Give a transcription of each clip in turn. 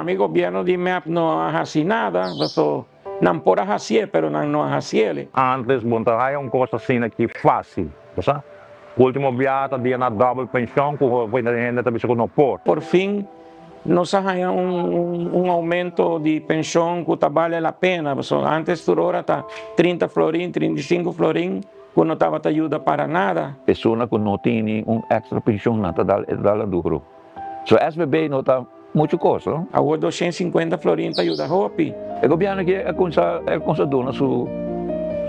mi gobierno de MEP no hace nada, so, não por hacer, pero não hacer. Antes, montar é coisa assim aqui fácil, tá? Último viata dia na double pensão, que foi na gente também se não por. Por fim, nos haya aumento de pensão que vale a pena. So, antes tu hora tá 30 florin, 35 florin, que não estava te ajuda para nada. Pessoa que não tem extra pensão nada dá duro. So SBB não tá muito coisa, não? Agora 250 florin te ajuda hopi. O governo que é com dona su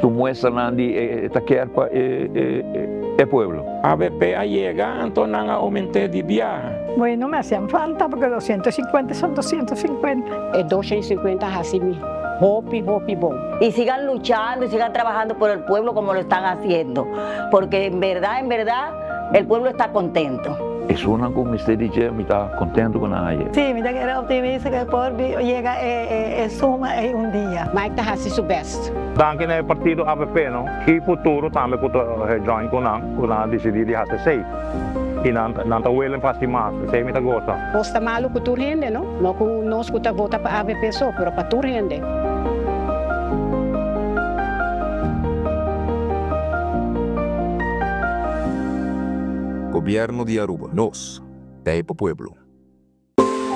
muestra lá de taquer para o pueblo. A BP llega, entonces não aumenté de viaje. Bueno, me hacían falta porque 250 son 250. Es 250 así mismo. Hopi, bom. Y sigan luchando y sigan trabajando por el pueblo como lo están haciendo. Porque en verdad, el pueblo está contento. Es una como usted dice, me está contento con ella. Sí, mira que era optimista que el pueblo llega suma un día. Mike está haciendo su best. Danke no partido AVP, no? E futuro também pode join com nós decidir de fazer sei. E não tá willing para cima, sei me tá gosta. Posta malo com tu rende, não? Não com nós que tá vota para AVP só, pero para tu rende. Gobierno de Aruba. Nos, Taipa Pueblo.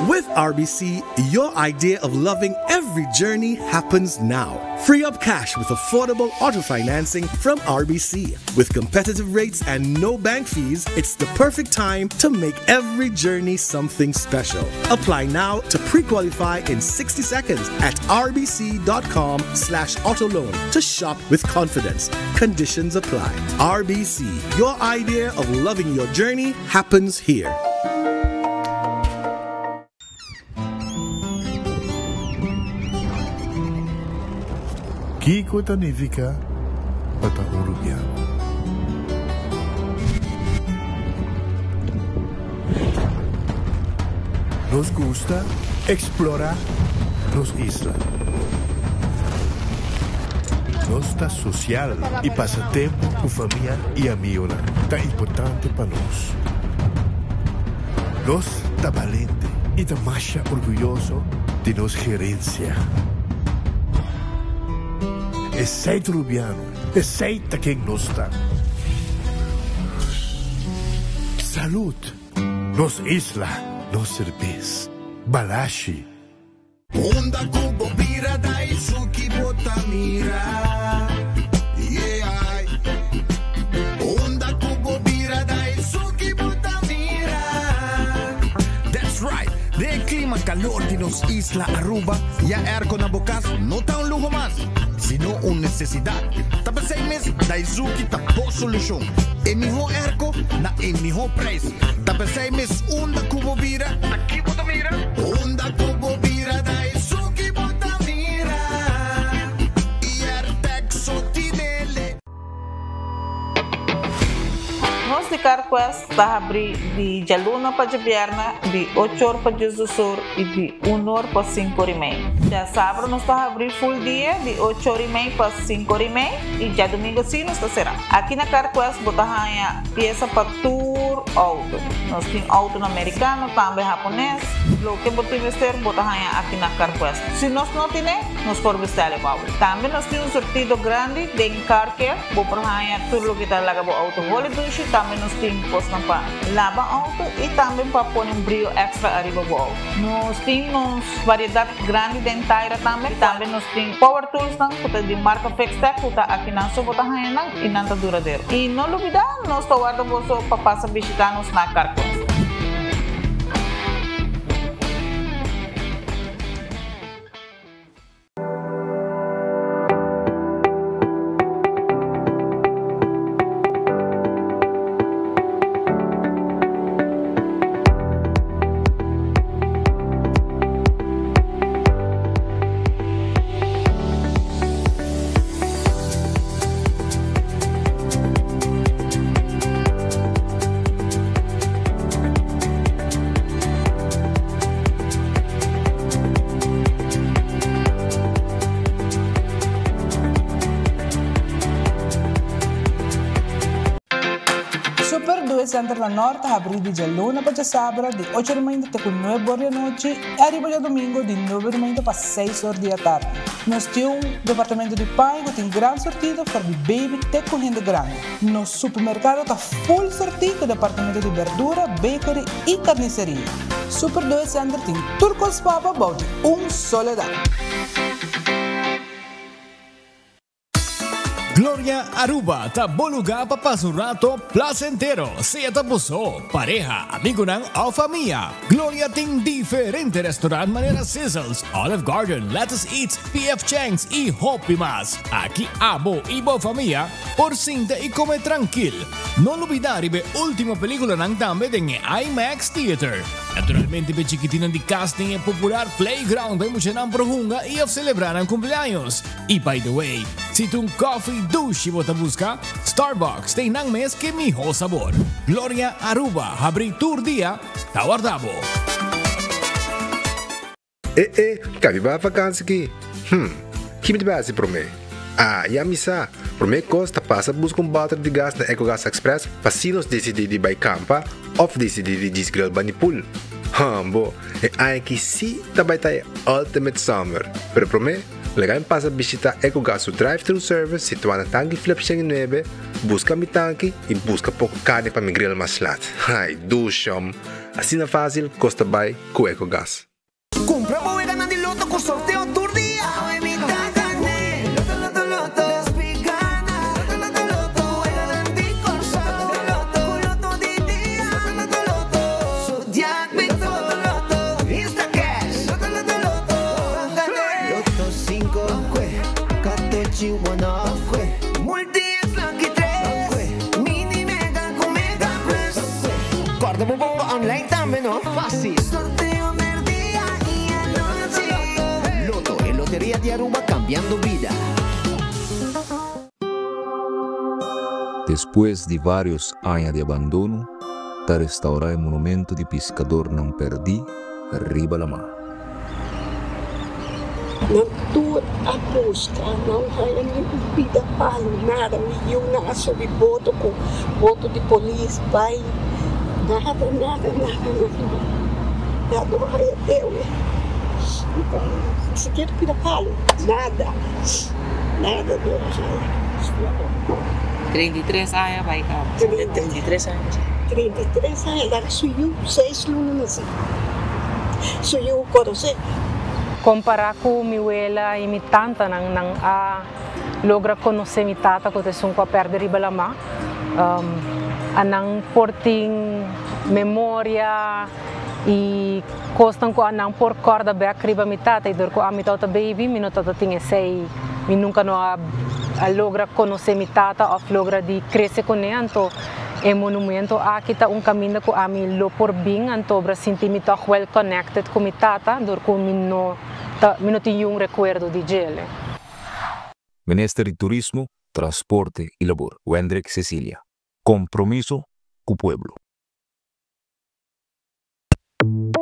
With RBC, your idea of loving every journey happens now. Free up cash with affordable auto financing from RBC. With competitive rates and no bank fees, it's the perfect time to make every journey something special. Apply now to pre-qualify in 60 seconds at rbc.com/autoloan to shop with confidence. Conditions apply. RBC, your idea of loving your journey happens here. Kiko Tanifica Bata Urubiano. Nos gusta explorar las islas. Nos está social y pasatiempo con familia y amigos tan importante para nos. Nos está valiente y está más orgulloso de nos gerencia. Aceita Rubiano, aceita quem nos está. Salud, nos isla, nos cerveza, balashi. Onda kubo bira da isuki botamira. Yeah. Onda kubo bira da isuki botamira. That's right. De clima calor de nos isla Aruba, ya erco na bocas no tá lujo más. Sino una necesidad. Tapa 6 meses, da Izuki tapo solución. En mi erco, na en mi precio. Tapa 6 meses, onda cubo vira. Aquí bota mira. Onda cubo vira, da Izuki bota mira. Y Artexo tinele. Nós de Carquest está abrir de Jaluna para Jabierna, de 8 horas para Jesus Sur e de 1 hora para 5 horas e meia. Já sábado nós está abrir full dia, de 8 horas e meia para 5 horas e meia, e já domingo sim nós está será. Aqui na Carquest botamos peça para tour auto. Nós temos auto americano, também japonês. O que botamos vestir, botamos aqui na Carquest. Se nós não temos, nós podemos vestir igual. Também nós temos um sortido grande de car care, botamos tudo o que está lá no auto holiday. Também nós temos postos para lavar auto e também para pôr um brilho extra arriba do auto. Nós temos variedade grande de inteira também. Também nós temos power tools de marca Fextech, que está aqui na sua bota e não está duradouro. E não olvidar, nós estamos guardando para passar visitar-nos na Carquest. Center da Norte abre de luna para sábado de 8h até 9h da noite e arriba de domingo de 9h para 6h da tarde. Nós temos departamento de pai que tem grande sortido para de baby até correndo grande. No supermercado está full sortido departamento de verdura, bakery e carniceria. Super 2 Center tem turcos papa about soledad. Gloria Aruba, ta bom lugar para passar um rato placentero. Seja tapuso, pareja, amigo ng o família. Gloria tem diferente restaurante maneira Sizzles, Olive Garden, Lettuce Eats, PF Chang's e Hopi Mas. Aqui abo e boa família, por cinta e come tranquilo. Não olvidar ver última película ng tambe em IMAX Theater. Naturalmente, be chiquitina de casting e popular playground para emocionar prohunga e celebrar ang cumpleaños. E by the way, si tu coffee douche bota busca, Starbucks tem nang mes que miho sabor. Gloria Aruba, abri tour dia, tawardabo. Cabe ba vakansie aqui? Kimi base pro me? Ya misa. Pro me costa passa busca balde de gás na EcoGas Express, facilos decidir de by campa, of decidir de disgril banipul. Bo, aqui si tabay tayo ultimate summer. Pero pro me, legal passa visita EcoGas drive-thru service situado na tanque Flip 9, busca mi tanque e busca pouco carne para mi grill mas lat. Ai, dushom. Assim na fácil, costa by com EcoGas. Compra boa ganhando de loto com sorteio tour dia. Guarda un po' online también, ¿no? Fácil. Sorteo del día y noche. Loto en Lotería de Aruba cambiando vida. Después de varios años de abandono, está restaurado el monumento de pescador não perdi, arriba la mar. Nagtuot a busca, não kaya ni vida palo, nada, milhão na asobi boto com boto de polícia, pai, nada, kaya teu. Então, se quer vida palo, nada não kaya. 33 anos vai cá. 33 anos. 33 anos, agora sou eu, 6 lunas assim. Sou eu o corose. Comparar com minha abuela e minha tanta não logra conhecer minha tata que é um perder ribalama anang porting memória e costam com anang por corda back riba minha tata e dor com a minha tata baby minha tata tinha sei minha nunca não logra conhecer minha tata ou logra de crescer com ela então é monumento aqui está caminho com a minha lo por bem então para sentir me tá well connected com minha tata dor com minha tinha recuerdo de ele. Ministro de Turismo, Transporte y Labor, Wendrick Cecilia. Compromiso con pueblo.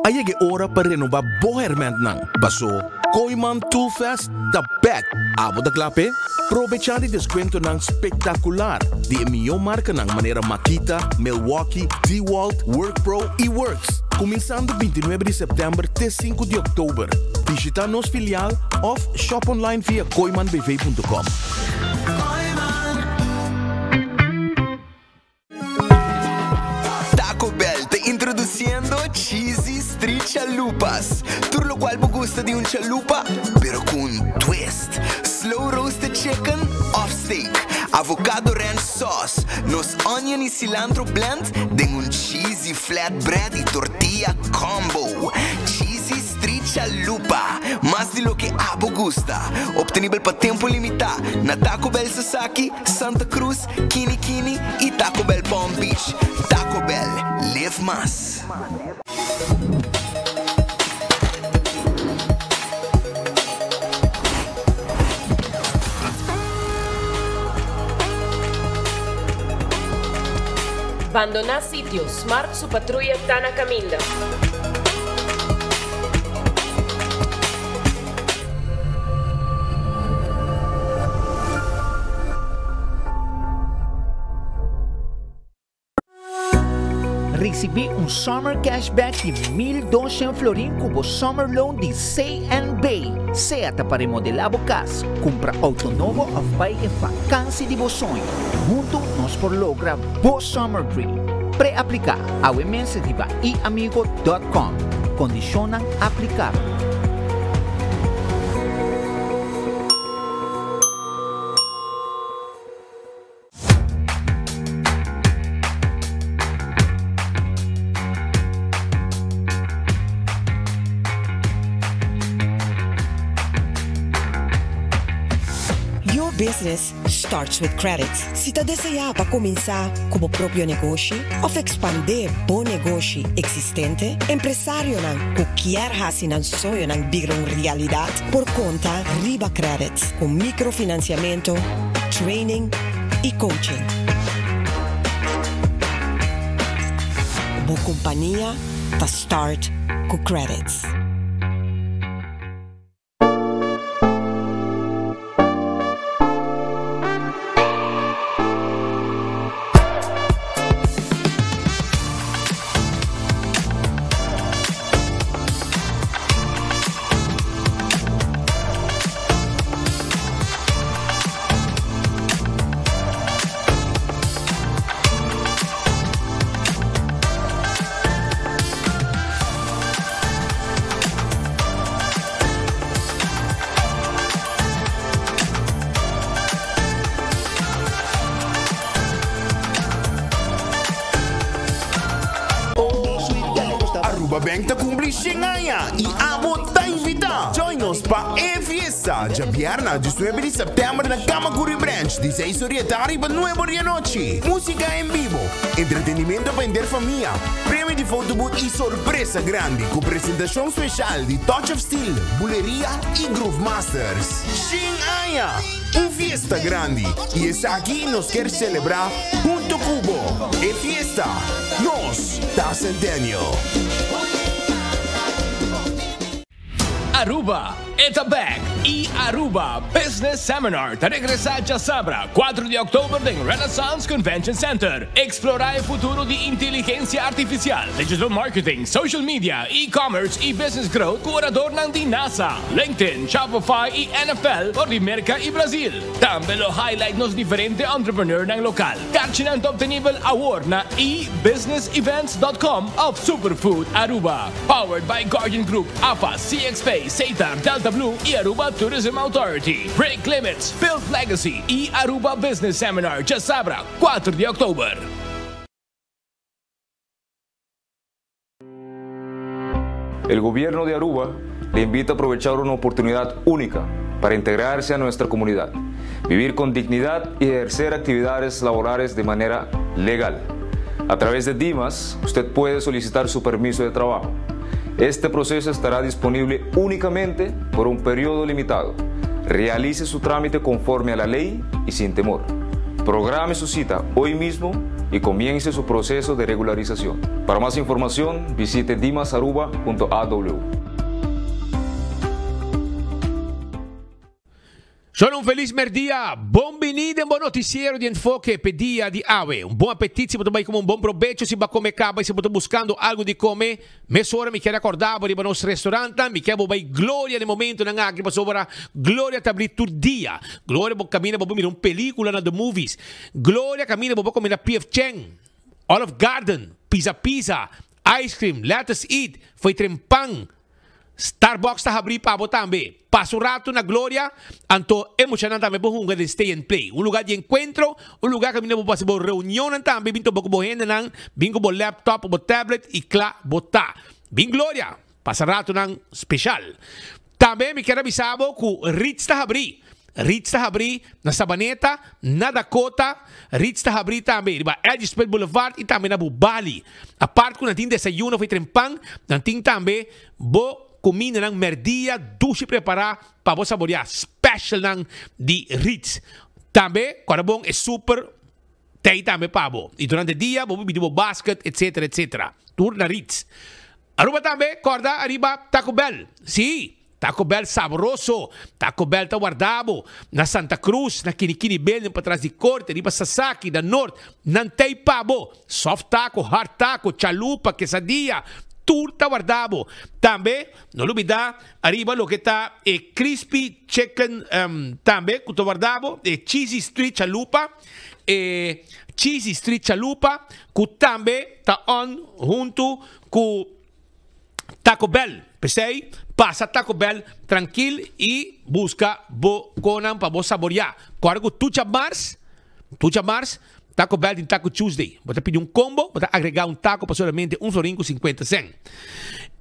Aí é hora para renovar boherment nang. Passou Koiman Toolfest da Bet. Abo da clape, aproveitar de desconto nang espetacular. De melhor marca nang maneira Makita, Milwaukee, DeWalt, WorkPro e Works. Começando 29 de setembro até 5 de outubro. Visita nosso filial ou shop online via koimanbv.com. Taco Bell te introduciendo Cheesy Street Chalupas. Tú lo cual me gusta de un chalupa, pero con un twist. Slow roasted chicken, off steak, avocado ranch sauce, nos onion y cilantro blend, de un cheesy flatbread y tortilla combo. Cheesy Street Chalupa, más de lo que abo gusta. Obtenible para tiempo limitado na Taco Bell Sasaki, Santa Cruz, Kini Kini y Taco Bell Palm Beach. Taco Bell, live más. Abandonar sitio, Smart su patrulla está na caminda. recebi summer cashback de 1.200 florin cubo summer loan de C&B. Seata para remodelar a casa, compra auto novo ou vai em vacância de vos sonho. Junto nós por logra vos summer dream. Pré-aplicar ao e-mail riba iamigo.com. Condicionam aplicar. Business starts with credit. Se está deseja para começar como próprio negócio ou expandir bom negócio existente, empresário não qualquer raça não sonho não virar uma realidade por conta Riba Credit com microfinanciamento, training e coaching. Boa companhia para start com credits. Bem-te cumprir Xingaya e a botar invitar. Join-nos para E-Fiesta, de viernes 19 de setembro na Cama Curry Branch, de 6 horas da tarde para 9 horas da noite. Música em vivo, entretenimento para vender família, prêmio de photobooth e surpresa grande com apresentação especial de Touch of Steel, Buleria e Groove Masters. Xingaya, fiesta grande e essa aqui nos quer celebrar junto Cubo. E-Fiesta, nós da Centennial. Aruba, Etabag e Aruba Business Seminar está regressar a Sabra, 4 de outubro em Renaissance Convention Center. Explorar o futuro de inteligência artificial, digital marketing, social media, e-commerce e business growth com orador de NASA, LinkedIn, Shopify e NFL por América e Brasil. Também o highlight nos diferentes entrepreneurs ng local. Catchinang obtenible award na ebusinessevents.com of Superfood Aruba. Powered by Guardian Group, APA, CXP, Satar, Delta Blue y Aruba Tourism Authority. Break Limits, Build Legacy y Aruba Business Seminar, Chasabra, 4 de octubre. El gobierno de Aruba le invita a aprovechar una oportunidad única para integrarse a nuestra comunidad, vivir con dignidad y ejercer actividades laborales de manera legal. A través de Dimas, usted puede solicitar su permiso de trabajo. Este proceso estará disponible únicamente por un periodo limitado. Realice su trámite conforme a la ley y sin temor. Programe su cita hoy mismo y comience su proceso de regularización. Para más información, visite dimasaruba.aw. Sono un feliz merdia, bem-vindo bom noticiero de enfoque pedia de AWE. Um bom apetite, se você vai comer um bom proveito, se vai comer caba, se você buscando algo de comer, mesora me quer acordar para ir para nosso restaurante, me quer vai glória no momento na agri, para sobra glória tá abrir todo dia. Glória para caminhar para mirar uma película na The Movies. Glória caminha para comer na PF Cheng, Olive Garden, Pizza, Ice Cream, Let's Eat, foi trempang. Starbucks está abrindo para também. Passa um rato na glória, então emocionante também para um lugar de stay and play. Um lugar de encontro, um lugar que a gente pode fazer reunião também, binto para o gente, bingo para o laptop, para o tablet e claro, botar. Bem glória, passa rato especial. Também me quero avisar que Ritz está abrindo. Ritz está abrindo na Sabaneta, na Dakota, Ritz está abrindo também. É de Spell Boulevard e também na Bali. A parte que não tem desayuno, foi trempang, não tem também comida ng merdia, dushi preparar para você saborear special ng de Ritz. Também, quando bom é super, tem também para você. E durante o dia, você pode basket, etc. Tour na Ritz. Aruba também, corda, arriba Taco Bell. Sim, Taco Bell saboroso, Taco Bell Tawardabo, na Santa Cruz, na Kinikini Building para trás de Corte, riba Sasaki, da Norte, Nantei Pabo, soft taco, hard taco, chalupa, quesadilla, tour Tawardabo. Também, não olvidar, arriba lo que está crispy chicken, também, com Tawardabo, cheesy street chalupa, cheesy street chalupa, que também está on junto com Taco Bell. Pensei, passa Taco Bell tranquilo e busca conan para você saborear. Corgo Tucha Mars, Taco Bell em Taco Tuesday. Você pedir um combo, você agregar um taco para solamente $1.50.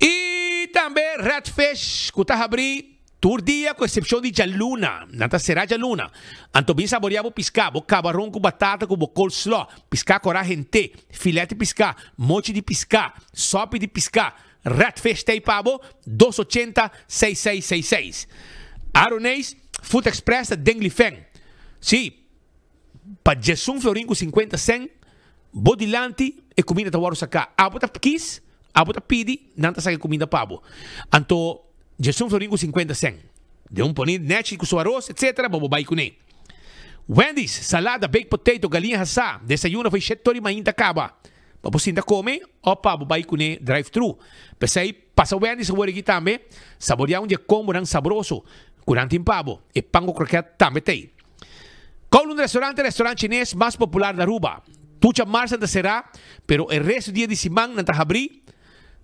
E também Redfish, que está abrindo tur dia com exceção de jaluna. Nanta será jaluna. Anto bem saborear o piscar, o camarão com batata com coleslaw, piscar coragente, filete piscar, mochi de piscar, sopa de piscar. Redfish Tei Pabo 280-6666. Aronês Food Express da Denglifeng. Sim, para Jesus Florim com 50 cent, bodilante e comida tawaro saka. Abota kis, abota pidi, nanta sa comida pabo. Anto Jesus Florim com 50 cent. De ponir net com seu arroz, etc. Bababay ko ne. Wendy's salada, baked potato, galinha hasa. Desayuno foi chetori mainta kaba. Papusinda come o bababay ko ne drive-thru. Pesay pasa Wendy's sa wari kitame, saborear dia combo ng sabroso. Kurantin pabo e pango croquette tambe tei. Kowloon restaurante chinês mais popular da Aruba. Tucha marcha da será, pero el resto dia de semana nanta abri,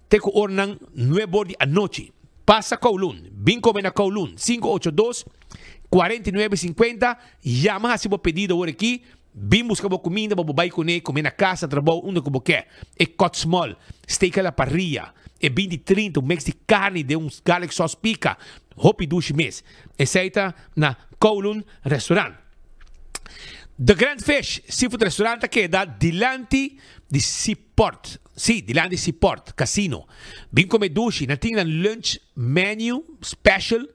te ko ornang 9 da noche. Passa Kowloon, vem comer na Kowloon 582-4950. Llama se bo pedido por aqui. Vim buscar bo comida, babay comer na casa, trabalho onde como quer. E cut small, steak à la parrilla. E 20-30, mix de carne de garlic sauce pica. Hopi douche mes. Aceita na Kowloon Restaurant. The Grand Fish Seafood Restaurant que dá dilante de Seaport. Sim, dilante de Seaport, casino. Vim comer douche, não tem lunch menu special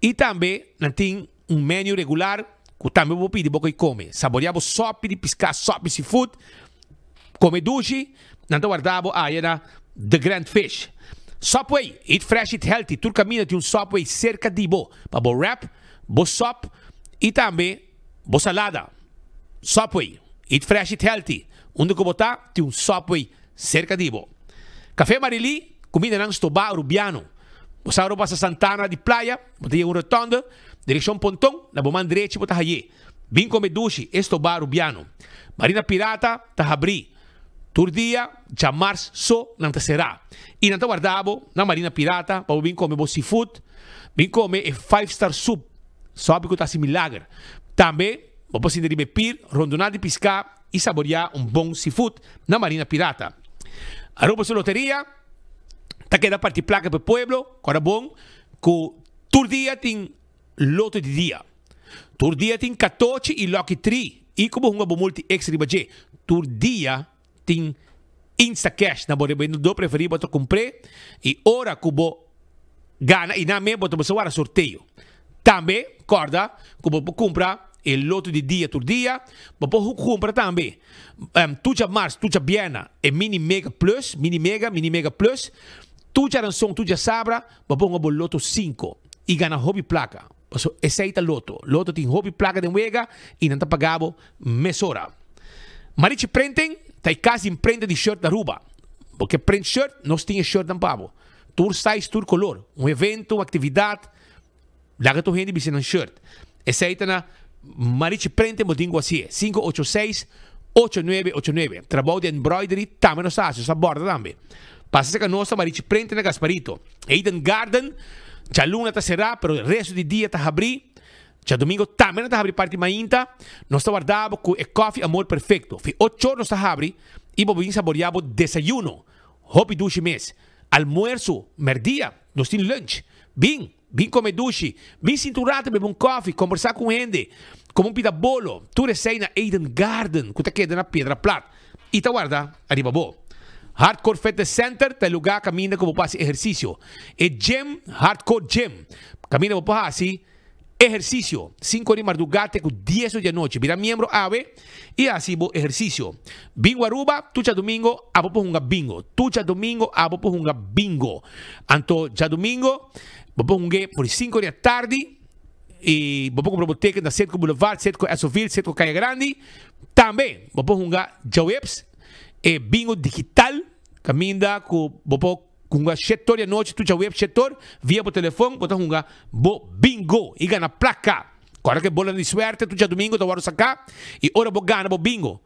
e também não tem menu regular que também vou pedir para comer. Saboreamos sopa de pescar, sopa de seafood, comer douche, não guardamos aí na The Grand Fish. Subway, eat fresh, eat healthy. Tu caminha de Subway cerca de bo. Para bo wrap, bo sop e também bo salada. Subway, eat fresh, eat healthy. Onde que botar, tem Subway cerca de bo. Café Marili, comida ng Stoba Rubiano. Você vai para Santana de Playa, botar uma rotonda, direção Pontong, na bomã direita, botar aí. Vim comer douche, Stoba Rubiano. Marina Pirata, tá abri. Tur dia, já março, só, não te será. E não te guardavo, na Marina Pirata, para vir comer seafood, vim comer 5-star soup, sabe que está assim milagre. Também, vou poder beber, rondonar de pescar e saborear bom seafood na Marina Pirata. Aruba sua loteria, tá queda parte placa para o pueblo, agora bom, que tur dia tem loto de dia. Tur dia tem 14 e lucky 3, e como uma multi extra de tur dia tem Insta Cash na bore do preferido para comprar e ora cubo gana e na me boto você agora sorteio. Também corda cubo compra o loto de dia por dia, bopo compra também. Tuja Mars, tuja Biena e mini mega plus, mini mega plus. Tuja ransom, tuja sabra, bopo um loto 5 e gana hobby placa. So aceita loto. Loto tem hobby placa de wega e não tá pagado mesora. Marichi Printing tem casa emprende de shirt da Aruba. Porque print shirt, nós temos shirt da Pabo. Tour size, tour color. Evento, uma atividade. Laga tu gente bisita um shirt. Aceita na Marichi Printing, botingo assim. 586-8989. Trabalho de embroidery, também nos faz. Essa borda também. Passa que a nossa Marichi Printing na Gasparito. Eden Garden, já luna tá será, pero o resto do dia tá abrir. Já domingo também está abrindo parte mainta. Nós está guardado com o coffee amor perfeito. Fi 8 horas está abrindo e vamos saborear desayuno. Hopi douche mês. Almuerzo, merdia, nós temos lunch. Vim comer douche. Vim cinturado, beber coffee, conversar com gente. Como pida bolo. Tu receita na Eden Garden, que está quedando na Pedra Plata. E está guardado, arriba bo. Hardcore Fitness Center, tem lugar caminha como para exercício. E gym, Hardcore Gym. Caminha como para assim. Ejercicio, 5 de madrugada com 10 de noite. Vira miembro AVE e assim bo ejercicio. Bingo Aruba, tucha domingo, abo por bingo. Tucha domingo, abo por bingo. Anto, já domingo, bobo hungue por 5 da tarde e bobo comprar boteca na Setco Boulevard, Setco Esoville, Setco Caia Grande. Também bobo hunga jawebs e bingo digital caminda com bobo kunga setor da noite tu jaweb setor via por telefone botar hunga bo bingo e gana placa. Agora que bola de suerte tu já domingo tu varo sacar e ora bo gana bo bingo.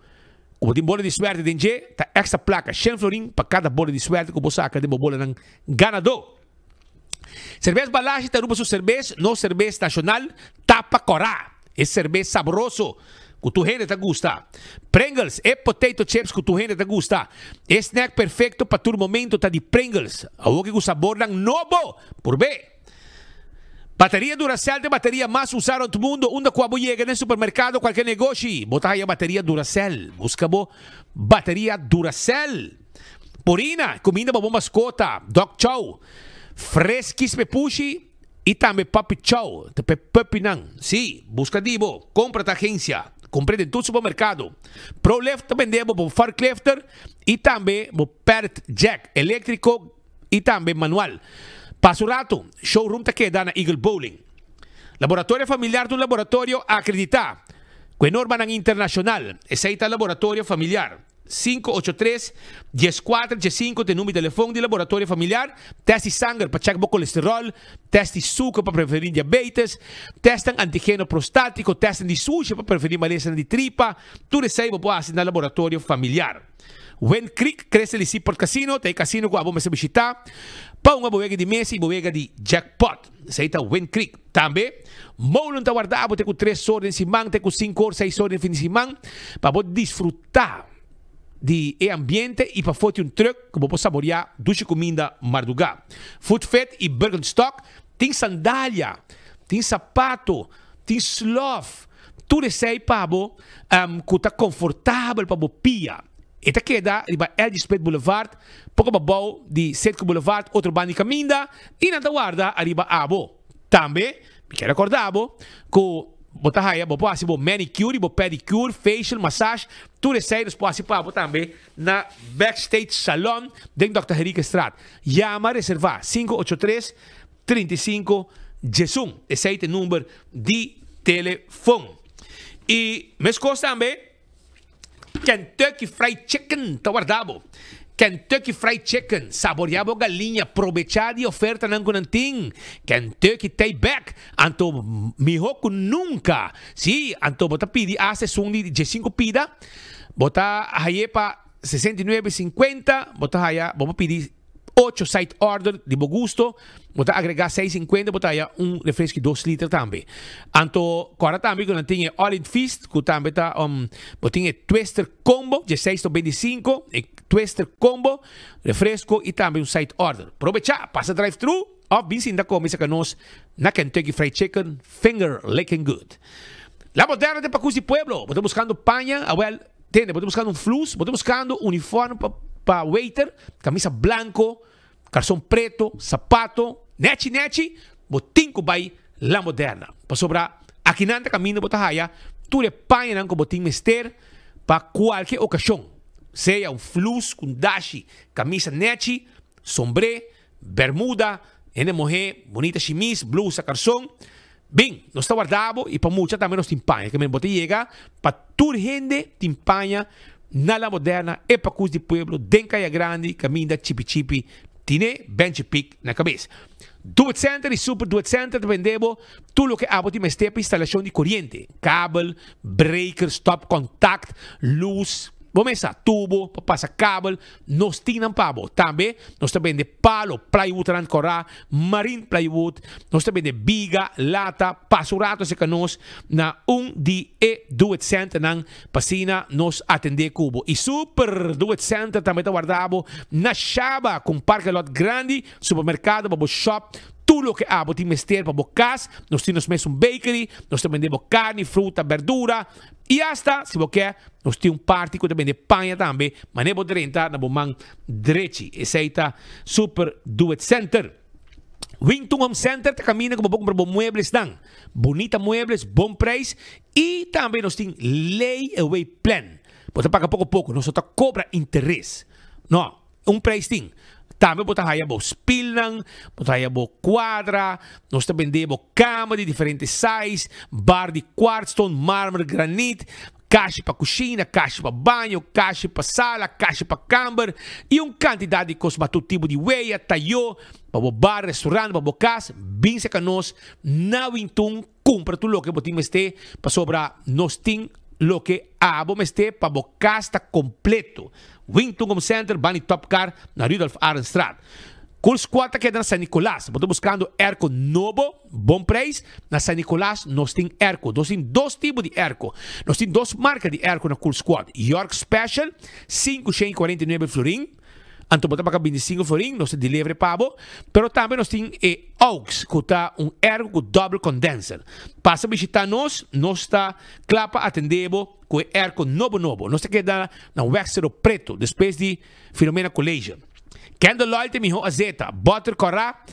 O bola de suerte denje tá extra placa 100 florin para cada bola de suerte que bo saca de bo bola nang ganador. Cerveja Balagem te ruba sua cerveja, no cerveja nacional, tapa corá. É cerveja saboroso, que tu gente te gusta. Pringles é potato chips que tu gente te gusta. É snack perfeito para todo momento tá de Pringles. Algo que o sabor nang novo, por ver. Bateria Duracell de bateria mais usada no mundo. Onde quando chega no supermercado, qualquer negócio, bota aí a bateria Duracell. Busca bo bateria Duracell. Purina, comida para mascota, Dog Chow. Fresquis pepushi e também papi chow, te pepi nang. Sim, busca dibo, compra da agência, compre em todo supermercado. Pro Left também debo o forklifter e também o Parrot Jack elétrico e também manual. Passo rato, showroom te queda na Eagle Bowling. Laboratório familiar de um laboratório acreditar. Com norma nang internacional, aceita laboratório familiar. 583-14-15 tem número de telefone de laboratório familiar. Teste sangue para checar o colesterol, teste sucro para prevenir diabetes, testam antígeno prostático, testam de sushi para prevenir maleza de tripa. Tudo isso aí pode fazer no laboratório familiar. Wen Creek cresce ali por casino, tem casino com a bomba se visitar. Para uma boega de mesa e boega de jackpot. Aceita Wen Creek. Também, Moulin está guardado, tem com 3 horas de semana, tem com 5 ou 6 horas de fim de semana, para poder desfrutar de ambiente e para foto truck que você saborear duche comida Mardugá. Food Fed e Birkenstock tem sandália, tem sapato, tem sloth, tudo isso aí para você que está confortável para você pia. E tá queda riba Elgin Boulevard, pouco babau de Setco Boulevard, outro bando de caminda e na guarda arriba abo. Também, me quero recordar que botar aí, bo pode bo manicure, bo pedicure, facial, massage, tudo isso aí nós pode participar também na Backstage Salon dentro Dr. Henrique Estrada. Llama reservar 583-35 Jesum. Esse aí é o número de telefone. E me escuta também Kentucky Fried Chicken, tá guardado. Kentucky Fried Chicken, saboreado galinha, aprovechada e oferta não conanting. Kentucky Tayback, anto mihoco nunca. Sim, anto bota pedir a sessão de 5 pida, bota aí para 69,50, bota aí, vamos pedir 8 side order de bom gosto, bota agregar 6,50, bota aí refresco de 2 litros também. Anto, agora também que não tem All in Feast, que também tá botinha Twister Combo, de 6,25, Twister Combo, refresco e também side order. Aprovechar, passa drive-thru, ou bem da comida que nós na Kentucky Fried Chicken, finger licking good. La Moderna de Pacus de Pueblo, bota buscando panha, bota buscando flus, bota buscando uniforme para waiter, camisa blanco, calção preto, sapato, nechi, botinho vai La Moderna. Para sobrar, aqui nanda caminho bota raia, tudo é panha com botinho mester para qualquer ocasião. Seja flus com dashi, camisa nechi, sombré, bermuda, mulher, bonita chemise, blusa, calção. Bem, nós está guardado e para muita também nós timpanha, que me bote chega para toda gente timpanha na La Moderna e Pacus de Pueblo, den Caia Grande, caminho da Chipi, tine bench pick na cabeça. Do It Center e Super Do It Center vendemos tudo o que há de mestre para instalação de corrente, cabo, breaker, stop contact, luz, vamos tubo, para passar cabo, nós tínamos pabo. Também, nós também de palo, plywood, rancora, marine plywood, nós também de biga, lata, pasurato, se que nós, na de Do It Center, nang pasina, nós atender cubo. E Super Do It Center também está guardado na Chaba, com parque lot grande, supermercado, para shop, tudo o que há de mestre para casa, nós temos mesmo bakery, nós também temos carne, fruta, verdura, e hasta, se você quer, nós temos parte que também de panha também, mas não pode entrar na bomang direito. Esse aí está Super Do It Center. Wington Home Center te caminha como pouco para bom muebles dan. Bonita muebles, bom preço, e também nós temos layaway plan. Pode pagar pouco, nós só cobra interesse. Não, preço tem. Também bota haya bo spilnang, bota haya bo quadra, nós também debo cama de diferentes size, bar de quartzstone, mármore, granite, caixa para cozinha, caixa para banho, caixa para sala, caixa para camber e quantidade de coisas para todo tipo de weia, tayo, para o bar, restaurante, para o casa, bem se que nós não então compra tudo o que botim este para sobra nós tem lo que abo este para o casa está completo. Winton como center, Bani Top Car na Rudolf Arenstraat. Cool Squad que é na San Nicolás. Estou buscando airco novo, bom preço. Na San Nicolás nós temos airco. Nós temos dois tipos de airco. Nós temos duas marcas de airco na Cool Squad. York Special, 549 florin. Então, botar para 25 florin, nós temos delivery pabo. Pero também nós temos Aux, que está airco com double condenser. Passa a visitar nós está clapa atendebo com airco novo. Nós queda na Wexero Preto, depois de Filomena Collegium. Candle Oil tem miho azeta, butter corá,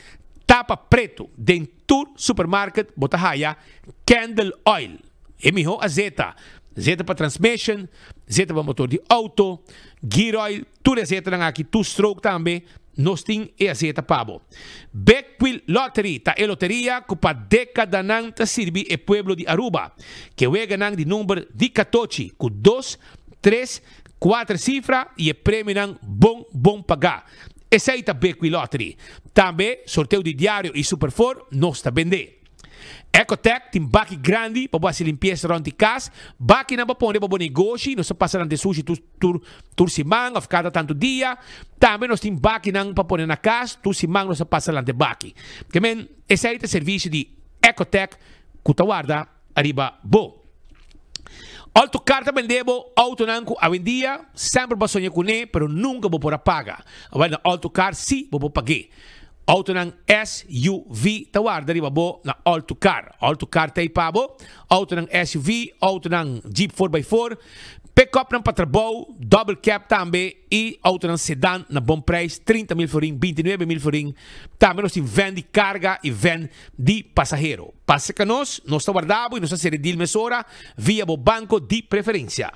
tapa preto, dentro supermarket, bota haya, Candle Oil. E miho azeta, zeta para transmission, zeta para motor de auto, gear oil, tudo azeta na aqui, two stroke também, nós tem e azeta pabo. Beckwil Lottery, ta e loteria, cupa década nang ta sirvi e pueblo de Aruba, que wega nang di número de 14, com 2, 3, 4 cifras e prêmio nang bom pagar. Essa aí tá Beckwil Lottery. Também, sorteio de diário e superfor, nós está vendendo. Ecotec tem baki grande para fazer limpeza durante casa. Baki não pode pôr para negócio, nós passamos de sushi tur simang, of cada tanto dia. Também nós temos baki não para pôr na casa, tur simang nós passamos de baki. Que men, esse aí é o serviço de Ecotec que tá guarda arriba bo. Alto carta vendebo auto nanco a vendia sempre va sonhar com ele, pero nunca vou por paga. Agora alto car sim vou pagar. Auto nang SUV ta guarda riba bo na alto car tay pabo, auto nang SUV, auto nang Jeep 4x4, pick-up ng patrabaho, double cab também e auto ng sedan na bom preço, 30,000 florin, 29,000 florin. Também nós temos van de carga e van de passageiro. Passa que nós guardamos e nós seredil mesora via o banco de preferência.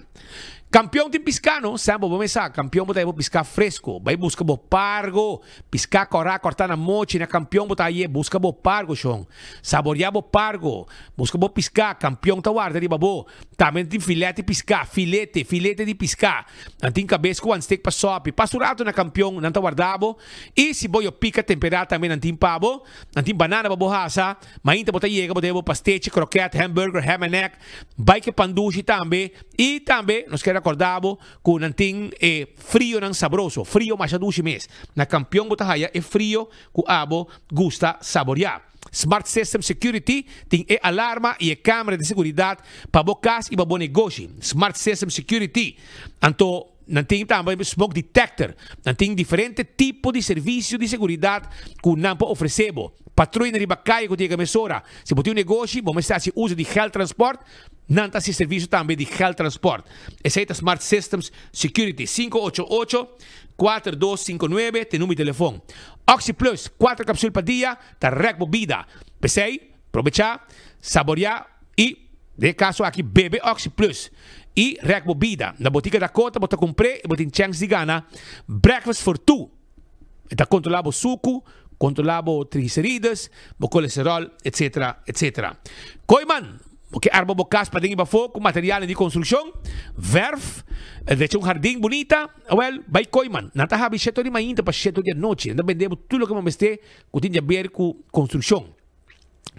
Campeão tem piscano, sempre vamos pensar, campeão botar piscar fresco, vai buscar bo pargo, piscar cortar na mochi, na campeão botar aí, busca bo pargo, chão, saborear bo pargo, busca bo piscar, campeão tá guarda de babo, também tem filete piscar, filete de piscar, não tem cabeça com steak para sope, pasturado na campeão, não tá guardado, e se boio pica temperada também não tem pavo, não tem banana babo rasa, mas ainda botar aí, botar bo pastete, croquete, hamburger, ham and egg, vai que panduche também, e também nós queremos acordado com nanting frio nang sabroso, frio machadushi mes. Na campeão botahaya é frio que abo gusta saborear. Smart System Security tem alarma e câmera de segurança para bocas e para bom negócio. Smart System Security. Anto nanting também smoke detector. Nanting diferente tipo de serviço de segurança que o nampo oferecemos. Patrulha de bacai que tem mesura. Se botar um negócio, vamos estar se usa de health transport, não está se serviço também de health transport. Esse é Smart Systems Security 588-4259, tem número de telefone. Oxy Plus, 4 cápsulas por dia, tá recbo vida. Pensei, aproveitar, saborear e, de caso aqui, bebe Oxy Plus. E recbo vida. Na botica da cota, bota comprei e bota em chance de gana. Breakfast for two. Está controlado o suco, controlado triglicéridos, o colesterol, etc, etc. Koiman, que arma bocas para dentro bafo com material de construção, verf, de um jardim bonita, well, vai Koiman. Nata habi setor de manhã para setor de noite, nada vendemos tudo o que vamos ter, que tem a ver com construção.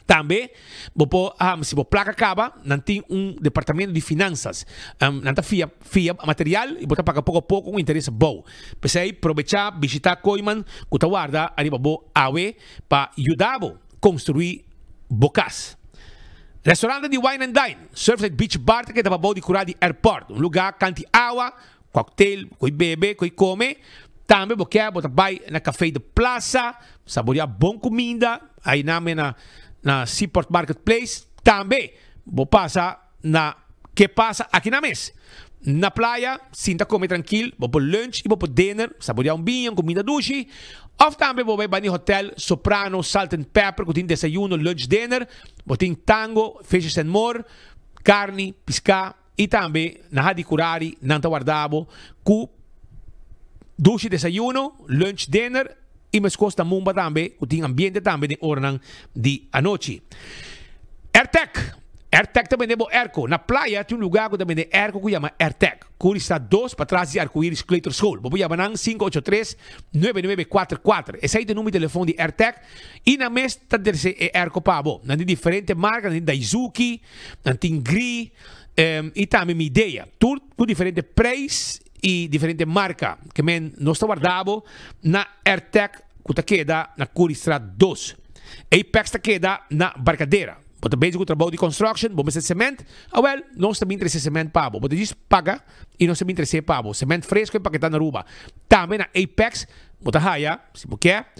Também, se a placa acaba, não tem departamento de finanças. Não está fia material e botar para pouco a pouco um interesse bom. Pensei, aproveitar, visitar Koiman, que está guarda, arriba bo awe, para ajudar a construir bocas. Restaurante de Wine and Dine, Surfside Beach Bar, que estava bom de curar de airport. Lugar, canti água, cocktail, coi bebe, coi come. Também, botar na café de plaza, saborear bom comida, aí na Seaport Marketplace, também vou passar na que passa aqui na mesa. Na praia, sinta comer tranquilo, vou por lunch e vou por dinner, saborear vinho, comida duche. Ou também vou para o hotel Soprano, Salt and Pepper, que tem desayuno, lunch, dinner, vou ter tango, fishes and more, carne, pescar e também na de curari, não está guardado, com duche, desayuno, lunch, dinner e mas costa mumba também, o tem ambiente também de ornang de anoche. AirTech também é bom Airco. Na praia tem lugar que também é Airco que chama AirTech. Curi está 2 para trás de Arco-Íris Clayton School. Vou chamar 583-9944. Esse aí é o número de telefone de AirTech. E na mesa é Airco Pabo. Não tem diferentes marcas, não tem Daisuki, não tem Gri, e também Midea. Tudo diferente preço e diferente marca. Que nós está guardado na AirTech que está queda na Curi está 2. Apex está queda na Barcadeira. Bota bem o trabalho de construction, vamos fazer cimento. Nós também interessa cimento pabo. Bota diz paga e nós também interessa pabo. Cimento fresco empaquetado na Aruba. Também na Apex, bota raia, se você quer.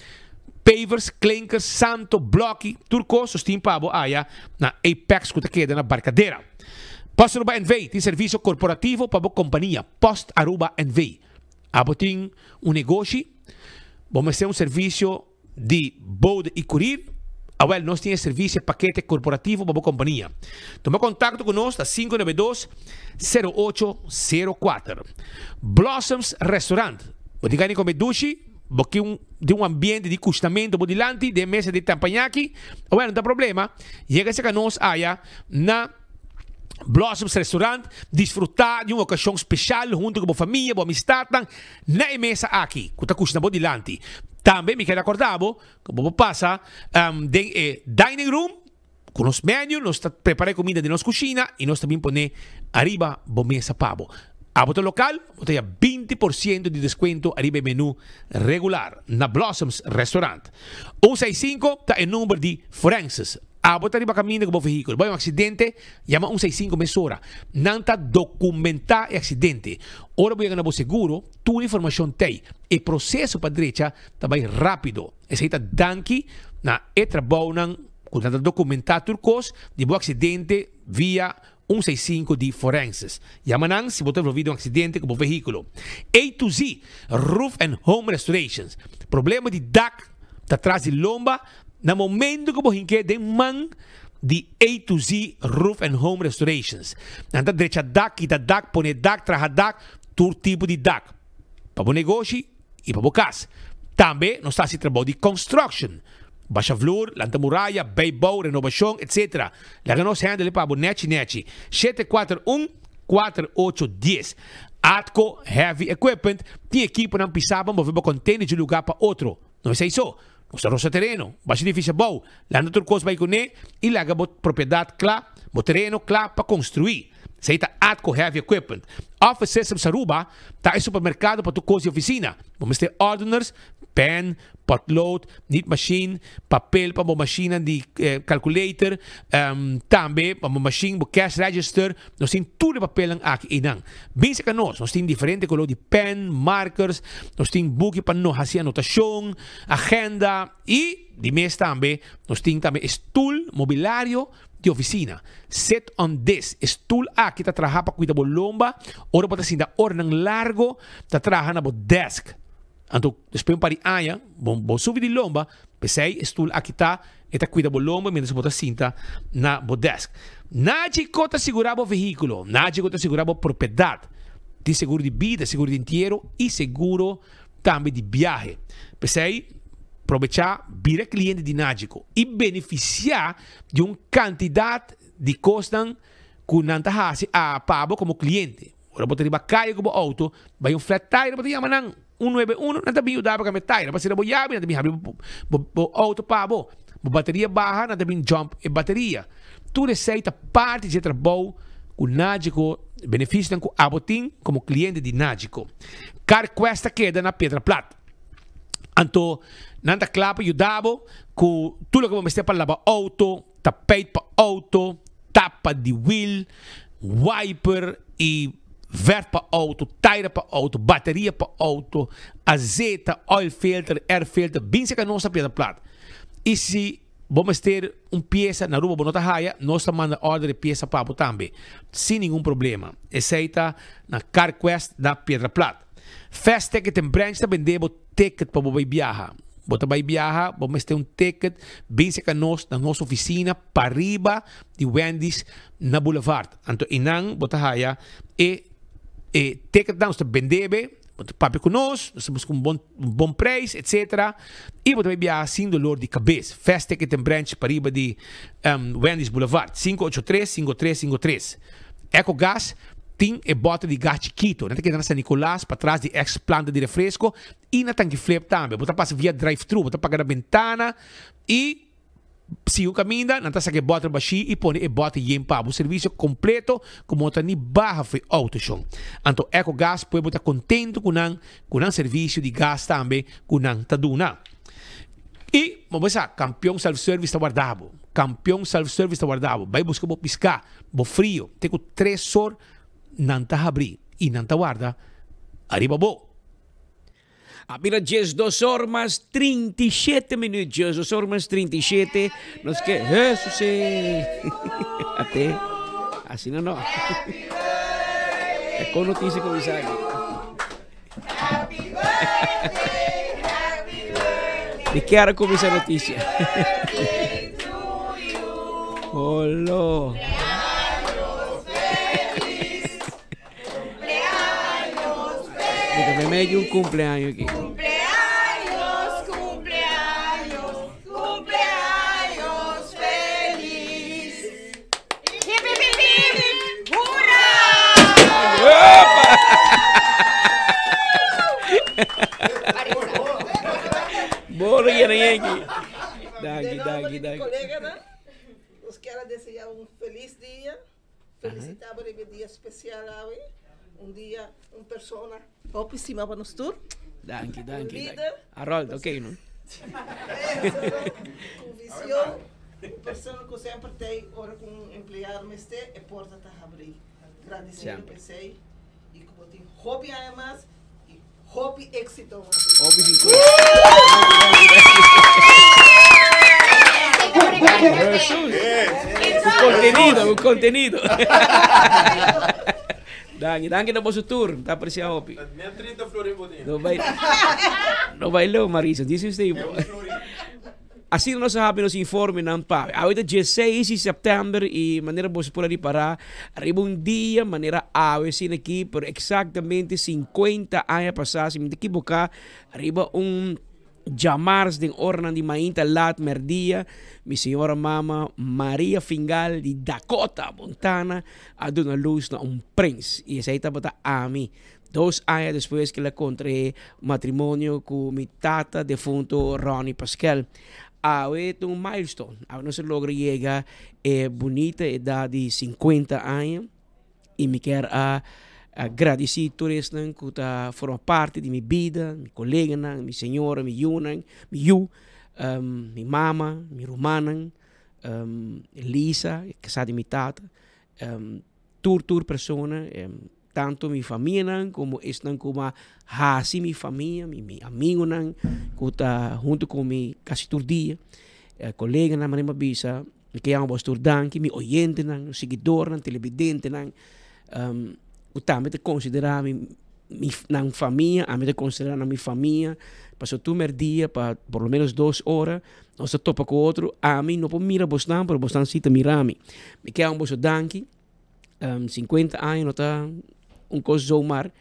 Pavers, clinkers, santo, bloque, turco, sustim pabo, aia, na Apex que queda na Barcadeira. Post Aruba NV, tem serviço corporativo para a companhia. Post Aruba NV. Tem um negócio, vamos ter um serviço de bode e curir. Nós temos serviço paquete corporativo para a companhia. Toma contato conosco a 592-0804. Blossoms Restaurant. Você ganha comer duche, porque de um ambiente de custamento bodilante, de mesa de tampanhaki. Não tem problema. Chega-se conosco na Blossoms Restaurant, desfrutar de uma ocasião especial junto com a família, com a amistad, na mesa aqui, que custa bodilante. Também me quero acordar, como passa, dining room, com os menus, nós preparamos comida de nossa cozinha e nós também põe arriba a mesa pabo. A bota local, tem 20% de desconto arriba menu regular na Blossoms Restaurant. 165 está o número de forenses. A bota arriba caminho com o veículo. Vai um acidente, chama 165 mesura. Não está documentar o acidente. Ora voy a ganar seguro, tu informação tem. O processo para direita também rápido. Esse está danki na trabalho quando documentar turcos de bom acidente via 165 de forenses. Yamanang se botar envolvido um acidente com o veículo. A to Z, Roof and Home Restorations. Problema de DAC, está atrás de lomba. No momento que você tem man de A to Z Roof and Home Restorations. Na direita DAC, quita DAC, põe DAC, traja DAC, todo tipo de DAC. Para o negócio e para o casa. Também nós estamos trabalhando de construction. Baixa flor, lanta muralha, beibou, renovação, etc. Lá nós handle para o net. 741-4810. Atco Heavy Equipment. Tem equipe não pisava, mover para container de lugar para outro. Não é isso? Nossa roça terreno, baixa difícil bom. Lá no turcos vai com ele e lá a propriedade clara, o terreno claro para construir. Isso aí está Atco Heavy Equipment. Office Systems Aruba, está em supermercado para tu coisa e oficina. Vamos ter ordiners, pen, potload, knit machine, papel para uma máquina de calculator, também para uma máquina de cash register. Nós temos tudo papel aqui. Bem que nós temos diferentes colores de pen, markers, nós temos book para nós fazer anotação, agenda e, de mês também, nós temos também estool, mobiliário, de oficina. Set on this. Stool aqui está trabalhando para cuidar da lomba. Ora para assim da ornang largo, está trabalhando para desk. Então, depois para aia, bom subir de lomba, pensei, stool aqui está cuidar da lomba, menos botar cinta na desk. Nada cota segurar o veículo, nada cota segurar a propriedade. Tem seguro de vida, seguro de inteiro e seguro também de viagem. Pensei, aproveitar, vir cliente dinágico e beneficiar de uma quantidade de custos que não está a pago como cliente. Ora, você vai cair como auto, vai um flat tire, você chama 191, não está bem usado para a tire, você vai abrir, não está bem abrir o auto pago. A bateria baixa, não está bem jump e bateria. Tu receita parte de trabalho com nágico, benefício com abotim como cliente dinágico. CarQuest queda na Pedra Plata. Então, nanta clapa ajudava com tudo que vamos ter para lavar auto, tapete para auto, tapa de wheel, wiper e verde para auto, tire para auto, bateria para auto, azeite, oil filter, air filter, bem se que não sabia da plata. E se vamos ter uma peça na rua bonota raia, nós manda ordem de peça para também, sem nenhum problema. Aceita na CarQuest da Pedra Plata. Fast Ticket and Branch também debo ticket para você viajar. Você vai viajar, vamos ter um ticket bem se nós na nossa oficina para arriba de Wendy's na Boulevard. Então, inang, você haya e ticket nós te vendebe, Você papi conosco, nós temos um bom preço, etc. E você também vai sem dolor de cabeça. Fast Ticket and Branch para riba de Wendy's Boulevard, 583-5353. EcoGás tem a bota de gás chiquito. Não tem que dar San Nicolás para trás de ex-planta de refresco. E na tanque flip também. Você passa via drive-thru, você paga na ventana e se o caminho, não está que bota baixi e põe e bota yempa. O serviço completo, como está ni barra foi autoshon. Então, EcoGás pode estar contente com um serviço de gás também, com um taduna. E, vamos ver, campeão self-service está guardado. Campeão self-service está guardado. Vai buscar o piscar, o frio. Tem 3 horas, não está abrir e não está guarda. Arriba bo. Apenas 2 horas mais 37 minutos. 2 horas mais 37. Nós que Jesus até assim não. É com notícia com isso aqui. E quero começar a notícia. Olá. Me medio un cumpleaños aquí. Cumpleaños feliz. ¡Hip, hip, hip, hip! ¡Hurra! Bolo llena aquí. Daqui. Colega, né? Os quero desejar feliz dia. Felicitar por esse dia especial hoje. Dia, persona. Hope cima para nós tour. Danke. Harold, ok, não? Com visão, pessoa que sempre tem, hora com empregado, mas tem, a porta está aberta. Agradecer a PC e como tem hobby a mais e hobby êxito. Hobby o contenido. Danke na vosso tour, tá apreciando hopi. Nem 30 flores botinha. Não vai lá, Marisa, disse você. Assim nós sabemos nos informe não pa. Agora 16 de setembro e maneira você por ali parar, arriba dia maneira assim aqui por exatamente 50 anos passados, se me equivocar, arriba Jamars de Ornan de Mainta Lat Merdia, mi senhora mama Maria Fingal de Dakota, Montana, a dar luz a príncipe. E essa aí estava a mim. 2 anos depois que ela encontrei matrimônio com mi tata defunto Ronnie Pascal. Ahora un milestone. Ahora no se logra llegar a bonita edad de 50 años. Y me quiero agradecer a todos que forman parte de mi vida, mi colega, mi señora, mi mamá, mi romana, Lisa, casada de mi tata, tur persona, tanto mi familia como están como hasi mi familia, mi amigo que está junto con mi casi todo día, colega na manema bisa, que amo pastor danke, mi oyente seguidor televidente eu também te considerar minha família, a mim te considerar minha família, passou tu merdia para por lo menos 2 horas, nós se topa com outro, a mim não pode mirar bostan, pero bostan cita mirar me quer um bosto danke, 50 anos não tá coisa zomaar,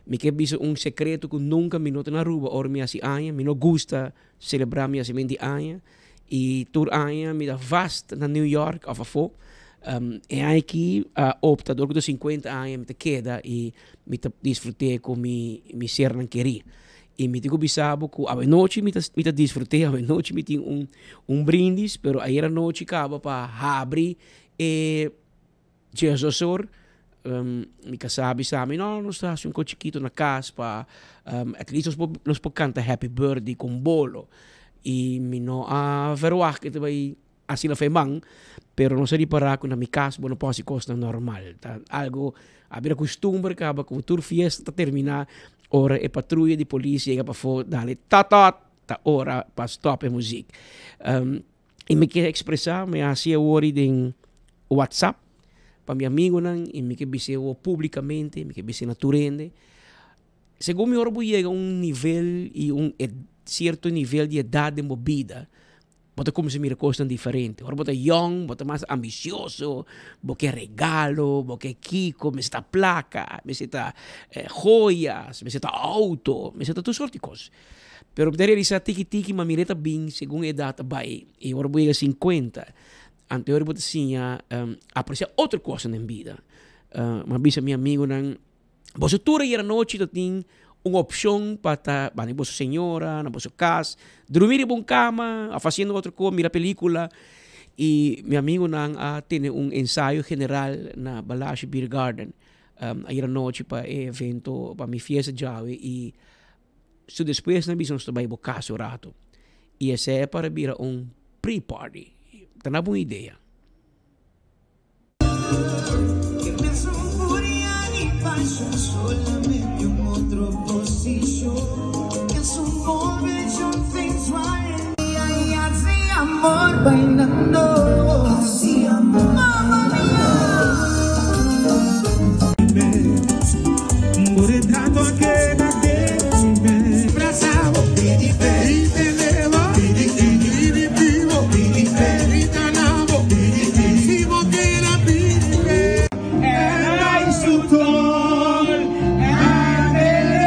me quer biso secreto que nunca me nota na rua, or me assim anos, me não gosta celebrar minha semente anos, e tur anos me dá vast na New York, of a fo. E aqui opta durante 50 anos me queda e me desfrutei com mi ser não queria e me digo bisabo que a noite me desfrutei, a noite me tinha brindis, pero aí a noite acaba para abrir e Jesus me casava sabe não está um coche chiquito na casa para at least nós podemos cantar happy birthday com bolo e me não verwacht que vai assim na femang, pero não se para com na minha casa, não pode costa normal. Tá? Algo, a costumbre que a cultura fiesta terminar, ora e patrulha de polícia chega para fora, dale ta hora para stop a música. E me quer expressar, me hacía worry em WhatsApp para meu amigo e me quer dizer publicamente, me quer dizer naturende. Segundo meu orgulho chega nível e certo nível de idade movida. bota como se mira cosas diferentes. Ahora bota young, bota más ambicioso, porque regalo, porque Kiko, me está placa, me está joyas, me está auto, me está todas sortes de cosas. Pero para realizar tiki-tiki, mas mireta bem, segundo a idade vai. E agora vou 50. Ante eu vou assim, apreciar outra coisa na vida. Mas bisa meu amigo, você toda a noite tem uma opção para na vossa senhora, na vossa casa, dormir em uma cama, fazendo outra coisa, mirar película. E meu amigo tem ensaio general na Balash Beer Garden. Aí à noite para evento, para minha fiesta já e so depois na bisão está bem bocaço rato. E esse é para vir pre-party. Tá na boa ideia. Amor bailando, así amor, mamma mía. Un retrato que da te me abrazaba, y te levo, y vivo, y ganavo, y boté la vida. Era insultor, era el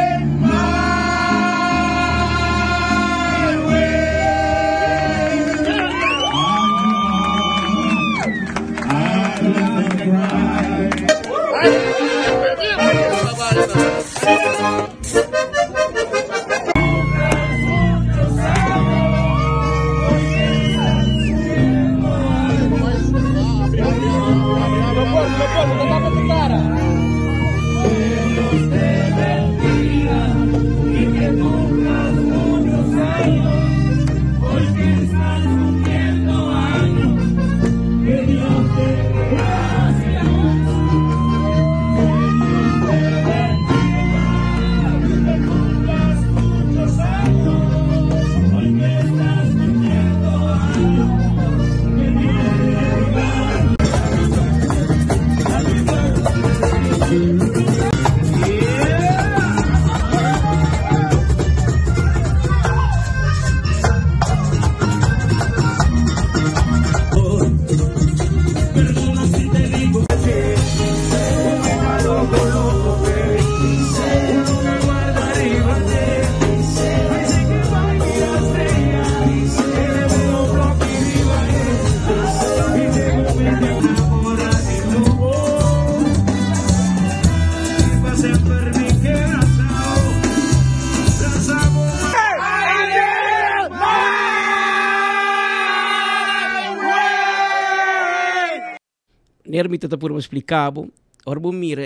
Nermita tá por explicar, agora vou mirar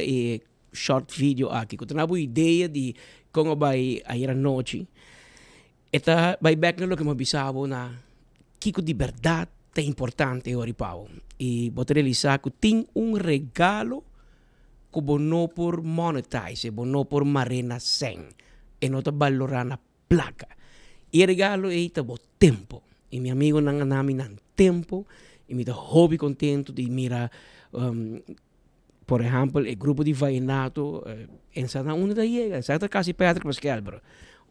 short video aqui, que eu tenho uma ideia de como vai ir à noite. Eta vai back no que me bisabo na Kiko de verdade é importante ori pau. E vou realizar que tem regalo que não por monetize, não por marina sem, e não tá valorar na placa. E regalo é o tempo. E meu amigo não nami nan tempo. E me dá hobby contento de mirar, por exemplo, o grupo de vallenato, em Santa Una da Llega, Santa Casi Patrick Pascal, bro.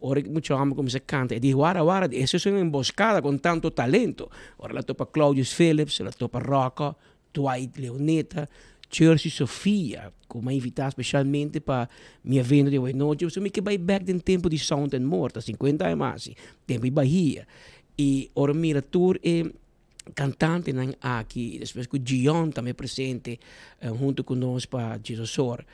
Ora mucho amo como se canta. E digo, guarda, eso es una emboscada con tanto talento. Ora la topa Claudius Phillips, la topa Rocca, Dwight Leonetta, Jersey Sofia, como invitar especialmente para mi evento de hoy noche. So me que vai back den tempo de Sound and More, 50 e mais, tempo de Bahia. E ora mira tour cantante aqui, depois que o Gion também presente junto conosco para Jesus.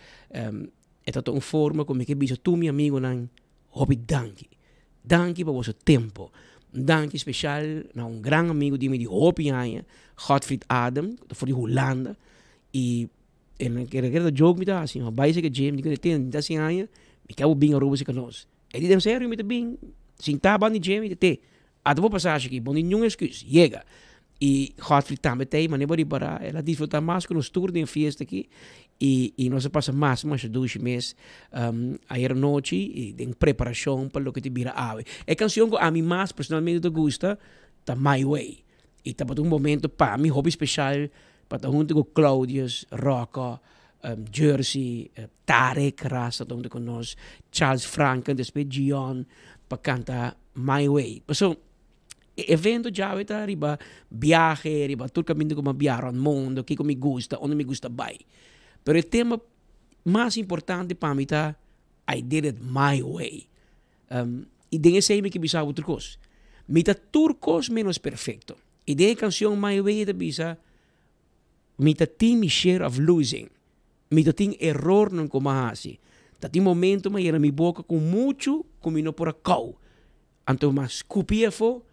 É tanto uma forma como que bicho tu meu amigo não hobby danke para o seu tempo, danke especial na grande amigo de hobby aí, Godfried Adam, for de Holanda e ele quer jogo me dá assim, vai ser que James que tem assim aí, me quer o bem a roupa se conosco. Ele deu sério me bem, sem taba de James te, a tua passagem aqui, bom nenhum excuse, chega. E Godfried também tem, mas nem pode parar. Ela disfruta mais com os tours de festa aqui. E nós passamos mais de 2 meses aí à noite e em preparação para o que te vira ave. É canção que a mim mais personalmente gusta, tá My Way. E tá para um momento para mim hobby especial para estar junto com Claudius, Rocca, Jersey, Tarek Rasta, junto com nós, Charles Franken, depois Gion, para cantar My Way. So, evento já está riba viaje, riba todo caminho como viajar ao mundo, que me gusta, onde me gusta vai. Pero o tema mais importante para mim tá I did it my way. E dengue sei que bisa outra coisa. Mita turcos menos perfeito. E dengue canção my way da bisa mita team share of losing. Mita tem error não como assim. Tati momento mas era mi boca com muito comino por a cau. Então mas copia fo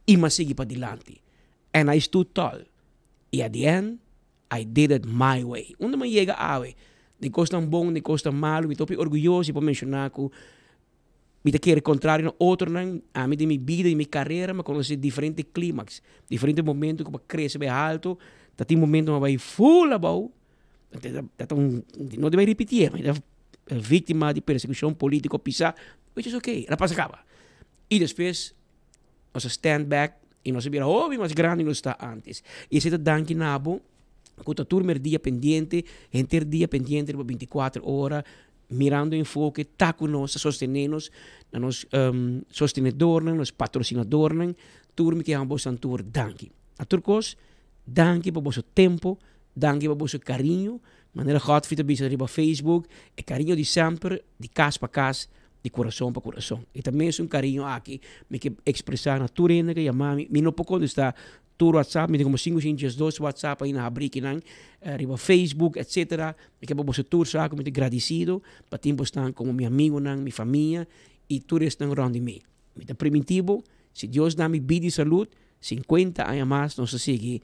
e mas seguir para dilante. And I stood tall. E at the end I did it my way. Onde me chega awe. De costa bom, de costa malo, me topi orgulhoso para mencionar que me te quer contrário no outro não, a mim de minha vida e minha carreira, mas conhecer diferentes clímax, diferentes momentos que cresce bem alto, tem momentos que vai full abau, não deve repetir, mas é vítima de perseguição política, pisar, which is okay, ela passa acaba. E depois, nós stand back e nós vira mais grande que nós está antes. E esse é danke nabo, que turma dia pendiente, enter dia pendiente por 24 horas, mirando enfoque, está conosco, sostenemos, nos sostenedores, nos patrocinadores, turma que vamos a tur danke. A turcos, danke por vosso tempo, danke por vosso carinho, maneira Godfrey também se arriba Facebook, é carinho de sempre, de casa para casa, de coração para coração. E também é um carinho aqui, me que expressar na turena que chamamos, me não pode estar tur WhatsApp, me tem como 552 WhatsApp aí na abrir nan, riba Facebook, etc. Me que você tur saco, me te agradecido, para tempo estão como meu amigo nan, minha família, e tur estão around me. Me te primitivo, se Deus dá me vida e saúde, 50 anos mais, nós seguir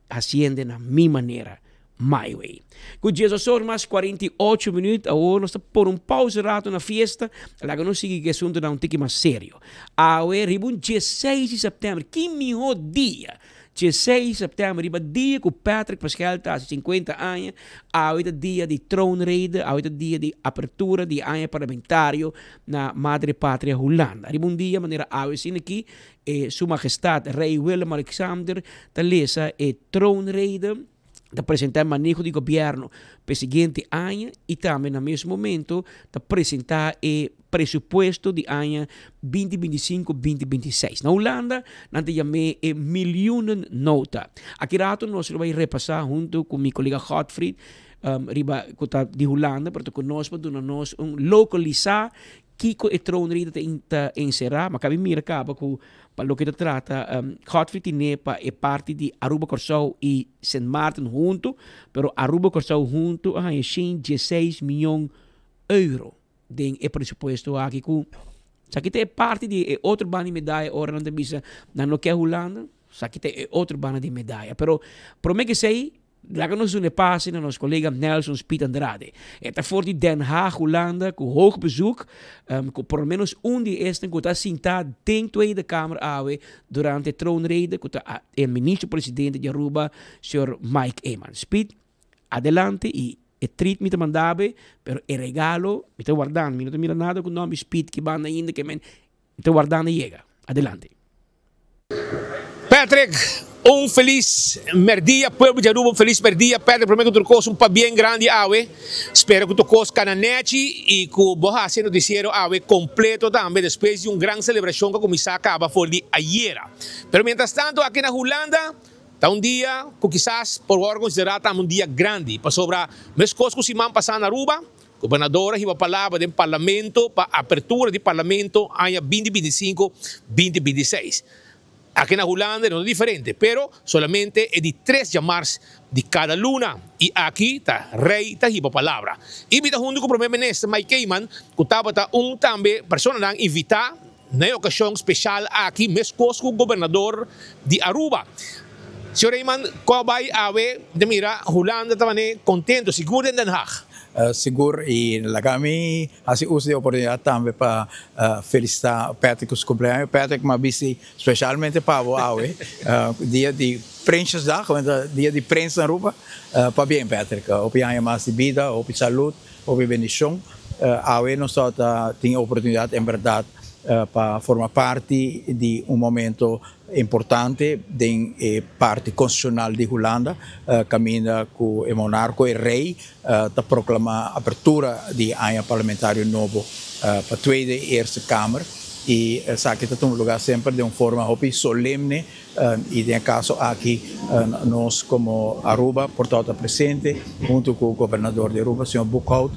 haciendo na minha maneira. My way. Good dia, só mais 48 minutos. Agora nós estamos por pausa rato na festa. Lá que nós seguimos que assunto dá tique mais sério. Agora, riba 16 de setembro, que melhor dia. 16 de setembro, riba dia que o Patrick Pascal está há 50 anos. Agora dia de troonrede, agora dia de apertura de ano parlamentário na Madre Pátria Holanda. Riba dia, maneira agora sim aqui, Sua Majestade Rei Willem-Alexander, da lesa troonrede. De apresentar manejo de governo para o seguinte ano e também, no mesmo momento, de apresentar o presupuesto de ano 2025-2026. Na Holanda, nós temos milhões de notas. Aqui rato nós vamos repassar junto com meu colega Godfrey, de Holanda, para conosco, nós localizar que o troonrede está encerrado, mas cabe mirar acaba com para o que trata Godfrey Tinepa é parte de Aruba Corsau e St. Martin junto, pero Aruba Corsau junto é 16 milhões de euros de presupuesto aqui com aqui é parte de outro bando de medalha ora não tem na no que é Holanda, aqui é outro bando de medalha, pero por mim que sei lá que nós passe na nosso colega Nelson Piet Andrade. Está for de Den Haag, Holanda, com hoog bezoek, com por menos de estes que está sentado dentro da Tweede Kamer durante a troonrede, com o ministro-presidente de Aruba, Sr. Mike Emmons. Piet, adelante e o treat me te mandabe, pero o regalo, me te guardando, me não te mira nada com o nome Piet, que banda ainda, que me te guardando e chega. Adelante. Patrick, un feliz merdia, pueblo de Aruba, un feliz merdia. Patrick, prometo que tu coisa um pa bem grande, awe. Espero que tu coisa cananete e que o boa sendo noticiero awe completo também, depois de grande celebração que começar a acabar por de ayer. Pero mientras tanto, aqui na Holanda, está dia que quizás por órgãos considerado um dia grande, para sobrar mais coisas que se man passar na Aruba. Governadora iba palavra do parlamento para apertura do parlamento ano 2025-2026. Aqui na Holanda não é diferente, pero solamente é de 3 de março de cada luna. E aqui está rei, está a palavra. E me junto com o primeiro-ministro Mike Emmons, que estava também pessoa invitar na ocasião especial aqui, mesmo com o governador de Aruba. Senhor Emmons, qual vai haver de mira Holanda também contento, seguro em Den Haag? Seguro e lá kami assim uso de oportunidade também para felicitar Patrick os cumpleaños. Patrick me disse especialmente para o dia de prensa, dia de prensa na Aruba, para bem Patrick, opinar mais de vida, opi saúde, opi bendição. Awe nós tem oportunidade em verdade para formar parte de momento importante da parte constitucional de Holanda, caminha com o monarca e rei, para proclamar a abertura de ano parlamentário novo para a Tweede Eerste Kamer. y saque está un lugar siempre de una forma solemne y en el caso aquí nos como Aruba portado presente junto con el gobernador de Aruba, señor Boekhout,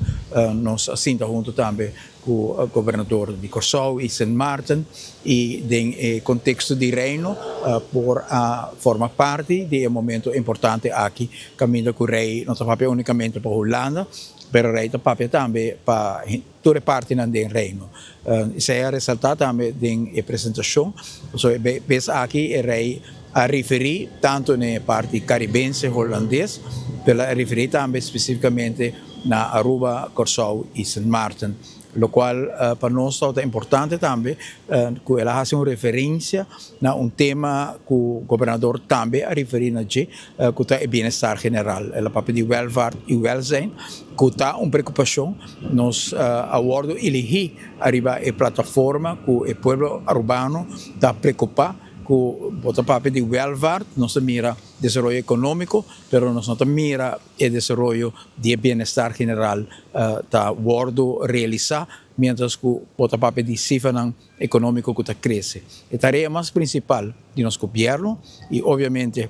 nos asienta junto también con el gobernador de Curaçao y Sint Maarten y en el contexto de reino por formar parte de un momento importante aquí, camino con el rey, no está únicamente para Holanda, pero el rey está también para toda parte del reino. Se ha resaltado también en la presentación, ves aquí el rey a referir tanto en la parte caribense holandés, pero a referir también específicamente na Aruba, Curaçao y Sint Maarten, lo cual para nosotros es importante también que ela hace una referencia a un tema que el gobernador también a referir allí, que es el bienestar general, el papel de welvaart y welzijn, que está una preocupación, nos abordo elegir arriba la plataforma que el pueblo arubano está preocupado con el papel de welvaart, no se mira desarrollo económico, pero no se mira el desarrollo de bienestar general está bordo realizar, mientras que el papel de cifra económico que crece. La tarea más principal de nuestro gobierno y obviamente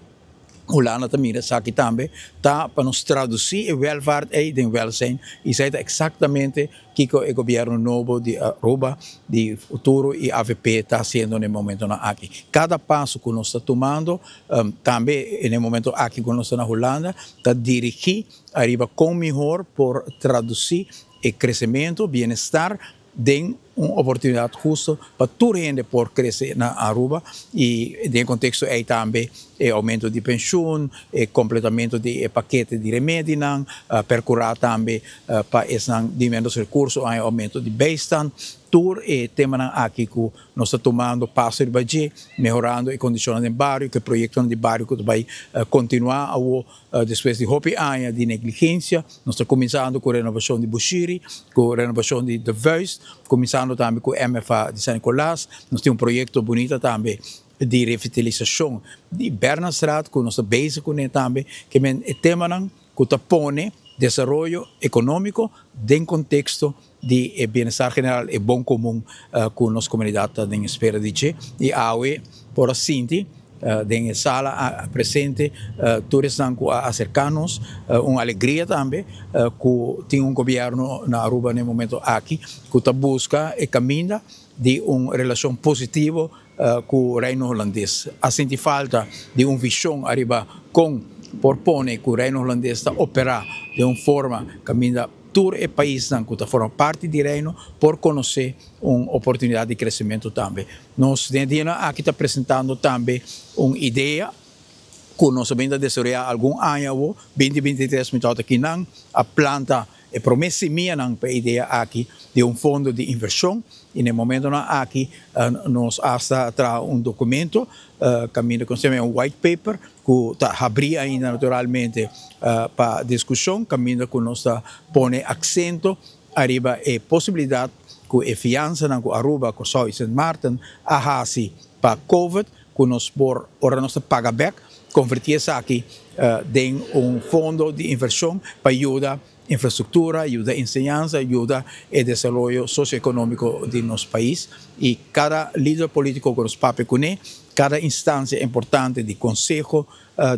Holanda também aqui também tá para nos traduzir o welvaart e o welzijn e isso é exatamente que o governo novo de Aruba de futuro e AVP está fazendo no momento aqui. Cada passo que nós está tomando também no momento aqui que nós estamos na Holanda está dirigir arriba com melhor por traduzir o crescimento, bem-estar den uma oportunidade justa para toda gente por crescer na Aruba e em contexto aí também aumento de pensão, completamento de paquete de remédio, percurar também para esses dimensos recursos, aumento de bijstand, todo tema aqui que nós estamos tomando passo de budget, melhorando as condições do bairro, que projetos de bairro que vai continuar depois de hopi anos de negligência, nós estamos começando com a renovação de Bushiri, com a renovação de Vuist, começando também com o MFA de São Nicolás, nós temos projeto bonito também de revitalização de Bernardstraat, que nós estamos bezig com ele também, que é tema que põe desenvolvimento econômico dentro do contexto de bem-estar general e bom comum com nossa comunidade em espera de che e awe por assim em sala presente todos estão acercados uma alegria também que tem governo na Aruba no momento aqui que está busca e caminha de uma relação positiva com o reino holandês. Sente falta de uma visão arriba com propone que o reino holandês está operar de uma forma caminha todo o país que forma parte do reino por conhecer uma oportunidade de crescimento também. Nós aqui está apresentando também uma ideia que nós vamos desenvolver algum ano, 2023, aqui a planta e promessa minha para a ideia aqui de um fundo de inversão e no momento aqui nós hasta traz um documento caminho com um white paper que está abrir ainda naturalmente para discussão caminho que nós põe acento arriba a possibilidade que a fiança na Aruba, Curaçao e Sint Maarten a assim para COVID que nós por ora nós paga back convertir aqui em um fundo de inversão para ajudar infraestrutura, ayuda a enseñanza, ayuda al desarrollo socioeconómico de nuestro país y cada líder político que nos pape con él, cada instancia importante de consejo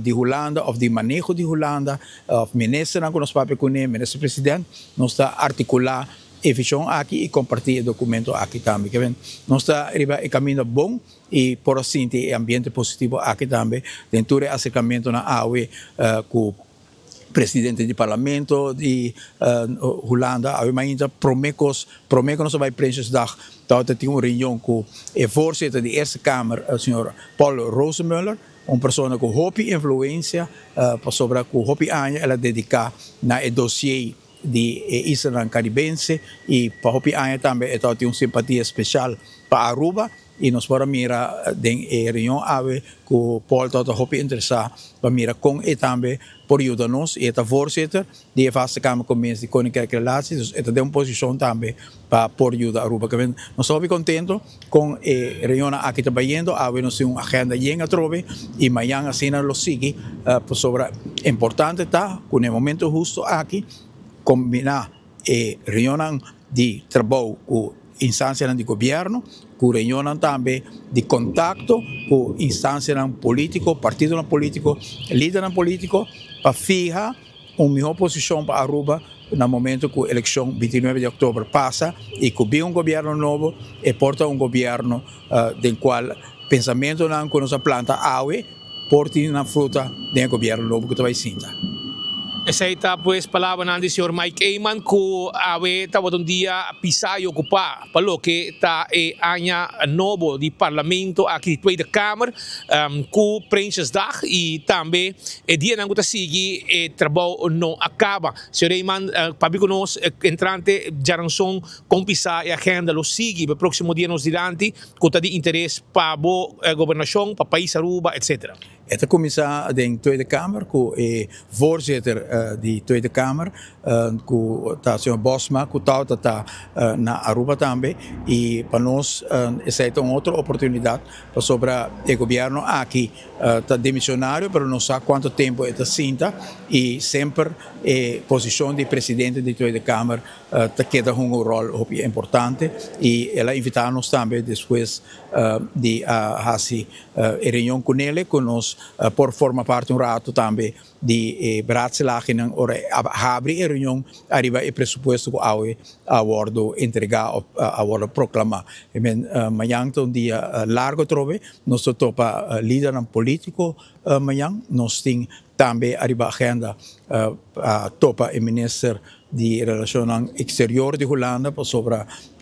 de Holanda o de manejo de Holanda, ministro que nos pape con él, ministro presidente, nos está articular a visión aquí y compartir el documento aquí también. Que ven, nos está arriba el camino bom y por así el ambiente positivo aquí también, dentro del acercamiento a AUE presidente do parlamento de Holanda, ainda prometo que nós vamos Prinsjesdag, dat tem uma reunião com o voorzitter da Eerste Kamer, o senhor Paul Rosemüller, uma pessoa com hopi influência sobre com hopi anos ela dedicar na dossiê de Isla Caribense e para hopi anos também ela tem uma simpatia especial para Aruba. E nós vamos mirar em reunião ave que o Paul está hopi interessado para mirar com ele também por ajudar-nos e é voorzitter de vaste Kamer Commissie de Koninklijke Relaties, dus é uma posição também para por ajudar a Aruba. Nós estamos contentos com a reunião aqui trabalhando, ave nós temos uma agenda bem atrove e amanhã assim nós sigue sobre importante tá com o momento justo aqui combinar a reunião de trabalho com instâncias de governo, com reunião também de contato com instâncias políticas, partidos políticos, líderes políticos, para fijar uma melhor posição para Aruba no momento que a eleição 29 de outubro passa e que vem governo novo e porta governo do qual pensamento não que nossa planta aue porte na fruta do governo novo que vai sinta. Essa aí tá pues palavra do senhor Mike Eyman que está um dia pisar e ocupar pelo que está anya novo de parlamento aqui de Câmara com Prinsjesdag e também dia não está seguir trabalho não acaba. Senhor Eyman para nós entrante jaranson com pisar e agenda lo sigue para próximo dia nos dirante com de interesse para a governação para país Aruba etc. Esta comissão da Tweede Kamer, com o voorzitter da Tweede Kamer, com o senhor Bosma, que está na Aruba também, e para nós essa é uma outra oportunidade sobre o governo aqui está demissionário, mas não sabe quanto tempo está sinta e sempre a posição de presidente da Tweede Kamer queda um rol importante e ela invita-nos também depois de fazer a reunião com ele, que nós por formar parte rato também de beraadslagingen abrir a reunião arriba e pressuposto que a worden entregar a worden proclamar. Amanhã é dia largo trove, nós topa líder político amanhã, nós temos também arriba a agenda topa o ministro de Relações Exteriores de Holanda sobre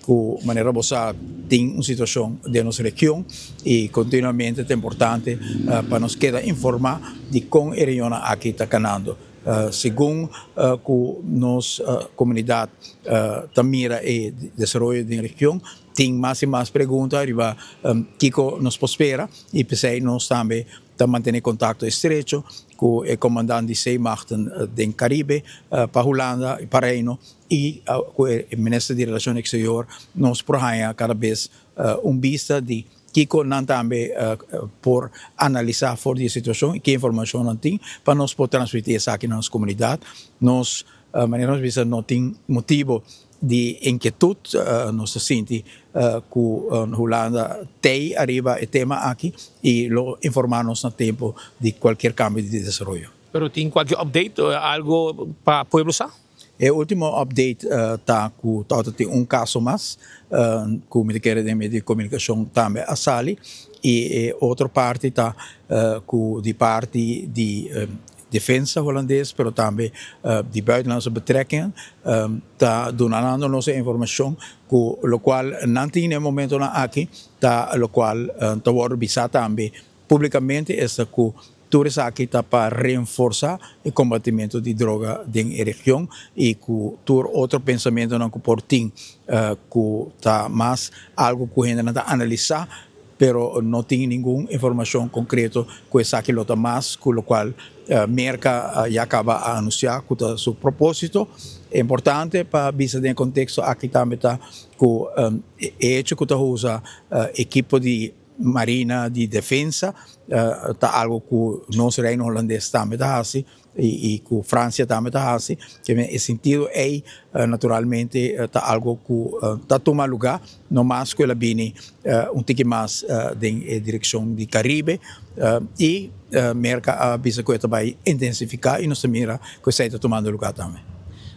de maneira boa tem uma situação de nossa região e continuamente é importante para nos quedar informar de como a região aqui está caminhando. Segundo que nossa comunidade mira o desenvolvimento da região, tem mais e mais perguntas arriba que nos prospera e pensei nós também manter contato estreito com o comandante de Zeemachten do Caribe para Holanda e para Reino e com o ministro de Relações Exteriores nos prohanha cada vez vista de Kiko não também por analisar fora a situação e que informação não tem para nós poder transmitir isso aqui na nossa comunidade. Nós, maneira vista, não tem motivo de inquietude, nós sentimos que Holanda tem arriba o tema aqui e lo informarmos no tempo de qualquer cambio de desenvolvimento. Pero tem qualquer update, algo para o povo saber? O último update está que tem caso mais, que o Ministério de Comunicação também a Sali, e outra parte está de parte de defesa holandês, mas também de buitenlandse betrekkingen, está dando nossa informação, o qual não tem no momento aqui, o qual está sendo também publicamente, esta que tudo isso aqui está para reforçar o combatimento de droga na região e que todo outro pensamento não que por tem que está mais algo que a gente não está analisar, pero não tem nenhuma informação concreta que isso aqui está mais, com o qual Merca já acaba a anunciar que está seu propósito. É importante para vista do contexto aqui também está que o hecho que está usa equipe de Marina de Defesa, está algo que nosso reino holandês também está assim, e que a França também está assim, que em sentido é, naturalmente, está algo que está tomando lugar, não mais que ela vem pouco mais em direção do Caribe, e Merca avisa que ela vai intensificar e nós mira que está tomando lugar também.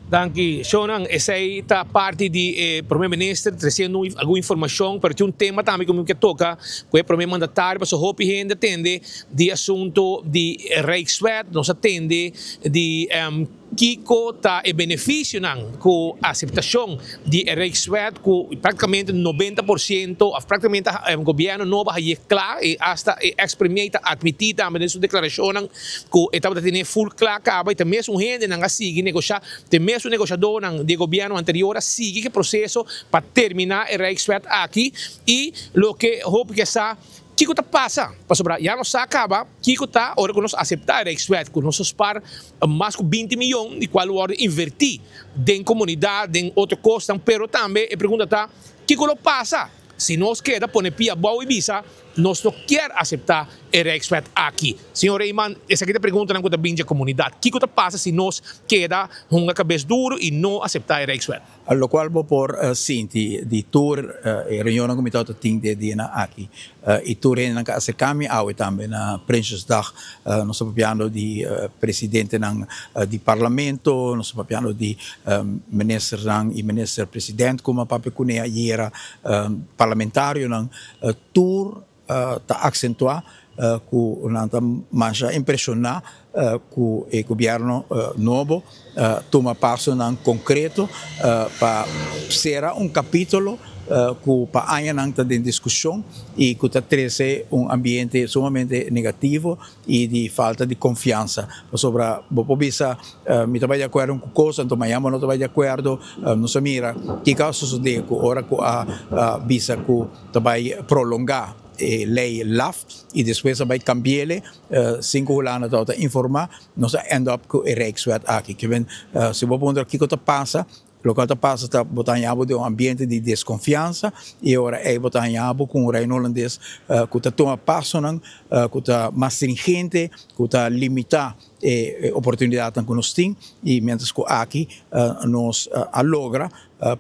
Danke, Shonan, essa aí está parte do primeiro-ministro trazendo alguma informação, para ter tema também que toca, que é o primeiro mandatário, para o que gente atende de assunto de Rijkswet, nos atende de Kiko está o benefício com a aceitação de Rijkswet, que praticamente 90%, praticamente o governo não vai claro e hasta exprimir admitir também nessa declaração que estava tendo full claro acaba e também um gente não sigue negociar, também o negociador do governo anterior sigue o processo para terminar o Rijkswet aqui e o que hope que está Kiko está passa, já não se acaba, Kiko está, agora que nós aceitar a Rijkswet, que nós par mais de 20 milhões, de qual hora invertir em comunidade, em outra coisa, pero também a pergunta está, Kiko lo passa? Se nós queda poner pia boa e visa, nós não quer aceitar a Rijkswet aqui. Senhor Eyman, essa aqui é a pergunta na comunidade. Kiko está passa se nós queda uma cabeça duro e não aceitar a Rijkswet? lo qual por sinti di tour e riunione comitato ting de dina aqui e tour in anche acercami awe também na Prinsjesdag nós estamos falando di presidente di parlamento, nós estamos falando di minister e minister presidente como papi kunea iera parlamentario nang tour ta accentuar ku nanta mancha impressionar ku o governo novo toma passo nang concreto para ser capítulo que para año nanta de discussão e que está trece ambiente sumamente negativo e de falta de confiança sobre bisa me trabalha de acordo com coisa então amanhã não trabalha de acordo não se mira que caso sucede que hora que a bisa que trabalha prolongar lei LAF e depois vai cambiar 5 anos para informar nós end up com o Rijkswet aqui que vem se vou pôr aqui que está passa lo que passa está botando de ambiente de desconfiança e agora é botando com o reino holandês que está tomando passo que está mais stringente que está limitar oportunidade que nós temos e mientras que aqui nós logra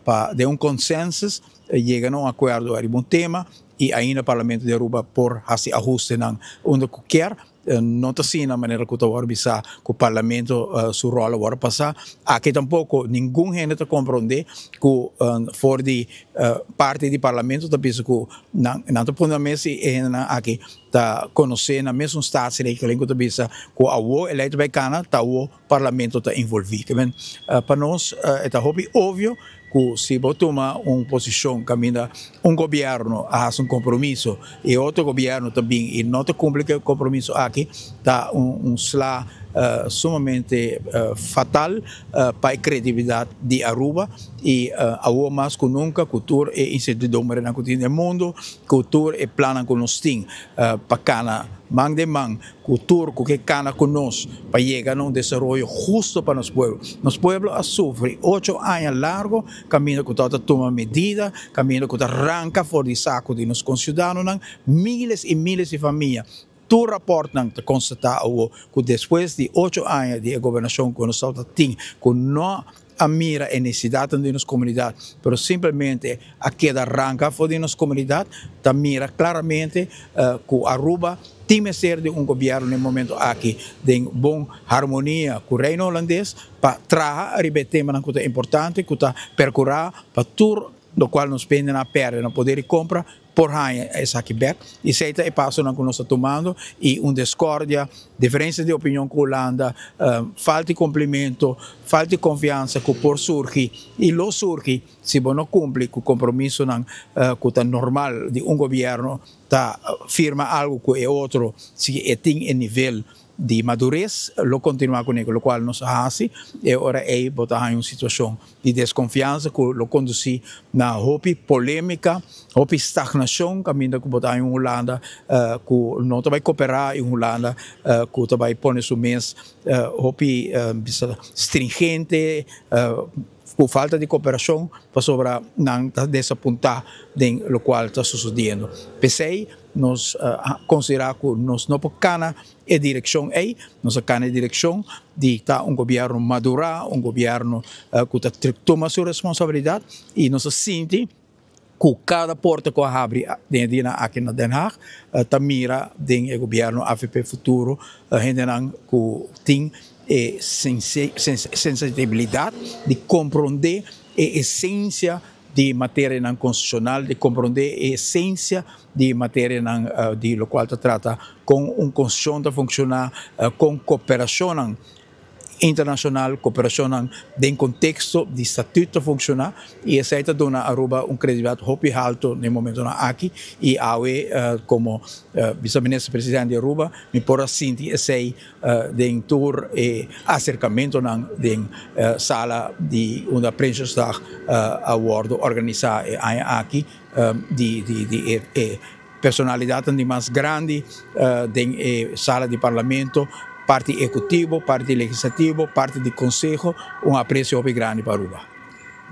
para de consenso chega a acordo a um tema e aí no Parlamento de Aruba por fazer ajuste onde quer não está assim na maneira que eu bisa que o Parlamento sua rola vai passar aqui tampouco ninguém gente está compreender que for de parte do Parlamento está pensa que não está pondo a mesa aqui está conhecendo na mesma estado que está bisa que o eleito vai cana tá o Parlamento está envolvido para nós é óbvio que se você toma uma posição caminha governo a um compromisso e outro governo também e não te cumpre o compromisso aqui está slá sumamente fatal para a credibilidade de Aruba e agora mais que nunca cultura e incertidumbre no mundo cultura e plano que nós temos para cana man de man cultura que cana conosco para chegar a desenvolvimento justo para nosso povo. Nosso povo sofre 8 anos largo, caminho que está tomando medida, caminho que está arranca fora de saco de nos concidadãos, miles e miles de famílias. Tu rapporto te constatar que depois de 8 anos de governação que nós temos, que não a mira a necessidade de nossa comunidade, mas simplesmente a queda arranca fora de nossa comunidade, ta mira claramente que Aruba tem que ser de governo no momento aqui de boa harmonia com o reino holandês para trazer temas que é importante, que está percorrer para tudo do qual nos pende na perda, no poder de compra, por aí essa aqui back e se é passo que nós estamos tomando e discórdia, diferença de opinião com a Holanda, falta de cumprimento, falta de confiança que por surgir e lo surge se não cumpre com o compromisso que está normal de governo tá firma algo que é outro se tem nível de madurez, lo continuar com ele, o qual nos faz e agora é botar em uma situação de desconfiança que lo conduzir na roupa polêmica, roupa estagnação, caminho que botar em Holanda, que não vai cooperar em Holanda, que vai pôr seu mês, roupa stringente, por falta de cooperação, para sobrar não desapontar de lo qual está sucedendo. Pensei, nós considerar que nós não podemos a direção nós cana a direção de estar governo madurar, governo que toma sua responsabilidade e nós sente que cada porta que abre dentro aqui na Den Haag, mira dentro do governo AFP futuro, gente que tem sensibilidade de compreender a essência de matéria constitucional, de compreender a essência de matéria de lo qual se trata com constituição de funcionar com cooperação internacional, cooperação em contexto de estatuto funcionar e essa está dando a Aruba credibilidade muito alto no momento aqui e como vice-ministro presidente de Aruba me pode sentir esse de tour e acercamento na sala de uma Prinsjesdag award organizada aqui de personalidade mais grande de sala de parlamento parte executivo, parte legislativo, parte do conselho, apreço muito grande para Aruba.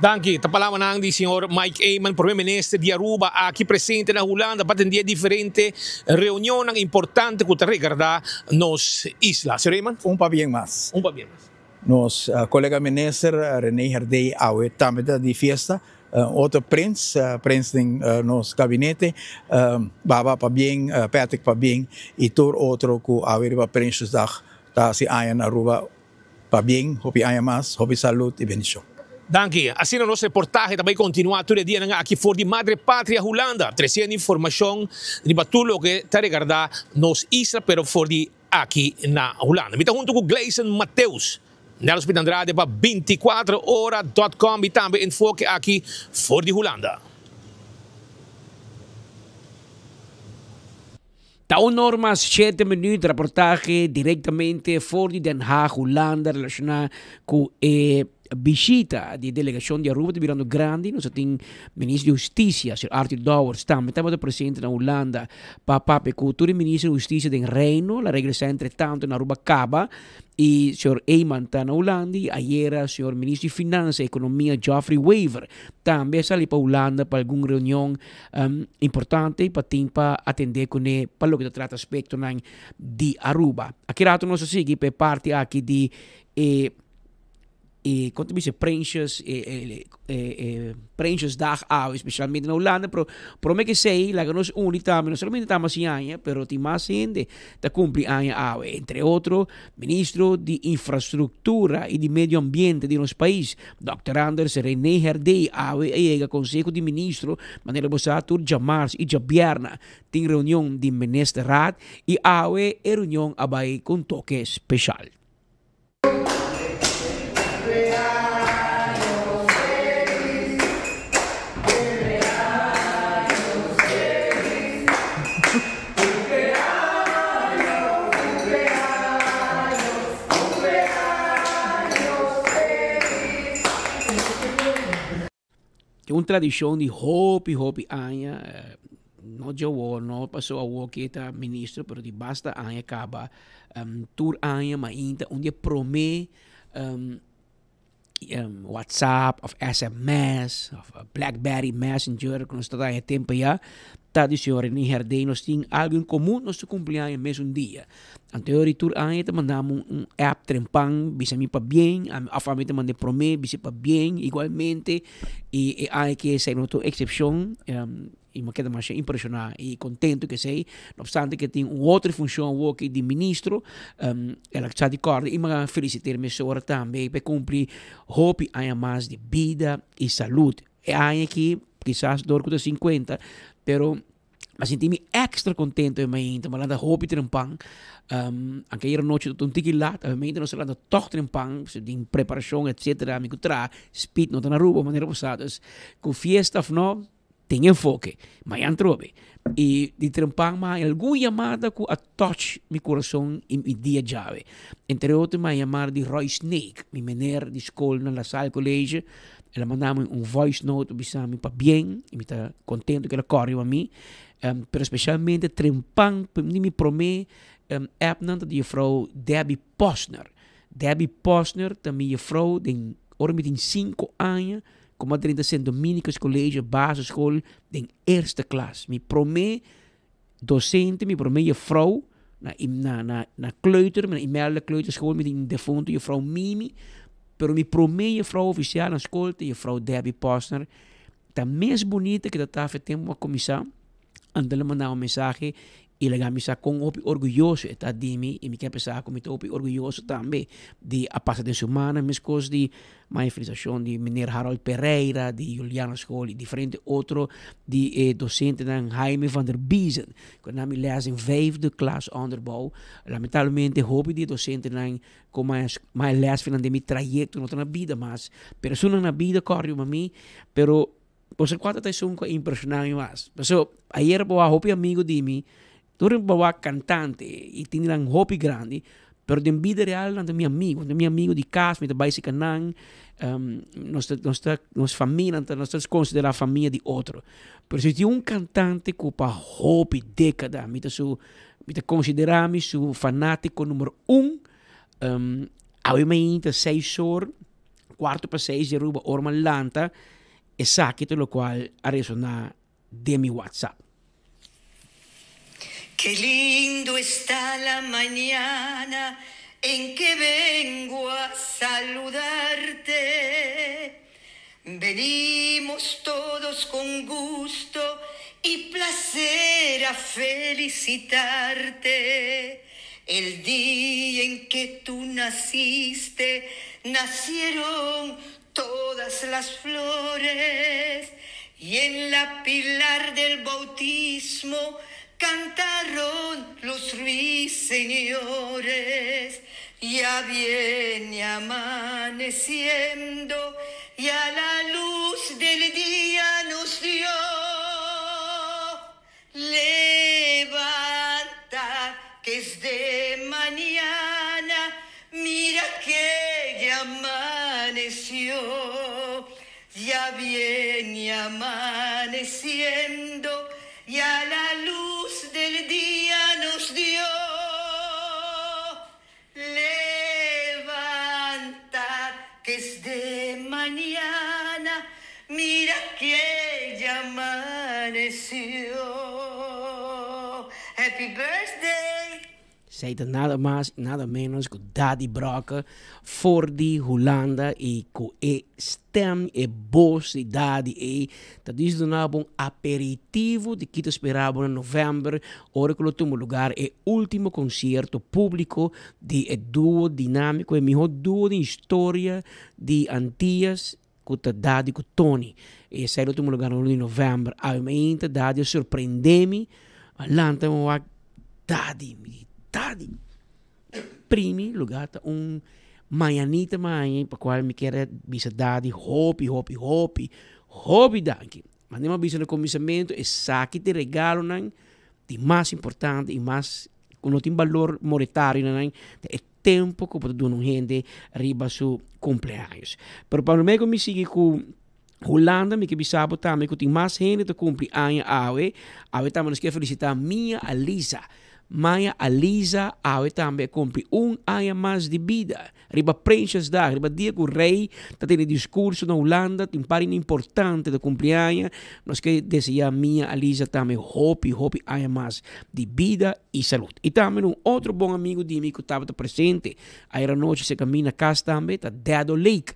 Danke, tapalaman ang di Sr. Mike Eyman, Primeiro-Ministro de Aruba, aqui presente na Holanda, para atender diferente reunião importante que regarda nos islas. Sr. Eyman? Para bem mais. Para bem mais. nos colega minister René Herdei Awe também da de festa. Outro prince em nos gabinete, baba para bem, Patrick para bem, e todo outro que haver para princes da se aia na rua para bem, hopi aia mais, hopi saúde e bendição. Danke. Assim, o nosso reportagem também continua todo dia aqui fora de Madre Pátria, Holanda, trazendo informação de tudo que está regardando nos isla, pero fora de aqui na Holanda. Está junto com Gleison Mateus. Nelson Andrade para 24horas.com e também enfoque aqui fora de Holanda. Tá normas 7 minutos reportagem diretamente fora de Den Haag, Holanda, relacionado com visita de delegação de Aruba de Mirando Grande. Nós temos ministro de Justiça, Sr. Arthur Douwers, também estava presente na Holanda, para o ministro de Justiça do Reino, la regressa entretanto na Aruba acaba, e Sr. Eyman está na Holanda, e ayer o Sr. Ministro de Finanças e Economia, Geoffrey Weaver, também saiu para a Holanda para alguma reunião importante para atender com ele, para o que trata aspecto de Aruba. Aqui rato nós seguimos para parte aqui de quanto dice prenses dag ao, especialmente na Holanda, pero me que sei, la que nos une também, não somente estamos assim año, pero tem mais gente que cumpre año ao, entre outros, ministro de Infraestrutura e de Medio Ambiente de nosso país, Dr. Anders René Herdei ao, e o Conselho de Ministro, maneira bosatur, Jamars e Jabierna, tem reunião de Ministerrat e ao, reunião abai com toque especial. É uma tradição de hopi aña, não jogou, não passou a o que está ministro, mas de basta aña acaba tour aña, mas ainda um dia promete WhatsApp, of SMS, of BlackBerry Messenger, que nós está em tempo já, tá de senhor René Herdei, nós temos algo em comum, nós cumprimos mesmo dia. Anterior tour aña, te mandamos app trempang, bisa mi para bem, a família te manda promete, bisa para bem, igualmente, e aña que se notou exceção, e me queda mais impressionado e contente que sei, não obstante que tem outra função aqui de ministro, ela está de acordo e me felicitar me senhora também para cumprir hope aña mais de vida e saúde. É aña que quizás dor com 50, pero me senti extra contente em mim, então malanda hope trempang, aquela noite eu tive lá, também nós falando toch trempang, de preparação etc, amigo tra, speed não tá na rua, maneira passadas, com fiesta não tem enfoque, mas antrobe. E de trempar mais alguma chamada que a touch meu coração e meu dia chave. Entre outros, uma chamada de Roy Snake, meu menor de escola na Salle College. Ela mandava voice note para bem, e me está contente que ela corre a mim. Pero especialmente trempar, me promete, app não de vrouw Debbie Posner. Debbie Posner, também a vrouw, tem 5 anos, como a 30 St. Dominicus College, basisschool, de eerste klas. Me promete docente, me promete vrouw, na kleuter, na imelde kleuterschool, met een defunto, je vrouw Mimi, pero me promete vrouw oficial na school, je vrouw Debbie Posner, tá mais bonita que tá fazendo uma comissão, andando mandar mensagem, e ela me com orgulhoso está de mim e me quer pensar como estou orgulhoso também de a passada semana minhas coisas de manifestação de Meneer Harold Pereira de Juliana School e diferente outro de docente dan Jaime van der Biezen quando me lees em 5e klas onderbouw lamentavelmente hobby de docente dan como mais lees van de meu trajecto não na vida mas persona na vida corre a mim pero por ser quatro tais são impressionante mas so ayer boa hobby amigo de mim Turun bawa cantante e tinha um hobby grande, pero de vida real não meu amigo de casa, me trabalha canang, nossa família, nós considera a família de outro. Pero se tinha cantante com para hobby década, me considera su fanático número 1, ao me 6 horas, 4:06 de Aruba, Orma Lanta, exacto lo qual a resonar de mi WhatsApp. Qué lindo está la mañana en que vengo a saludarte. Venimos todos con gusto y placer a felicitarte. El día en que tú naciste, nacieron todas las flores, y en la pilar del bautismo cantaron los ruiseñores. Ya viene amaneciendo y a la luz del día nos dio. Levanta, que es de mañana, mira que ya amaneció. Ya viene amaneciendo y a la luz del día nos dio. Levanta, que es de mañana, mira que ya amaneció. Happy birthday! Zij er nada más, nada menos que Daddy Broca voor die Holanda e com e stem e voz de Daddy e dat is dan een aperitivo de que te esperava em novembro, ora que lo tomo lugar e último concerto público de duo dinâmico e melhor duo de história de Antillas com Daddy com Tony e sai lo tomo lugar no novembro. Obviamente Daddy surpreende-me, alanta mo Daddy primi lugar manhãnita manhã para qual me quer bisa Daddy hobby danke. Mas nem uma bisa no começamento é saque de regalo não de mais importante e mais não tem valor monetário não é tempo que pode dar gente riba su cumpleaños. Pero para mim me sigue com Holanda, me que bisabo também que tem mais gente que cumpre año awe também nos quer felicitar minha Alisa. Maya Alisa awe também cumpre ano mais de vida. Riba Princess Dag, riba dia que o rei está tendo discurso na Holanda, tem parte importante do cumpleaños. Nós que desejar minha Alisa também hope ano mais de vida e saúde. E também outro bom amigo de mim que estava presente. Aí a noite se caminha casa também, está Deado Lake,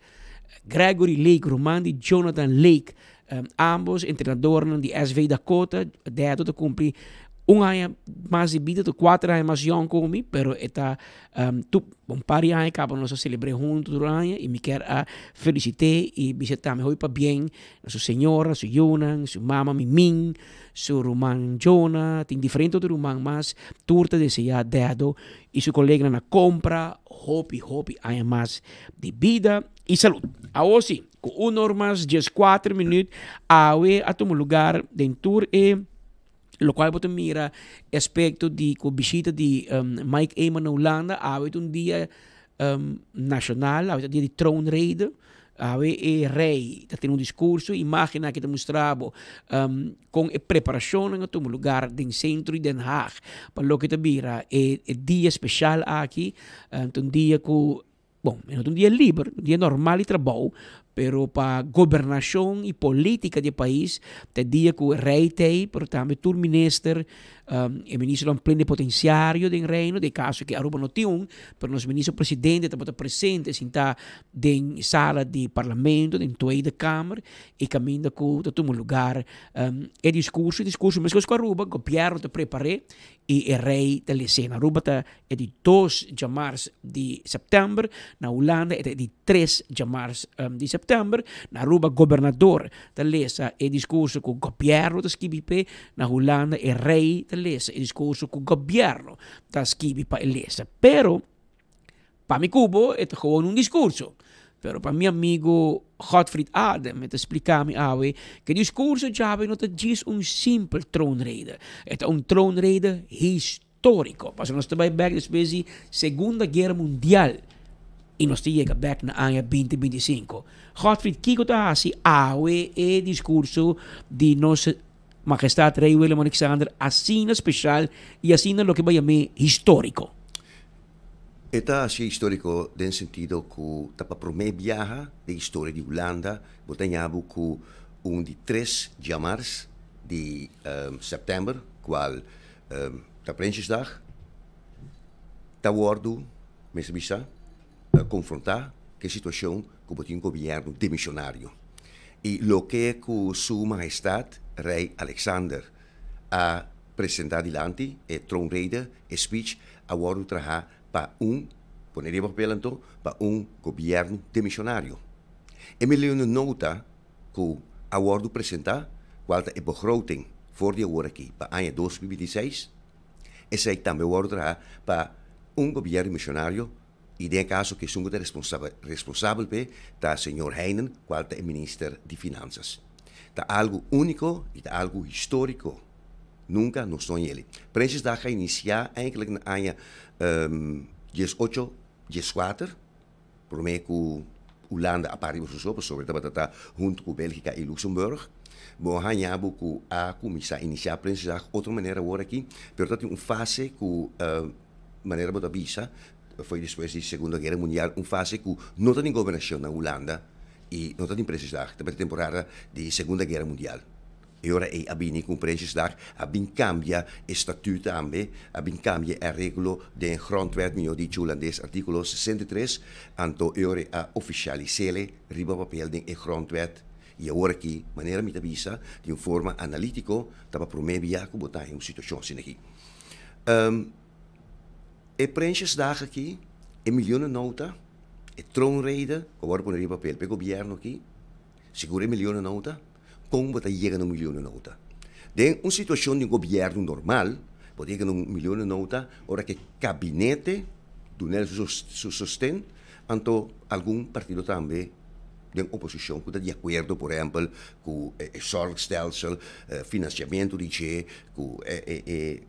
Gregory Lake, Romandi Jonathan Lake, ambos treinadores de SV Dakota. Deado te cumpre ano mais de vida, 4 anos mais jovem como mim, pero está par de anos acaba nós celebrar juntos durante o ano e me quer felicitar e visitar me para bem sua senhora, sua Jonan, sua mama Mimin, seu irmão Jonah, tem diferente outro irmão, mas turta desejar dado e seu colega na compra, hope ano mais de vida e saúde. Agora sim, com 1 hora mais 14 minutos, a tomar lugar dentro e lo qual você mira aspecto de visita de Mike Eman na Holanda, há dia nacional, há dia de troonrede, há rei, está tendo discurso, imagina que te mostrava com a preparação em um lugar no centro de Den Haag, para lo que te mira dia especial aqui, um dia que bom, é um dia livre, um dia normal de trabalho, pero para governação e política do país, te dia que o rei tem, pero também o ministro, o ministro plenipotenciário do reino, de caso que Aruba não tem pero o ministro presidente está presente, está na sala de parlamento, na Tweede Kamer, e caminha com todo lugar, é discurso, mas que Aruba, o governo te preparou, e o rei da cena. Aruba é de 2 de março de setembro, na Holanda é de 3 de março de setembro, na Aruba governador da lesa é discurso com o governo da Skibipe, na Holanda é rei da lesa é discurso com o governo da Skibipe lesa. Pero, para mi cubo, é gewoon discurso. Pero para meu amigo Godfried Adem, me explicar-me que o discurso já não é simples troonrede. É troonrede histórico. Porque nós estamos back depois da Segunda Guerra Mundial e nós chegamos back na ano 2025. Godfried, Kiko está assim, é discurso de nossa Majestade Rei Willem Alexander, assim especial e assim no que vai chamar histórico. Eta é histórico no sentido que tapa primeira viagem da história de Holanda, botanhabo com de 3 de março de setembro, qual ta Prinsjesdag, ta wordu mas bisa confrontar que situação como tem um governo demissionário. E lo que Sua Majestade Rei Alexander a apresentar diante é troonrede, speech, agora trabalhar para poneria papel então, para governo demissionário. E me leu nota que agora apresentar qual é a begroting voor die agora aqui, para ano 2026, e sei também agora trabalhar para governo missionário. E em caso que sou responsável está o senhor Heinen, qual é o ministro de Finanças. Está algo único e está algo histórico. Nunca nos sonha ele. Prinsjesdag gaat iniciar eigenlijk na ano 18, 14. Por meio que Holanda apareceu sobre a junto com Bélgica e Luxemburgo. Bom, hanyabu que a comissão iniciar Prinsjesdag outra maneira agora aqui, pero tem fase que maneira de visa. Foi depois da Segunda Guerra Mundial, fase que não tem governação na Holanda e não tem Prinsjesdag, também temporada da Segunda Guerra Mundial. E agora é a bem com Prinsjesdag, a bem cambia o estatuto também, a bem cambia a regra da grondwet, meu dicho holandês, artigo 63, então agora a oficializar riba papel da grondwet. E agora aqui, maneira me avisa, de uma forma analítica, para promover que botar em uma situação assim aqui. E Prinsjesdag aqui, miljoenen nota, troonrede, agora poneria papel para o governo aqui, seguro miljoenen nota, como botar chega a miljoenen nota. Em uma situação de governo normal, pode chegar a miljoenen nota, ora que gabinete do sustento, então algum partido também de oposição que está de acordo, por exemplo, com o zorgstelsel, financiamento de G, com o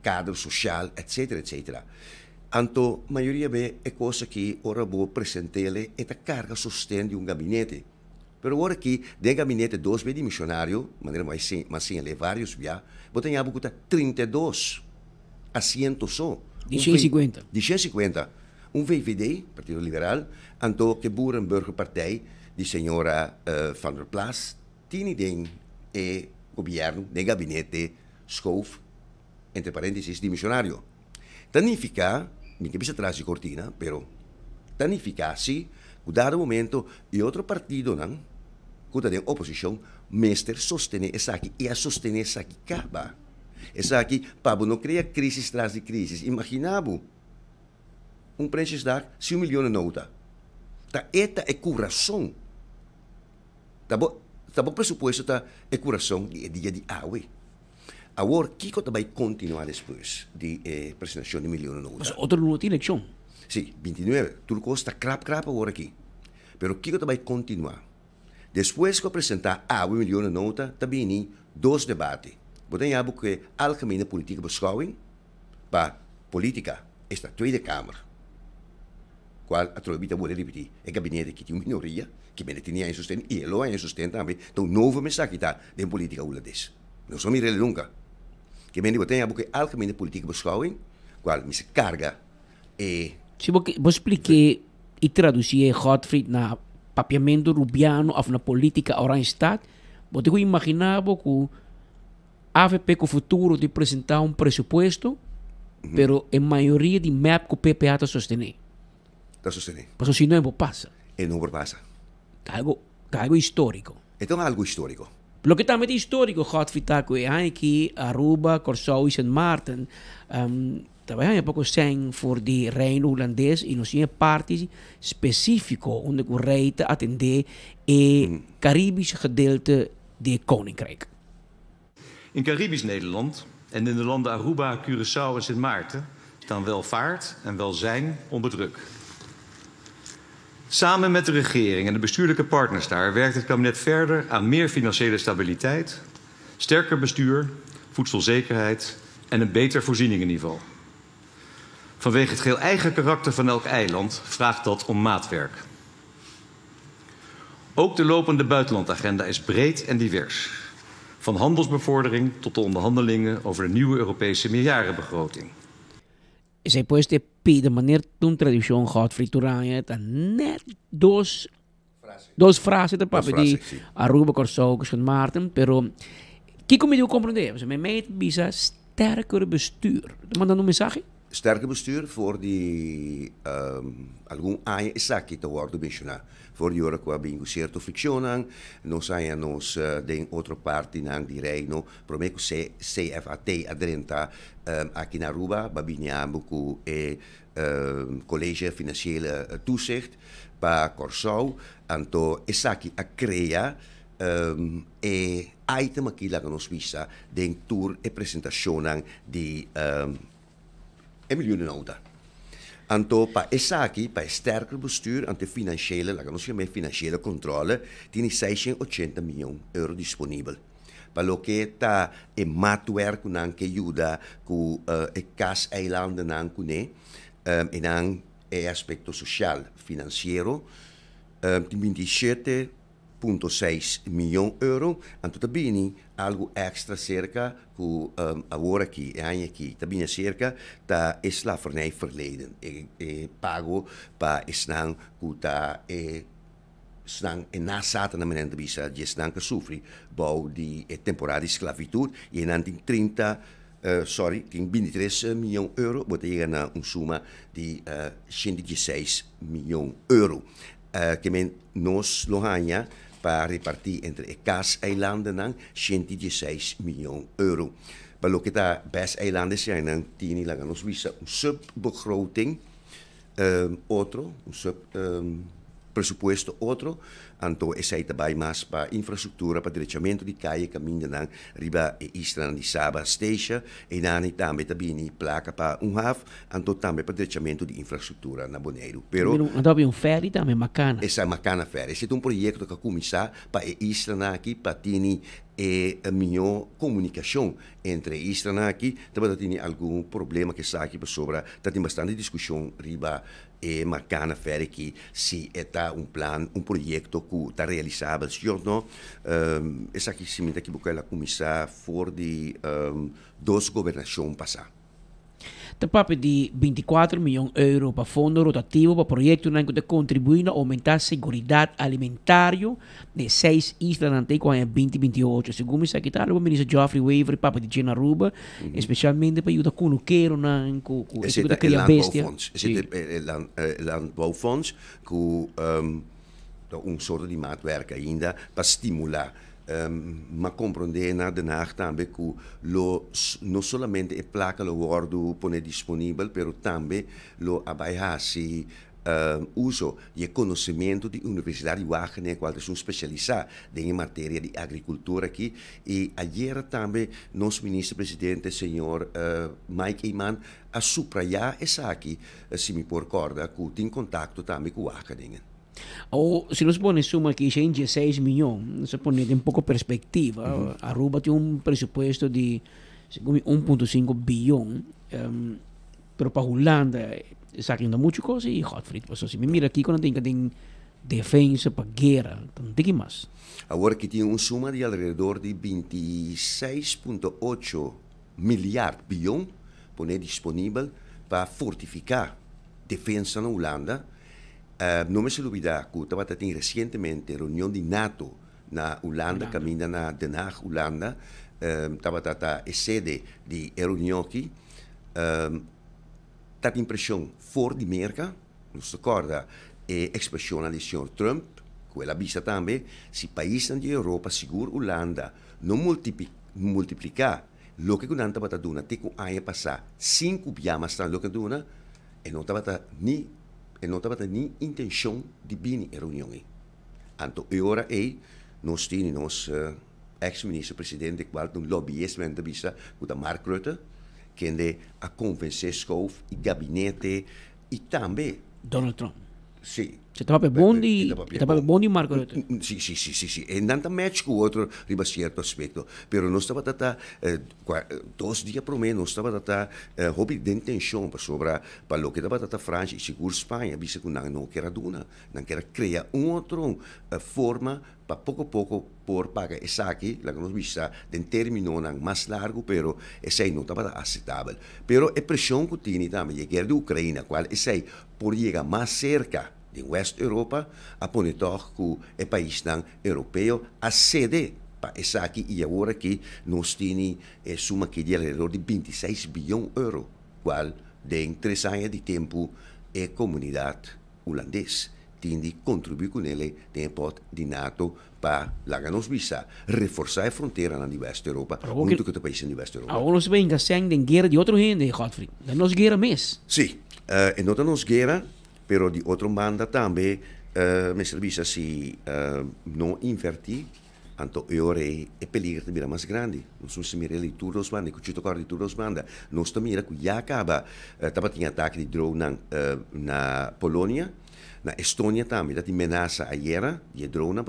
cadro social, etc, etc. Então, a maioria é coisa que ora vou apresentar-lhe é a carga sustento de gabinete. Mas agora aqui, de gabinete 2 dimissionário, de maneira mais sim, vários via, você tem 32 assentos só. De 150. De 150. VVD, Partido Liberal, então que Boerenburger Partij, de senhora Van der Plas, tinha o governo, de gabinete, schoof, entre parênteses, dimissionário. Significa, ninguém precisa atrás de cortina, pero significa se, a dado momento, e outro partido, não, que está em oposição, mestre sostener essa aqui, e a sostener essa aqui acaba. Essa aqui, para não criar crise atrás de crise, imaginava Prinsjesdag, 1 milhão de nota. Esta é coração. Tá bom pressuposto, é coração de dia de AUE. Agora, o que vai continuar depois de apresentação de milhões de notas? Mas outra não tem eleição? Sim, 29. Tudo está crap agora aqui. Mas o que vai continuar? Depois que apresentar a milhões de notas, também tem 2 debates. Você tem que a algemene política beschouwing, para política, esta Tweede Kamer. Qual a troibita vuole repetir? É gabinete que tem uma minoria, que tinha em sustento, e ele em sustento também. Então, novo mensagem está de política holandesa. Não sou mirele nunca. Que men die tem porque algemene politieke beschouwing, qual me se carga e se você explique e traduzir Godfried na papiamento rubiano ou na política orange stat, você imaginava que a AVP com o futuro de apresentar pressuposto, pero a maioria de map que o PPA está sostener. Está sostener. Mas se não passa. E não passa. Algo histórico. Então é algo histórico. Lo que também é histórico, Godfried, é que Aruba, Curaçao e Sint Maarten também é pouco sem for de reino holandês e não tinha parte específica onde o rei te atender e Caribisch gedeelte de Koninkrijk. In Caribisch Nederland en in de landen Aruba, Curaçao en Sint Maarten staan welvaart en welzijn onder druk. Samen met de regering en de bestuurlijke partners daar werkt het kabinet verder aan meer financiële stabiliteit, sterker bestuur, voedselzekerheid en een beter voorzieningenniveau. Vanwege het geheel eigen karakter van elk eiland vraagt dat om maatwerk. Ook de lopende buitenlandagenda is breed en divers. Van handelsbevordering tot de onderhandelingen over de nieuwe Europese meerjarenbegroting. Zij pode de maneira toen tradição Godfried Turanja net dos frases de papo de Aruba, Curaçao, Sint Maarten, pero que como eu compreender, você me meet bisa sterker bestuur. Manda um mensagem? sterke bestuur voor die algum aia esaki te worden mencionar. Voor die ora qua bingo certo friccionan, nos aia nos den outra parte nang di reino, promeco CFAT adrenta aqui na Aruba, babiniamo cu college financiële toezicht, pa Corsau, anto esaki a crea e item aqui lá nos visa den tour e presentazione di Emilio Nauda. Anto pa esaki, pa sterker bestuur, ante financiële, la nos chiama financiële controle, tiene 680 miljoen euro disponibel. Pa lo che ta e matwerk nan che aiuta cu e cas eilanden nan cune, e nan e aspetto social, financiero, di 27,6 miljoen euro, anto tabini algo extra cerca cu agora aqui e anni aqui, tabini cerca ta slavernij verleden e pago pa snang cu ta snang e nasata na menende bisa je snang que sofri bou di temporada esclavitud e nan 23 miljoen euro, wordt hier naar een summa di 116 miljoen euro. Que men nos lo hanya para repartir entre e Kaas-eilanden dan 116 miljoen euro. Maar lo que ta best-eilanden zijn dan tini la nos visa een subbegroting otro, un sub presupuesto otro, anto e sei tabai mas pa infrastruttura, pa direcciamento di calle, cammina nan riba e istra di Saba Station, e nani tambe tabini placa pa un half, anto tambe pa direcciamento di infrastruttura na Bonaire. Pero dopo un ferry também macana. Essa macana ferry. Esse é um projeto que começa pa e istra na aqui pa tini e a melhor comunicação entre istra na aqui, também tem algum problema que sai aqui sobre, tem bastante discussão riba e macana ferry que se está um plano, um projeto que está realizável, se não, essa aqui se me dá que ela começar for de duas governações passar. De papo de 24 miljoen euro para fundo rotativo para proyectos que contribuyen a aumentar seguridad alimentaria de 6 islas antiguas en 2028. Según me sabe el ministro Geoffrey Waver, papo de Gina Aruba, especialmente para ayudar con lo que esse é o landbouwfonds, que um soort de maatwerk ainda para estimular. Ma compreender na Den Haag também que não somente a placa lo guardo pone disponível, pero também lo abaixasi uso e conhecimento de Universidade de Wageningen, qual é um especialista em matéria de agricultura aqui. E ayer também nosso ministro-presidente, senhor Mike Iman, a subrayar essa aqui, se me recorda, que tem contato também com Wageningen. O se nos pone suma que 16 milhões, se pone em pouco perspectiva, Aruba tem um presupuesto de 1,5 bilhão, pero para Holanda está haciendo muchas cosas y Godfried, pues si me mira aqui quando tem defensa para guerra, não tem que mais. Agora que tem suma de alrededor de 26,8 milhões bilhão pone disponível para fortificar defensa na Holanda. Não me se olvida que estava tendo recentemente reunião de NATO na Holanda, caminha na Den Haag, Holanda. Estava a sede de reunião aqui. Tá impressão fora de América, nos recorda a expressão do senhor Trump, que ela vista também, se países da Europa, seguro Holanda, não multiplicar o que Holanda estava dando, tem que passar 5 biamas o que dona, e não estava nem e não estava nem intenção de vir à reunião. Então, agora nós temos ex-ministro-presidente, que é um lobbyista da vista, que é Mark Rutte, que é a convencer Schoof, e gabinete, e também Donald Trump. Sim. Você estava bom de Marco Rutte? Sim. E não match com o outro riba certo aspecto. Pero nós estava 2 dias por mês, nós estava hobby de intenção sobre para o que estava França e seguro Espanha, visto que não quer duna, não quer criar outra forma para pouco a pouco por pagar essa aqui, lá que nós vista de termino mais largo, pero essa não estava aceitável. Pero a pressão que tinha também a guerra da Ucrânia, qual essa por chegar mais cerca de West Europa, a poner toch que o país europeu a sede para essa aqui e agora que nós temos suma que de alrededor de 26 bilhões de euros, qual de 3 anos de tempo, a comunidade holandesa tem de contribuir com ele tem pot de NATO para lá nos visa reforçar a fronteira na West Europa junto com os países da West Europa. Agora nós vem gastar de guerra de outro gente, Godfrey. Da nos guerra mesmo. Sim, e não nos guerra, pero de outra banda também, me serviço se não invertir, então eu é peligro de virar mais grande. Nós não se mira ali todos os bandas, que eu de todos os bandas. Nós também mira que já acaba, estava tinha ataque de drone na Polônia, na Estônia também, da ameaça a guerra de drone,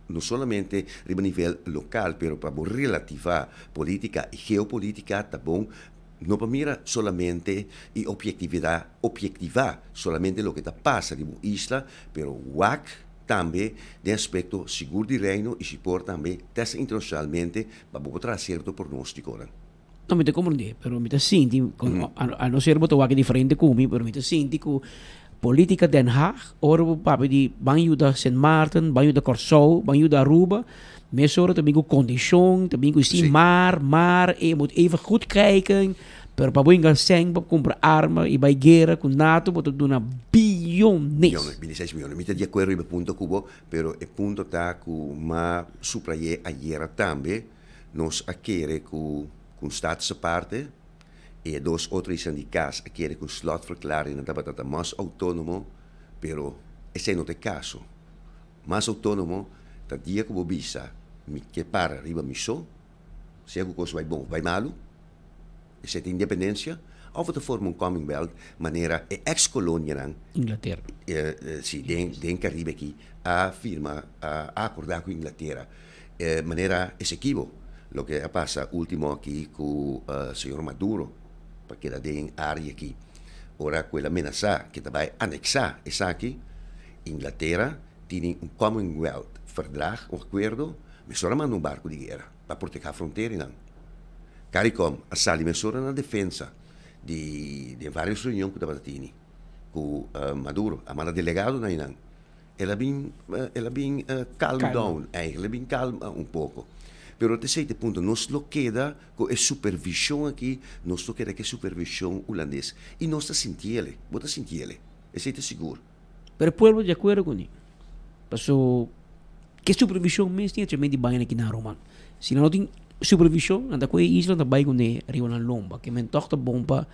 não somente a nível local, pero para relativar política e geopolítica, tá bom? Não para mirar somente e objetivar somente o que está passando na isla, pero WAC também de aspecto seguro de reino e se por também testa internacionalmente para poder certo pronóstico. Não me te compreender, pero me te sinti, a não ser botar WAC diferente comigo, pero me te sinti que política Den Haag, ora papi di banho da Sint Maarten, banho da Curaçao, banho da Aruba, mesora também com condição, também com sim mar, moet even goed kijken, per pabuinga seng para comprar arma e vai guerra com NATO, para donar bilhões. 26 milhões. Mita de acordo com o ponto cubo, pero o ponto tá com uma supraie a guerra também, nós aquele com status parte. E dois outros sindicatos querem que o slotverklaring está mais autônomo, pero esse não é o caso. Mais autônomo, tá dia que você visa, que para arriba missão, se algo coisa vai bom, vai malo, essa é independência, ou de forma Commonwealth, maneira ex-colônia Inglaterra. Sim, den Caribe aqui, a firma a acordar com a Inglaterra, maneira exequivo, o que passa último aqui com o senhor Maduro, porque da tem área aqui. Ora, quella ameaça que vai anexar essa aqui, Inglaterra tem Commonwealth verdrag, acordo, mas só manda barco de guerra para proteger a fronteira, não. Caricom, a sali mesura na defesa de várias reuniões que estava tendo com Maduro, a manda delegado na Inan. Ela bem calm down, ela bem calma pouco. Pero até certo ponto, nós lo queda com a supervisão aqui, nós lo queda com a supervisão holandesa. E nós está sentindo, vou sentindo, é seguro. Pero o povo de acordo com isso. Passou, que supervisão mesmo tinha também de banho aqui na Roma. Se não tem supervisão, anda com a isla, anda banho com arriba na lomba, que me toca bom para...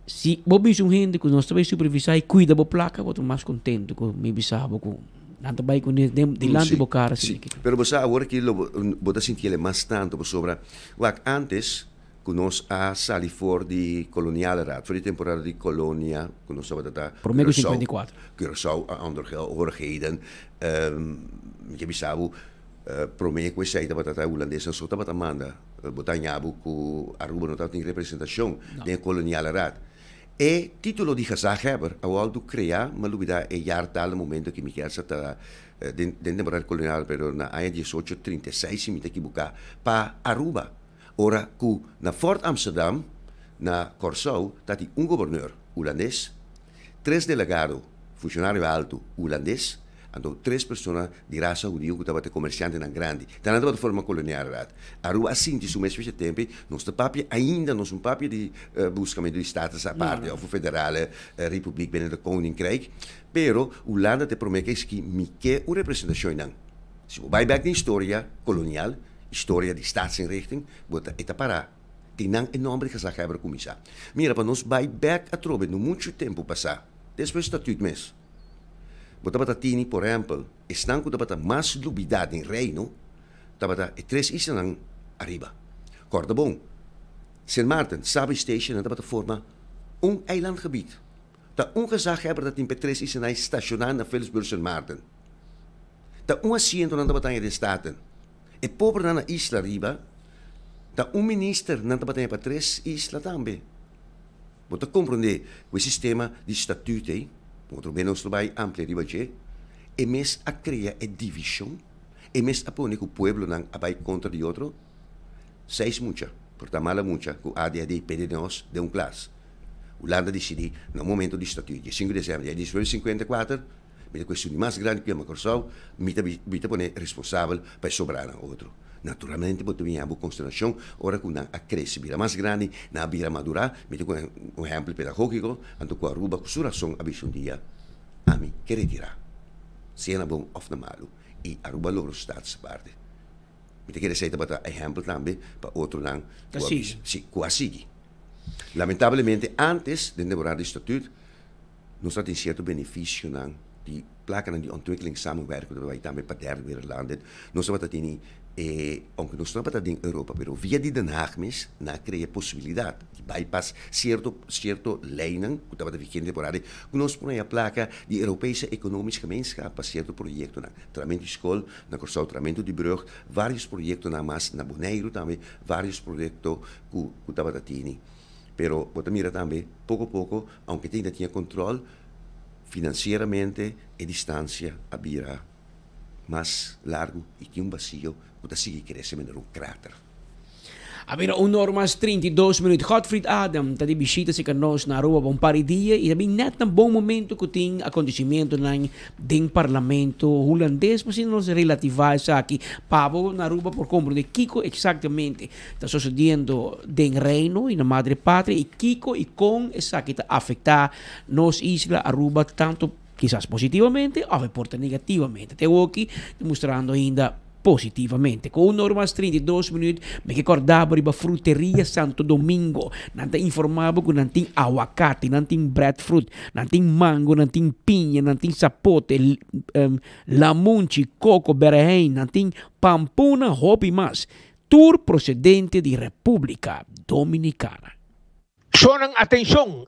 Se você um gente que nós também supervisar e cuida da placa, eu estou mais contente com me bisava com... Nanto vai com delante do cara assim. Pero você agora que você sentir mais tanto sobre antes que nós a sali for de colonialidade, foi de temporada de colônia, que nós estava da Prometo 54. Curaçao andere oorlogheden, que bisavo prometo que sei da batata holandesa só estava manda, botanhabo que Aruba não estava em representação da colonialidade. E título de gezaghebber, al do criar, maar lubida e jaartal momento que Michael está dentro da temporada colonial, pero na ano 1836 se me equivocar para Aruba. Ora que na Fort Amsterdam, na Curaçao, está governador holandês, 3 delegados, funcionário alto holandês, então 3 pessoas de raça judía que estavam comerciantes na grande. Então não de forma colonial. Aruba assim de seu mesmo tempo, nosso papel ainda não é papel de buscamento de status à parte, ou federale Republiek binnen de Koninkrijk, pero Holanda te promete que me quer uma representação não. Se você vai back na história colonial, história de staatsinrichting, você está para tem um enorme gezaghebber comissar. Mira, para nós vai back a trobe no muito tempo passar. Depois estatuto mesmo. Botava tini, por exemplo, estão com mais lubidade em reino, estava 3 islas arriba. Corda bom. Sint Maarten, Sabi Station, estava forma eilandgebied. Tá gezaghebber dat in 3 islas estacionar na Philipsburg Sint Maarten. Tá assento na batalha de Staten. E pobre na isla arriba, tá minister na batalha para 3 islas também. Você compreende o sistema de estatuto, outro bem nós vai amplia ribaje, e mes a criar a divisão, e mes a pôr que o povo não vai contra de outro, 6 mucha, portanto mala mucha, que a de pedir nós de classe. Holanda decidiu, no momento de estatuto, de 5 de dezembro de 1954, a questão mais grande que é a Curaçao, me pôr responsável para sobrar outro. naturalmente podemos ter consideração, ora com a cresce vira mais grande, na vira madurar, me com um exemplo pedagógico, ando com a Aruba, com sua razão, a um dia, a mim, que retirar. Se é bom ou não malo, e Aruba logra status parte. Me quer dizer para exemplo também, para outro não, quase. Lamentavelmente, antes de elaborar o estatuto, nós temos certo benefício não, de placa de ontwikkeling samenwerken, dat wij daarmee per derde wereldlanden. Nós estamos tendo, aunque nós estamos tendo em Europa, pero via de Den Haag mis, na cria possibilidade de bypass certo lijnen, que estava vigente por aí, nós põe a placa de Europese economische gemeenschap para certo projeto, na tratamento de escola, na corso tratamento de brug, vários projetos na mas na Bonaire também, vários projetos que estava tendo. Pero você mira também, pouco a pouco, aunque tinha controle financieramente e distância había mais largo e que vazio que sigue crescendo um cráter. Abbiamo un'ora 32 minuti. Gottfried Adam, da di visita si conosce na Aruba un par di dias e abbiamo net un buon momento che tem acontecimento nel Parlamento holandês, mas não se relativa a aqui. Pavo na Aruba por compra de Kiko exatamente está sucedendo no Reino e na Madre Pátria e Kiko e com essa que está afetar nos isla Aruba tanto quizás positivamente o porta negativamente. Tengo aqui demonstrando ainda positivamente. Con un'ora más 32 minutos me ricordavo di frutteria Santo Domingo. Nanta informavo che nantin aguacate, nantin breadfruit, nantin mango, nantin piña, nantin sapote, lamunci, coco, berrein, nantin pampuna, hobby más. Tour procedente di República Dominicana. Suonan atención,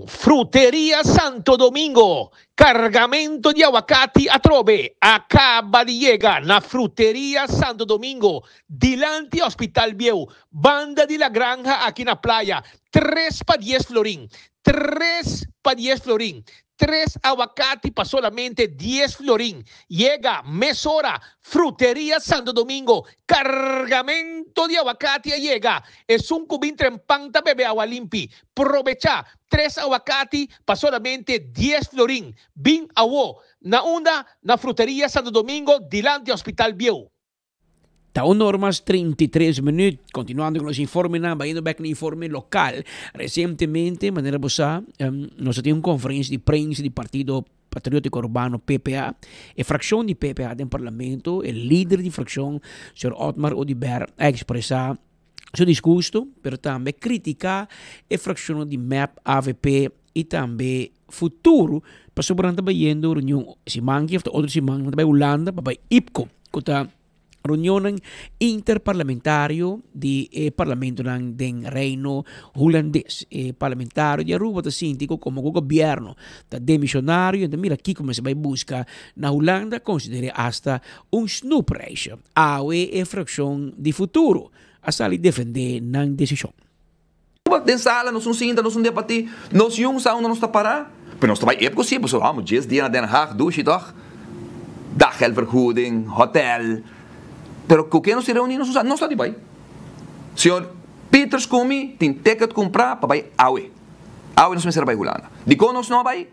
Frutería Santo Domingo, cargamento di aguacate a trove, acaba di llegar na Frutería Santo Domingo, dilante Hospital Vieu, banda de la granja aquí na playa, 3 pa 10 florín, 3 pa 10 florín. 3 aguacate para solamente 10 florín. Llega Mesora, Frutería Santo Domingo, cargamento de aguacate llega. Es un cubín trempanta bebe agua limpi. Provecha 3 aguacate para solamente 10 florín. Bin awo, na onda, na Frutería Santo Domingo, dilante Hospital Vieu. Da normas 33 minutos, continuando con los informes, vayendo back en el informe local. Recientemente, de manera bosa, nos ha tenido una conferencia de prensa del Partido Patriótico Urbano, PPA, e fracción de PPA del Parlamento, el líder de fracción, Sr. Otmar Odibert, ha expresado su disgusto, pero también critica la fracción de MAP, AVP y también futuro, para sobrante bayendo reunión Simangi, otro Simangi, para Holanda, para IPCO, que reunião interparlamentário de parlamento del Reino holandês. Parlamentário de Aruba está síntico como o governo está demissionário. Então, mira aqui como se vai buscar na Holanda, considera hasta snoop ratio. AUE é fração de futuro. A sala defender na decisão. Den sala, nós sinta, nós debater, nós sauna, nós está parar. Mas nós vai possível, so vamos 10 dias na Den Haag, douche toch? Daggeldvergoeding, hotel. Pero com quem nós se reunimos, não está de bem. Senhor Peters Kumi tem ticket comprar para vai Aue. Aue nós não vai Holanda. De quando nós não vai,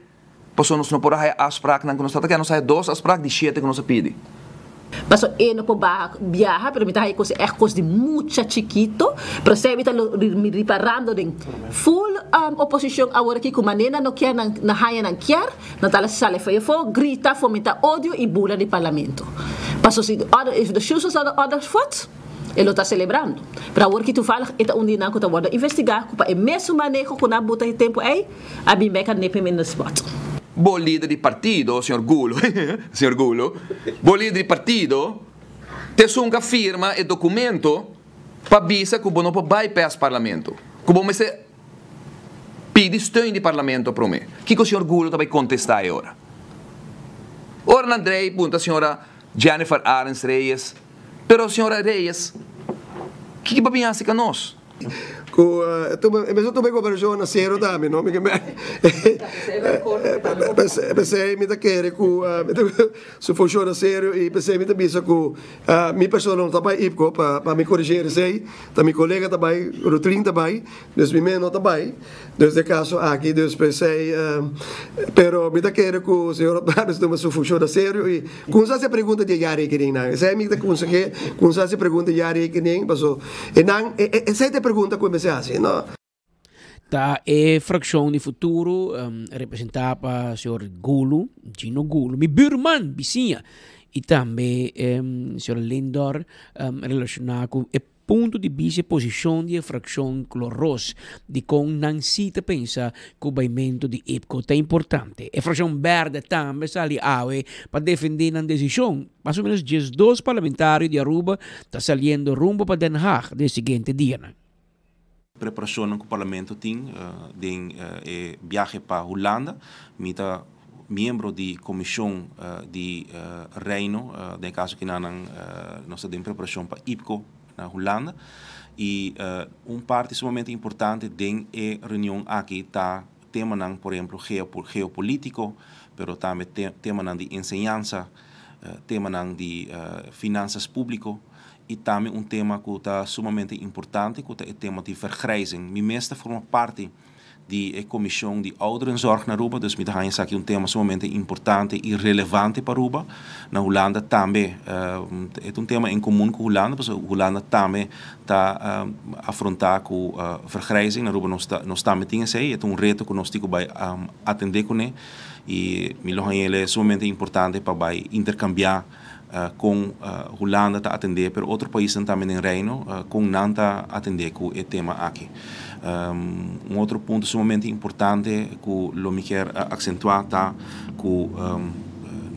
passou nós não por aí afspraak, não nós está que nós sai 2 afspraak de 7 que nós pedi. Mas no po viaja, pero mita hay cosas de mucha chiquito, pero se mita reparando de full oposición ahora que como manera no quiere na haya na quier, na tala sale fo grita fomenta odio y bula de parlamento. Paso si if the shoes are other foot, ele está celebrando. Para agora que tu fala, eta undina que tu vai investigar, para o mesmo manejo que na bota tempo aí, a bem meca nepe menos spot. Bom líder de partido, senhor Gulo, bom líder de partido, te sunga firma e documento para bisa que o não pode bypass parlamento. Que bom mas pede steun de parlamento para mim. Que o senhor Gulo vai contestar agora? Ora Andrei, punta a senhora Jennifer Arens Reyes, pero a senhora Reyes, que vai vir assim com nós? tu me conversione a zero dami, no? Pensei mi da kere se funciona sério e pensei mi da bisa mi persona não trabalha ipco para me corrigir sei, tá mi colega também, Rotrin também, dus mi meno também, dus de caso aqui dus pensei, pero mi da kere o senhor Babes não se funciona sério e com se pergunta de yari que nem, sei mi da com se pergunta de yari que nem, passou e não, sei te pergunta como se assim, não? Da fração de futuro representada para o senhor Gulo, Gino Gulo, meu buurman, vizinha, e também o senhor Lindor, relacionado com o ponto de vista posição de fração cloros, de como não se pensa que o baimento de IPCO é importante. A fração verde também está ali para defender a decisão. Mais ou menos 12 parlamentares de Aruba estão saindo rumbo para Den Haag no seguinte dia. Preparação que o parlamento tem de viagem para a Holanda, mita membro de comissão de Reino, no caso que nós temos preparação para IPCO na Holanda, e parte sumamente importante da reunião aqui está tema por exemplo geopolítico, mas também tema de enseñança, tema de finanças públicas. E também tema que está sumamente importante, que é o tema de vergrijzing. Mijn meeste forma parte da comissão de ouderenzorg na Aruba, dus met gaan aqui tema sumamente importante e relevante para Aruba. Na Holanda também é tema em comum com a Holanda, porque a Holanda também está afrontar com vergrijzing. Na Aruba nós também temos isso, é reto que nós temos que atender com ele. E ele é sumamente importante para intercambiar com Holanda a atender, pero outro país também em Reino com não atender com o tema aqui. Outro ponto sumamente importante que eu me quero acentuar está com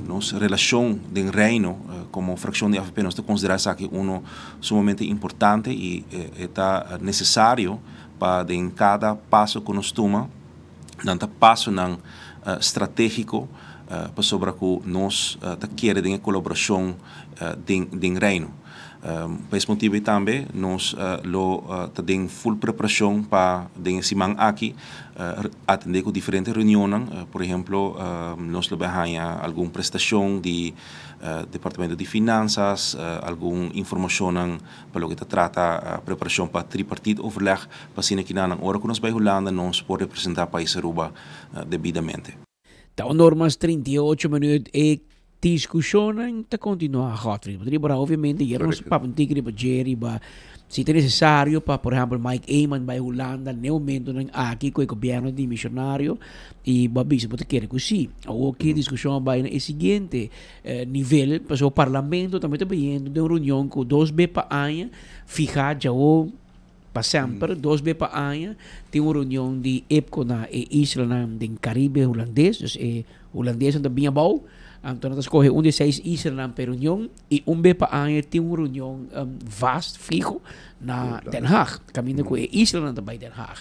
nossa relação em Reino como fração de AFP, nós consideramos aqui sumamente importante e está necessário para em cada passo que nós tomamos, tanto passo estratégico para sobre que nós queremos a colaboração em Reino. Por esse motivo também nós temos full preparação para esse semana aqui atender com diferentes reuniões. Por exemplo, nós temos alguma prestação de Departamento de Finanças, alguma informação para o que trata a preparação para tripartite overleg, para assim que na hora que nós vamos à Holanda nós podemos representar o país Aruba devidamente. Então, normas 38 minutos e discussão está continuar Godfrey. Obviamente, hier nos papam tigre para Jerry, se é necessário para, por exemplo, Mike Eyman vai Holanda, no momento aqui com o governo de missionário e babisa pode querer que sim. O que discussão vai no seguinte nível, para o parlamento também está vendo de uma reunião com 2 vezes para ano, ficar já o para sempre, 2 vezes para ano, tem uma reunião de EPCO na isla do Caribe holandês, dus holandês é bem bom. Então, nós escolhemos de 6 islas na reunião e vez para ano tem uma reunião vasta, fijo, na Den Haag. Caminho com a isla também Den Haag.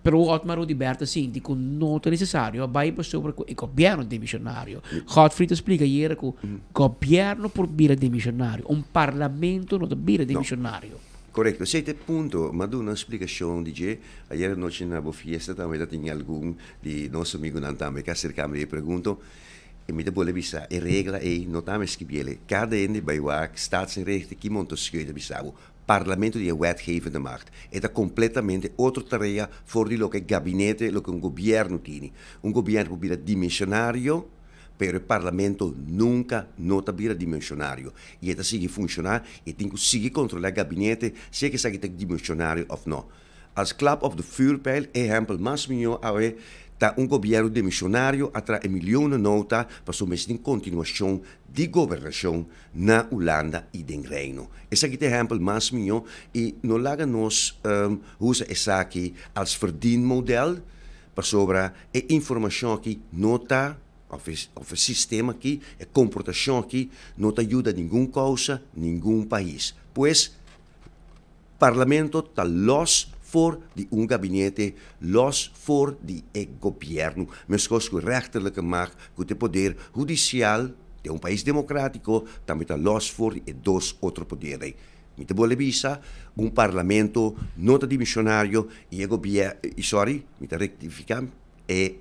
Pero o Otmar Liberta sim, que não é necessário, vai para sobre o governo de missionário. Godfrey explica hier que o governo por vira de missionário, parlamento não vira de missionário. Correcto, ese punto, mas una explicación de ayer noche en la fiesta también tenía algún de nuestros amigos también que acercamos y pregunto, e me vuole visa e regola e notame schibiele cada ende bij waar staatsrechten que monta scheude bisau parlamento die wetgevende macht è completamente outra tarefa fuori lo che gabinete lo che un governo tiene un governo può dimensionario per il Parlamento nunca nota bira dimensionario e etta sigue funzionar e tem que seguir controlar il gabinete se che sa che dimensionario of no als klap op de vuurpijl exempel mas mio awe da un governo dimensionario attra miljoenen nota per so messo in continuazione di governazione na Holanda e den Reino. Essa que exempel mas mio e no laga nos usa essa aqui als verdienmodel per sobra e informazione che nota of een systeem aqui, a comportação aqui, não te ajuda nenhuma causa, nenhum país. Pois, parlamento está los voor de gabinete, los voor de governo, mas com a rechterlijke macht, com o poder judicial de país democrático, também está los voor de 2 outros poderes. Mi te vuole visa un Parlamento nota dimissionario e sorry, mi te rectificam, e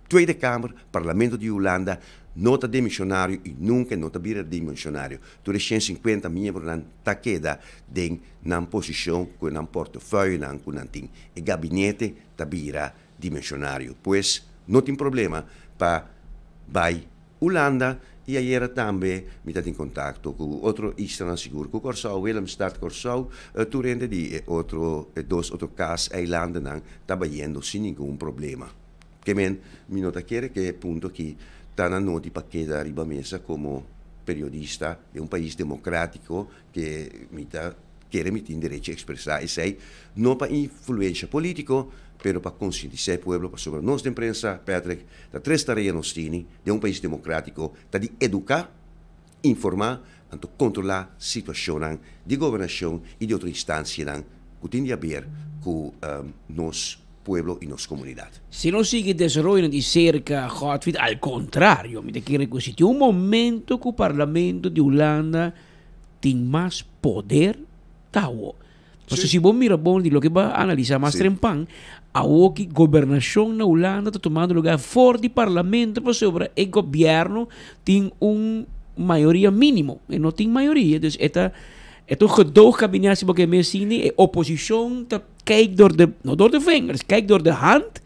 Tweede Kamer, Parlamento di Olanda, nota dimissionario e nunca nota bidimensionario. Tu de 150 membros nan takeda den nan position con nan portefeuille nan kunanting. E gabinete tabira dimensionario. Pues no tem problema pa vai Olanda e ayer também mi tat in contatto con otro Island sicuro con Corsau, Willem Stad Corsau, tu rende di dos otro cas eilanden nan tabayendo sin ningún problema. Que men mi nota quiere que punto que tan noti pa queda arriba mesa como periodista de un país democrático que mi ta quiere mi tin derecho a expresar y sei no pa influencia político pero pa concientizar el pueblo pa sobre nuestra prensa Patrick da tres tareas nos tiene de un país democrático ta di educar informar anto controlar situación de gobernación y de otra instancia que tiene a ver con nos pueblo y nos comunidad. Se non si desarrollo di cerca, Godfried, al contrario, mi te quiere così. C'è un momento che il Parlamento di Olanda tiene más poder tawo. Perché si vuoi mirare di lo che va a analizzare más trempan, a che governazione in Olanda sta tomando lugar fuori di Parlamento per sopra e il governo tiene un maioria minimo e non tiene maioria. Dus het een gedoogkabinet wat je zien e oppositie te kijkt door de vingers, kijkt door de hand,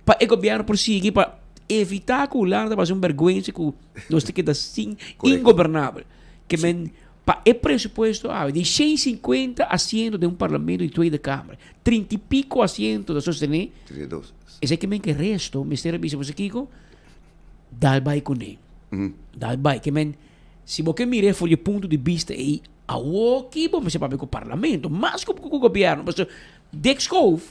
pa ik op jaren persigue pa evitar que Holanda was een vergüenza que nós te queda assim ingobernável. Que men pa el presupuesto de 150 asientos de un parlamento de Tweede Kamer, 30 y pico asientos de sostener. 32. Ese que men que resto, Mr. Vice Kiko, dal bij con él. Dal bij que men se você mire voor je ponto de vista e aqui vamos ser para o parlamento, mas como o governo, mas Dexkov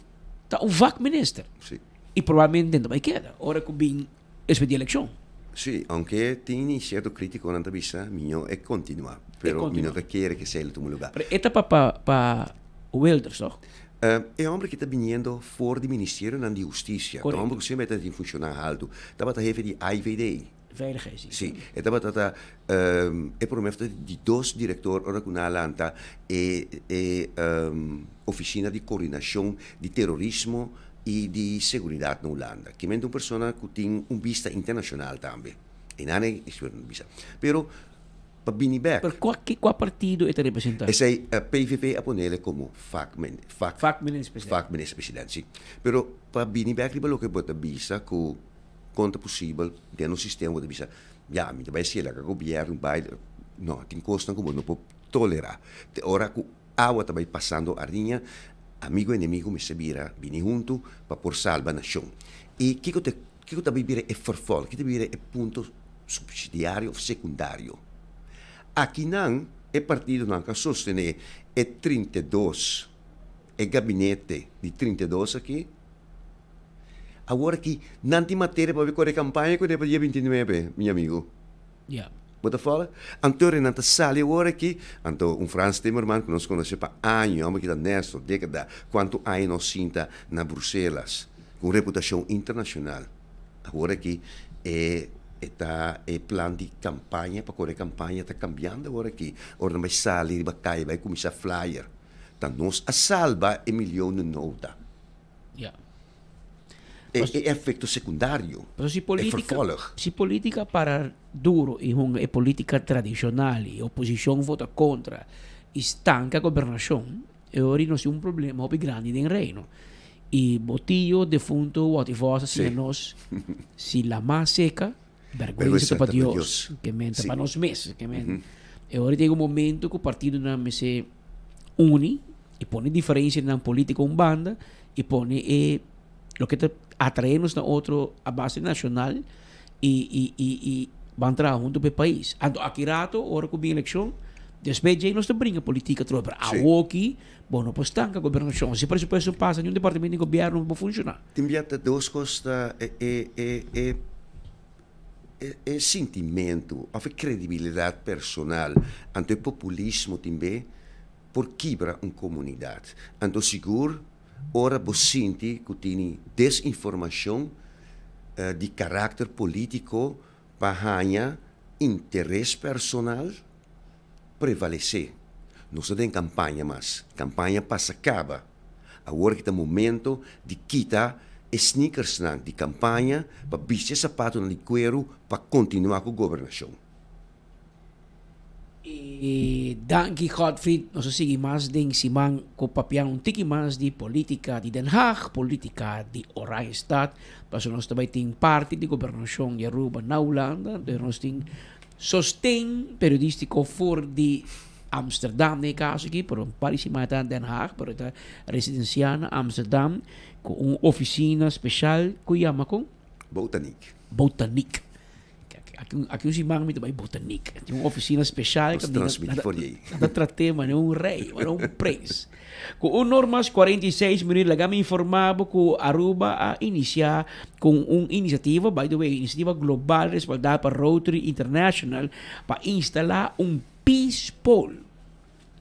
está um vakminister. Sí. E provavelmente dentro vai queda. Ora que vem essa de eleição. Sì, anche tieni certo critico nella vista mio e continua, però mi non richiede che sia il tuo lugar. Pero esta pa Wilders, no? È un uomo che sta venendo fuori di Ministero di Giustizia, è un uomo che si mette in funzione alto, da parte di IVD. Veiligheid. Sì, e da parte è promesso di dos direttori ora con Alanta e officina di coordinazione di terrorismo e di seguridad in Olanda, che è una persona che tiene un vista internazionale anche, e non è vista. Però, per bene back. Per quale partito è rappresentato? E sei PVV a ponere come Vakminister presidente, sì. Però, per bene back, quello che può vista, che quanto possibile, di un sistema di vista, ja, mi deve essere che il governo, no, ti costa come non può tollerare. Ora, che acqua sta passando a linea, amigo e nemico mi sebira bini junto para por salva nación. E que te vivere è forfol, che te vivere è punto subsidiario o secondario. Aqui non è partito non che sostenere è 32 è gabinete di 32 aqui. Agora che nanti materia per correre campagna con il dia 29, mio amico. Yeah. Wat de vallen? Antore nanta sali ora aqui, anto un Frans Timmermans que nós conhecemos para anos, mas que da nesto, década, quanto anos nós sinta na Bruxelas, com reputação internacional. Agora aqui é plan de campanha para correr campanha está cambiando agora aqui. Ora não vai sair, vai cair, vai começar flyer. Então nós a salva é milhão de nota. Yeah. É efeito secundário. Mas se política para duro e uma política tradicional e a oposição vota contra estanca a governação, e ora não é um problema muito grande no reino. E botillo defunto what if was se nós se la mais seca vergüenza para Deus que mente para nós mesmos que mente. E ora tem um momento que o partido não se une e põe diferença na política um banda e põe lo que te atraemos na outro a base nacional e van trabalhar junto para o país. Ando aqui rato, ora com a eleição, depois já nós te brinca política toda para a aqui, bom, não pode estancar a governação. Se por isso passa, nenhum departamento de governo não vai funcionar. Tem duas coisas, é sentimento, a credibilidade personal, ante o populismo também, por quebrar uma comunidade. Ando seguro, ora você sente que tem desinformação de caráter político para ganhar interesse personal prevalecer. não se tem campanha mais. Campanha passa acaba. Agora que é o momento de quitar sneakers de campanha para vestir sapato de cuero para continuar com a governação. E danke Godfried, nós seguimos mais de Simang com papel tiki mais de política de Den Haag, política de Oranje Stad, para nós também tem parte de governação de Aruba na Holanda, nós tem sostém periodístico voor de Amsterdam, nesse caso aqui, por um parecimento em Den Haag, por a residencial na Amsterdam, com uma oficina especial que chama com Botaniek. Aqui os irmãos me dão Botaniek. Tem uma oficina especial que nada tratei, mas é um rei, mas é um preço. Com normas 46 minutos, lá me informava que Aruba a iniciar com uma iniciativa, by the way, iniciativa global respaldada por Rotary International para instalar peace pole.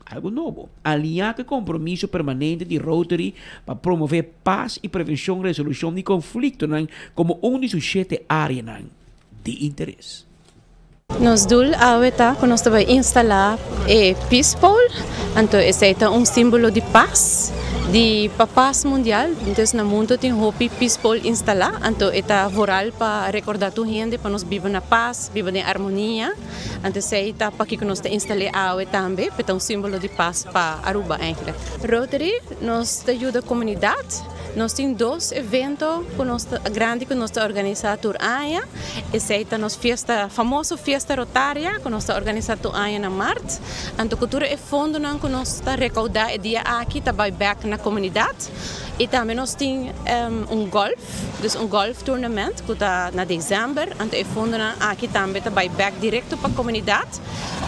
Algo novo. Alinhar com o compromisso permanente de Rotary para promover paz e prevenção e resolução de conflitos como um dos 7 áreas de interesse. Nos doel ahorita que nós vamos instalar Peace Pole, então esse é um símbolo de paz, de paz mundial. Então no mundo tem hopi Peace Pole instalar, então é voral para recordar a gente para nós viver na paz, viver em harmonia. Então esse é para que nós instalamos ahorita também, para um símbolo de paz para Aruba eigenlijk. Rotary nos ajuda a comunidade. Nós temos 2 eventos grandes que nós organizamos por ano. Esse é a nossa famosa festa rotária que nós organizamos por ano na março. A cultura é fundo que nós recaudar o dia aqui, também back na comunidade. E também nós temos golf tournament que está na dezembro. Então é fundo aqui também back direto para a comunidade.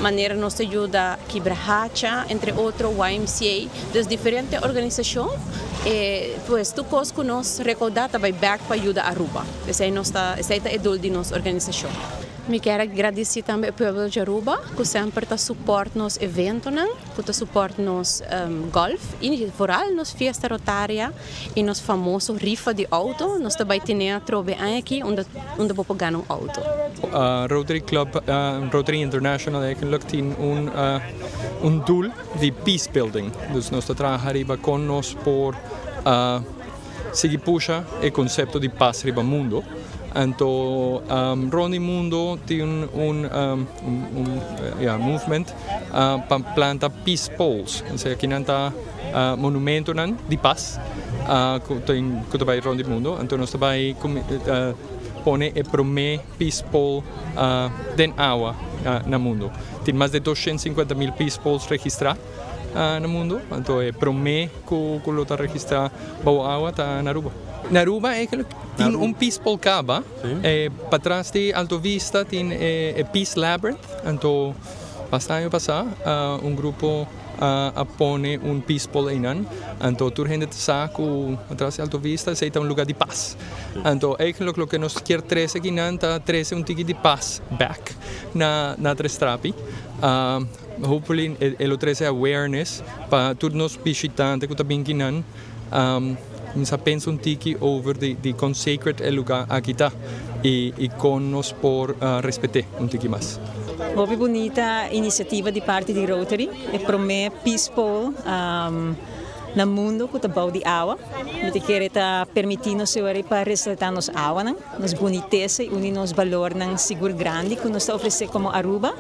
Maneira nós ajuda a Quebrahacha, entre outros, YMCA, das diferentes organizações. E pues tu coisa que nós recaudar também back para ajudar a Aruba. Esse é o idol de nossa organização. Me quero agradecer também ao povo de Aruba, que sempre está suporta nos eventos, que está suporta nos golf, e vooral nos festa rotária e nos famoso rifa de auto. Nós também temos trove aqui onde vamos ganhar auto. Rotary Club, Rotary International, eigenlijk tem doel de peace building. Dus nós trabalhamos com nós por seguir puxa o conceito de paz riba mundo. Então, Ronnie Mundo tem movement para plantar peace poles. Ou seja, aqui está monumento de paz que vai Ronnie Mundo. Então, nós também põe e promete peace pole den água no mundo. Tem mais de 250.000 peace poles registrados no mundo. Então, promete que o está registrado boa água na Aruba. Na Aruba tem peace pole caba, para trás de Alto Vista tem Peace Labyrinth. Então, bastante passado, grupo põe peace pole aí. Então, toda a gente sabe que atrás de Alto Vista é lugar de paz. Então, o que nós queremos trazer aqui é trazer tique de paz back na Trestrapi. Hopefully, ele traz awareness para todos os visitantes que estão aqui. Nós pensamos tique over the consecrate lugar aqui e com nós por respeitar tique mais. Houve bonita iniciativa de parte de Rotary e promete peace pole no mundo que está bom de água. Nós queremos permitir nos para ressaltar nos água, nos boniteza e unir nos valor seguro grande que nos oferece como Aruba.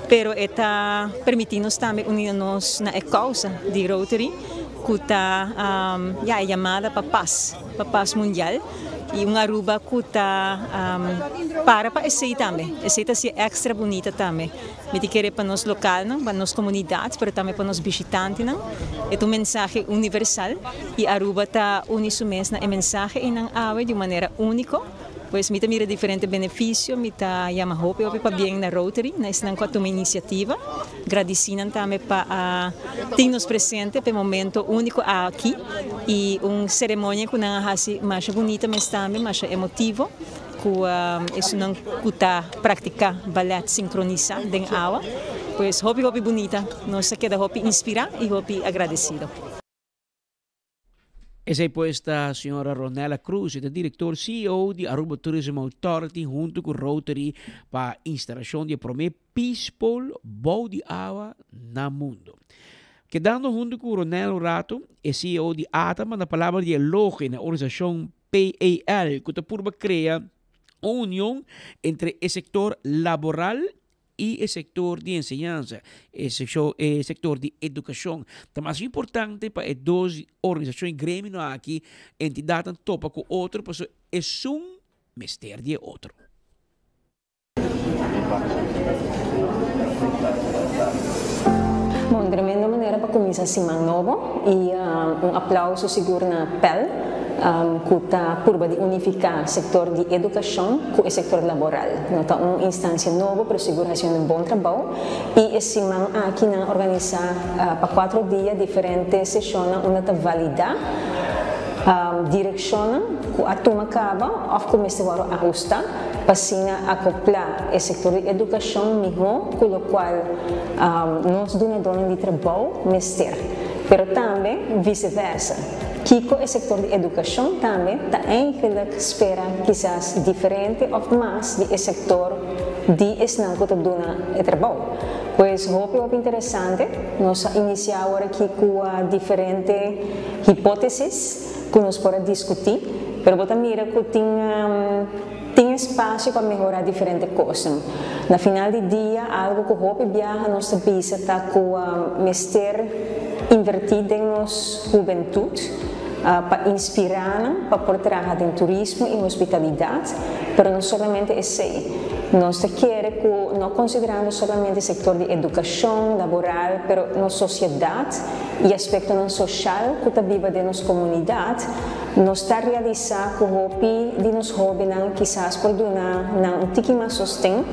Pero está permitindo também unir-nos na causa de Rotary, que está chamada para paz mundial. E uma Aruba que está para esse também. Esse está extra bonita também. Me quer para nós local, para nós comunidades, mas também para nós visitantes. É um mensagem universal e Aruba está unindo na mensagem em água de maneira única. Pois me mira diferentes benefícios, me chama hope para bem na Rotary, nessa uma iniciativa. Agradecendo também para termos presente para momento único aqui e cerimônia que não é mais bonita, mas também mais emotivo, que isso não custa praticar balé sincronizado dentro da água. Pois hope bonita, nós queda hope inspirar e hope agradecido. Essa é posta a senhora Ronela Cruz, é diretor CEO de Aruba Tourism Authority, junto com Rotary, para a instalação de primeiro Peaceful Bowl de água no mundo. Quedando junto com Ronel Rato, é CEO de ATA, na palavra de elogio na organização PAL, que está por criar uma união entre o setor laboral e o setor de enseñanza, o setor de educação. É mais importante para as duas organizações grêmio aqui, entidade topa com outro, porque é um mistério de outro. Bom, tremenda maneira para começar a semana novo e aplauso seguro na PEL, que está por unificar o setor de educação com o setor laboral. Nota uma instância nova para segurar um bom trabalho e essa semana aqui na organizar para 4 dias diferentes sessões onde está validar direciona que a turma acaba ou começa a ajustar para acoplar o setor de educação melhor, com o qual nós donadores de trabalho mestre. Mas também vice-versa. Que o setor de educação também está eigenlijk espera quizás diferente ou mais do setor de ensinar que dona trabalho. Pois é interessante, nós iniciamos aqui com diferentes hipóteses que nós podemos discutir, mas também mira que tem espaço para melhorar diferentes coisas. No final do dia, algo que o viaja nossa visa está com o mestre invertido em nossa juventude, para inspirar, para poder trabalhar em turismo e hospitalidade, mas não somente isso. Nós queremos que, não considerando somente o setor de educação, laboral, mas na sociedade e aspecto não social que está viva de nossa comunidade, nós está realizando o hobby de nos jovens, quizás por donar um tique mais sustento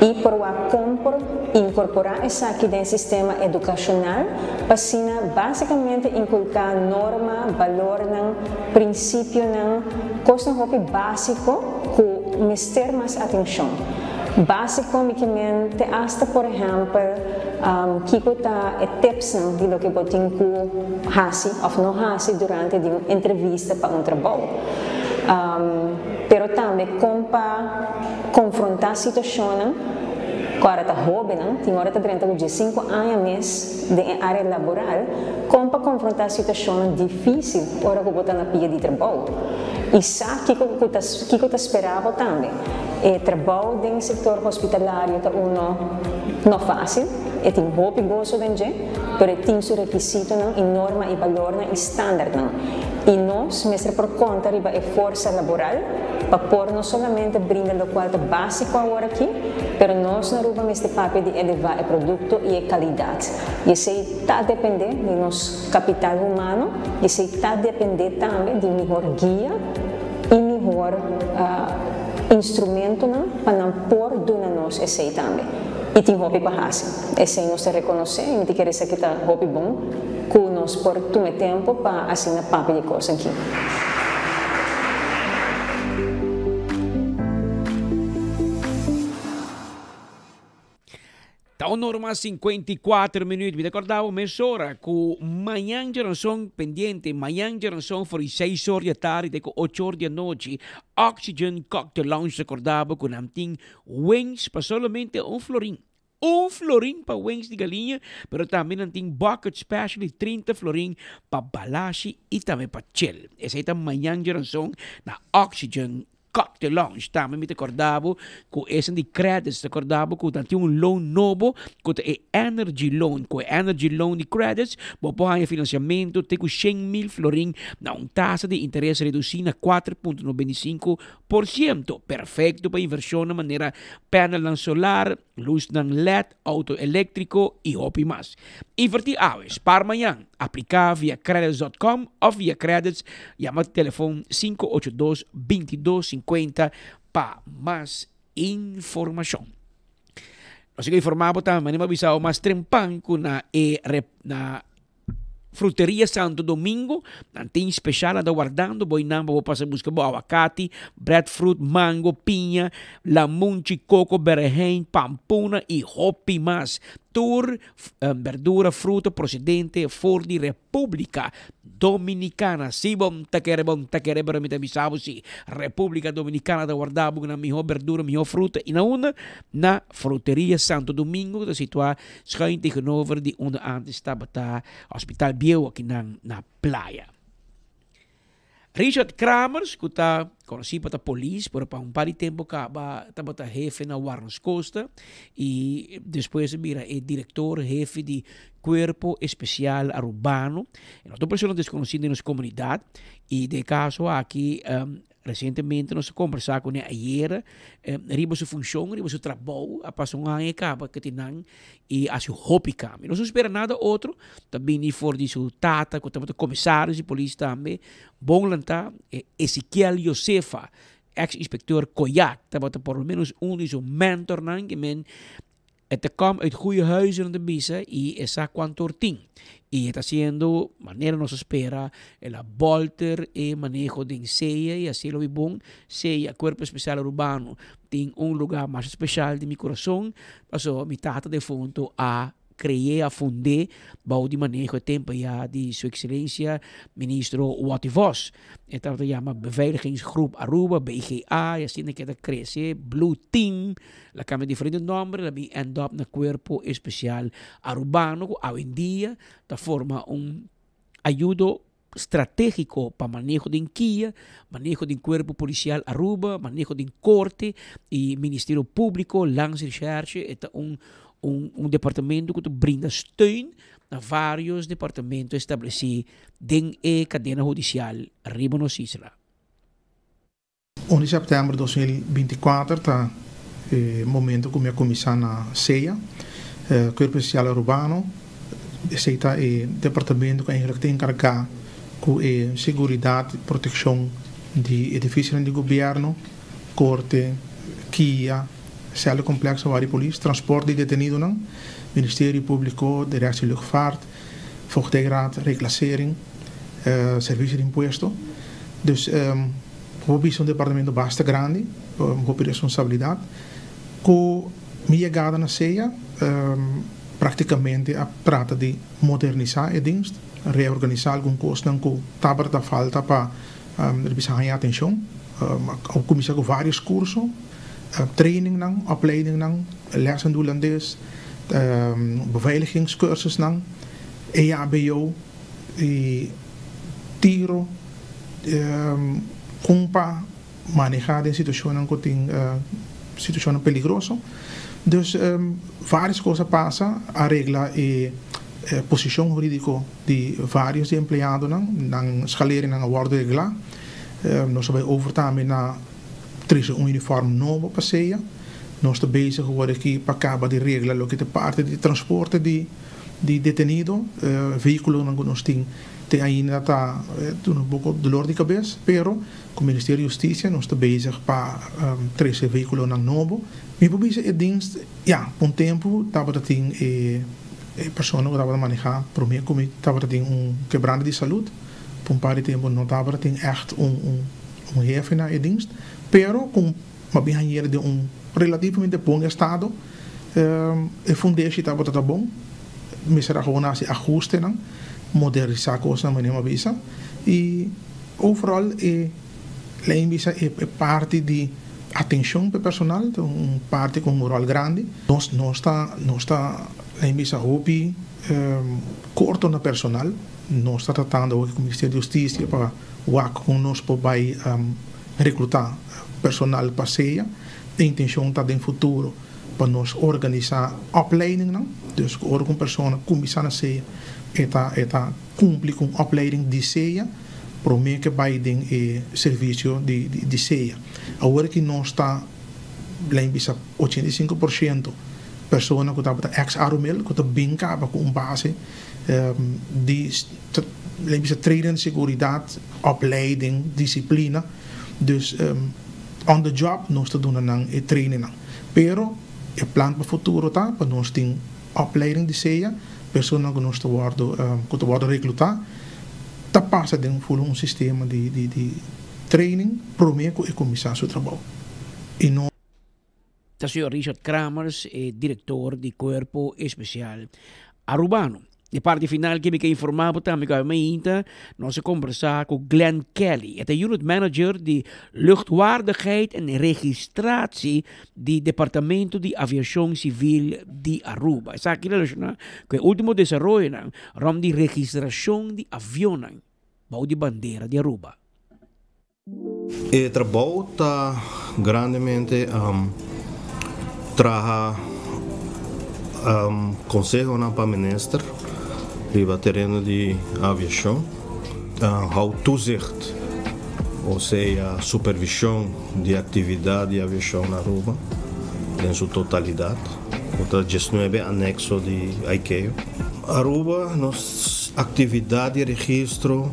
e por incorporar isso aqui dentro do sistema educacional para basicamente inculcar norma, valor, princípio, coisa hobby básico que me ter mais atenção. Basicamente, hasta por exemplo, que está tips de lo que botin que hasi ou não hasi durante uma entrevista para um trabalho. Pero também confrontar a situação agora está jovem, tem hora está 35 anos de área laboral, como para confrontar a situação difícil, hora que botar na pia de trabalho. E sabe que eu esperava também. O trabalho no setor hospitalário está não fácil, e tem hobby gosto de gente, mas tem seu requisito, e norma e valor e estándar. E nós, mesmo por conta de força laboral, para pôr não somente brindar o qual é básico agora aqui, mas nós não roubamos este papel de elevar o produto e a qualidade. E isso está a depender do nosso capital humano, e isso está a depender também de melhor guia e melhor instrumento para não pôr duna nós esse também. E tem hobby para fazer. Esse nós reconhecer, e me quer dizer que está hobby bom, que nós por tomar tempo para assinar papel de coisa aqui. Tá norma 54 minutos. Me recordava mesora que manhã geração pendente, manhã geração foi 6 horas da tarde, com 8 horas da noite. Oxygen Cocktail Lounge recordava que não tem wings para somente $1. $1 para wings de galinha, mas também não tem bucket special de $30 para balashi e também para chill. Essa é a manhã geração na Oxygen Cocktail Lounge. Também me recordava que esse de credits, recordava que tinha loan novo, que é Energy Loan. Com Energy Loan de credits, você pode financiamento, tem $100,000 na uma taxa de interesse reduzida a 4,95%. Perfeito para inversão de maneira painel solar, luz LED, auto elétrico e hobby mais. Invertir hours para amanhã. Aplicar via credits.com ou via credits. Llama o telefone 582-2250 para mais informação. Nós seguimos informando também, mas avisar mais trempanco na Fruteria Santo Domingo, tem especial anda guardando, boi namba, vou passar buscar abacate, breadfruit, mango, pinha, lamunchi, coco, berehen, pampuna e hopi mais. verdura, fruta procedente for di República Dominicana. Si bom takere, pero mi bisabo si República Dominicana da guardabo na miho verdura, miho fruta e na fruteria Santo Domingo, da situa schuin tegenover die onder antes tabata Hospital Bio aqui na playa. Richard Kramers, que está conhecido para a polícia, por um par de tempo estava jefe na Warnes Costa e depois vira diretor, jefe de Cuerpo Especial Urbano. É outra pessoa desconhecida na comunidade e de caso aqui recentemente nós conversamos com ele ayer, riba sua função, riba seu trabalho, a passar ano acaba que tem e a seu hobby cambia. Não se espera nada outro, também nem for de sua tata, com também comissários de polícia também, bom lantar, Ezequiel Josefa, ex-inspecteur Koyak, dat por lo menos de zijn mentor que het kwam uit goede huizen de bisa y esa cuantortín. Y está haciendo, manera no se espera, el volter y manejo de SEA y así lo vi bon. SEA, Cuerpo Especial Urbano, tiene un lugar más especial de mi corazón. Pasó mi tata de fondo a creëer, a fundar, bouw die manejo tempo ja die Su Excelência Ministro Wati Vos. En dat llama Beveiligingsgroep Aruba, BGA, y así que crece, Blue Team, la cambia diferentes nombres, la vi end up na Cuerpo Especial Arubano, hoy en día, da forma un ayudo estratégico para manejo de Inquia, manejo de Cuerpo Policial Aruba, manejo de Corte y Ministerio Público, langs recherche, het un departamento que brinda steun a vários departamentos estabelecidos dentro da cadena judicial arriba nos isla. 1 de setembro de 2024 está o momento que eu comissão na SEA, Corpo Especial Urbano. Esse é o departamento que eigenlijk tem encarregado com a segurança e proteção de edifícios de governo, corte, KIA, cel complexo waar de politie, transport de detenido, Ministerie Público, de Rechts en Luchtvaart, Voogdijraad, reclassering, serviço de imposto. Dus hobby is um departamento bastante grande, hobby responsabilidade. Com minha chegada na CEA, praticamente a trata de modernizar a dienst, reorganizar alguns costos que tabar da falta para revisar a atenção. Ao começar com vários cursos, training, opleiding, lessen doelendes, beveiligingscursus, EHBO, tiro, compa, manejar em situações peligrosas. Dus várias coisas passam, a regra e posição jurídica de vários empregados, na escalering na ordem regular. Nós vamos overtaan na trice uniforme novo para CEA. Nós estamos bezig geworden aqui para acabar de regla lo que é parte de transporte de detenido, veículo que nós temos ainda está um pouco de dor de cabeça, pero com o Ministério da Justiça nós estamos bezig para trice veículo novo. Me probeer é dienst, ja, por tempo estava tem pessoa que estava a manejar, para mim como estava tem quebrando de saúde, por par de tempo não estava tem echt jefe na dienst. Pero com uma behandeira de relativamente bom estado, a fundação estava tudo bom, mas era gewoon assim ajuste, modernizar coisas na maneira visa e overal visa é parte de atenção para o personal, parte com moral grande. Nós está visa hobby corto na personal, nós está tratando com o Ministério da Justiça para o com nós vai recrutar personal para CEA. A intenção está no futuro para nós organizar opleiding, dus com pessoas começar na CEA está cumprir com opleiding de CEA para mim que vai ter serviço de CEA. Agora que nós está lá em 85% pessoas que estão ex-arumel que estão bem capa com base de training, segurança, opleiding, disciplina. Dus on the job nós estamos dando e training. Pero o plano para o futuro tá para nós ter opleiding de CEA, pessoas que nós estamos recrutar, tá passa dentro de sistema de training, para mim e começar seu trabalho. E não El señor Richard Kramers, director del Cuerpo Especial Arubano. De parte final que me quedé informado también que me nos conversar con Glenn Kelly, el unit manager de luchtvaardigheid en registratie del Departamento de Aviación Civil de Aruba. Es aquí relacionado con el último desarrollo rom de registración de aviones, bouw de bandera de Aruba. El trabajo está grandemente trabaja consejo para el ministro riba terreno de aviação, hou toezicht, ou seja, supervisão de atividade de aviação na Aruba, em sua totalidade, o 19 anexo de ICAO. Aruba, nossa atividade de registro,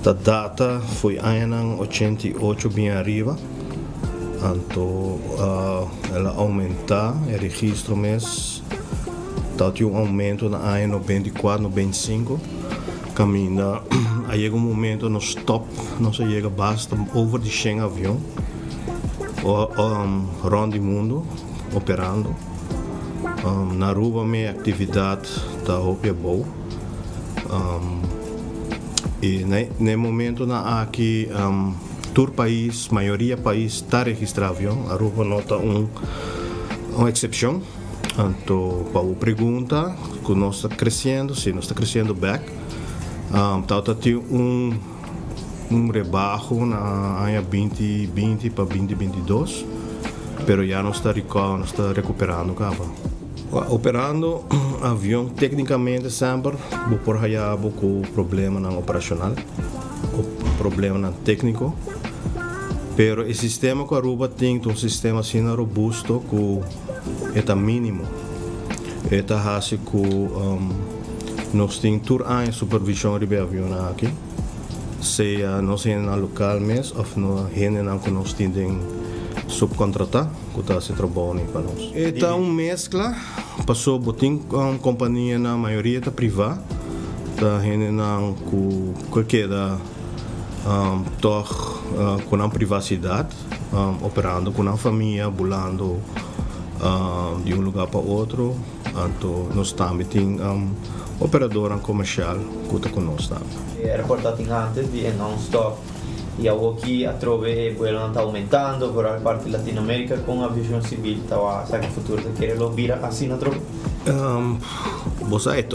a data foi em 88 bem arriba, então ela aumentar o registro mês. Teve aumento na ano 94, 95, caminha, aí chega momento no stop, não se chega basta over de 100 aviões, rond o mundo, operando. Na Aruba, minha atividade está boa. E no momento na aqui, todo país, maioria país está registrado avião, Aruba nota uma exceção. Então, para a pergunta, que nós está crescendo, se nós está crescendo back, está tendo rebaixo na ano 2020 para 2022, mas já não está recuperando, acaba. Operando avião, tecnicamente, sempre, por aí com problema não operacional, problema não técnico, mas o sistema que a Aruba tem um sistema assim robusto que é mínimo. É assim que nós temos tour a supervisão de avião aqui, seja nós na local mesmo ou no gente que nós temos subcontratar, que está se trabalhando para nós. É uma mescla, passou botim companhia na maioria da privada, da gente que da com a privacidade, operando com a família, volando de lugar para outro. Então, nós também temos operadora comercial que está conosco. Era portato antes de non-stop e algo que a trove vuelo está aumentando por a parte de Latinoamérica com a aviação civil estava sabe futuro de querer lo vira assim na trove. Você é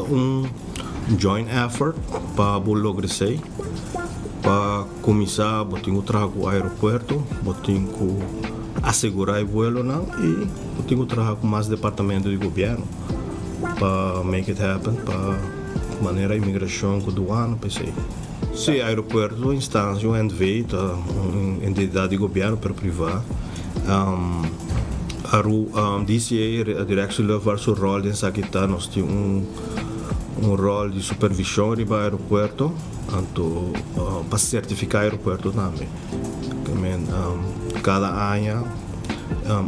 joint effort para lograr isso. Para começar, botinho trabalho com o aeroporto, botinho assegurar o vuelo e botinho trabalho com mais departamento de governo para make it happen, para maneira imigração, com aduana, pensei. Sim, aeroporto, instância, o NV, entidade de governo para privado. DCA, a direção de levar seu rol nessa aqui nós temos rol de supervisão do aeroporto. Então, para certificar o aeroporto também. Cada ano,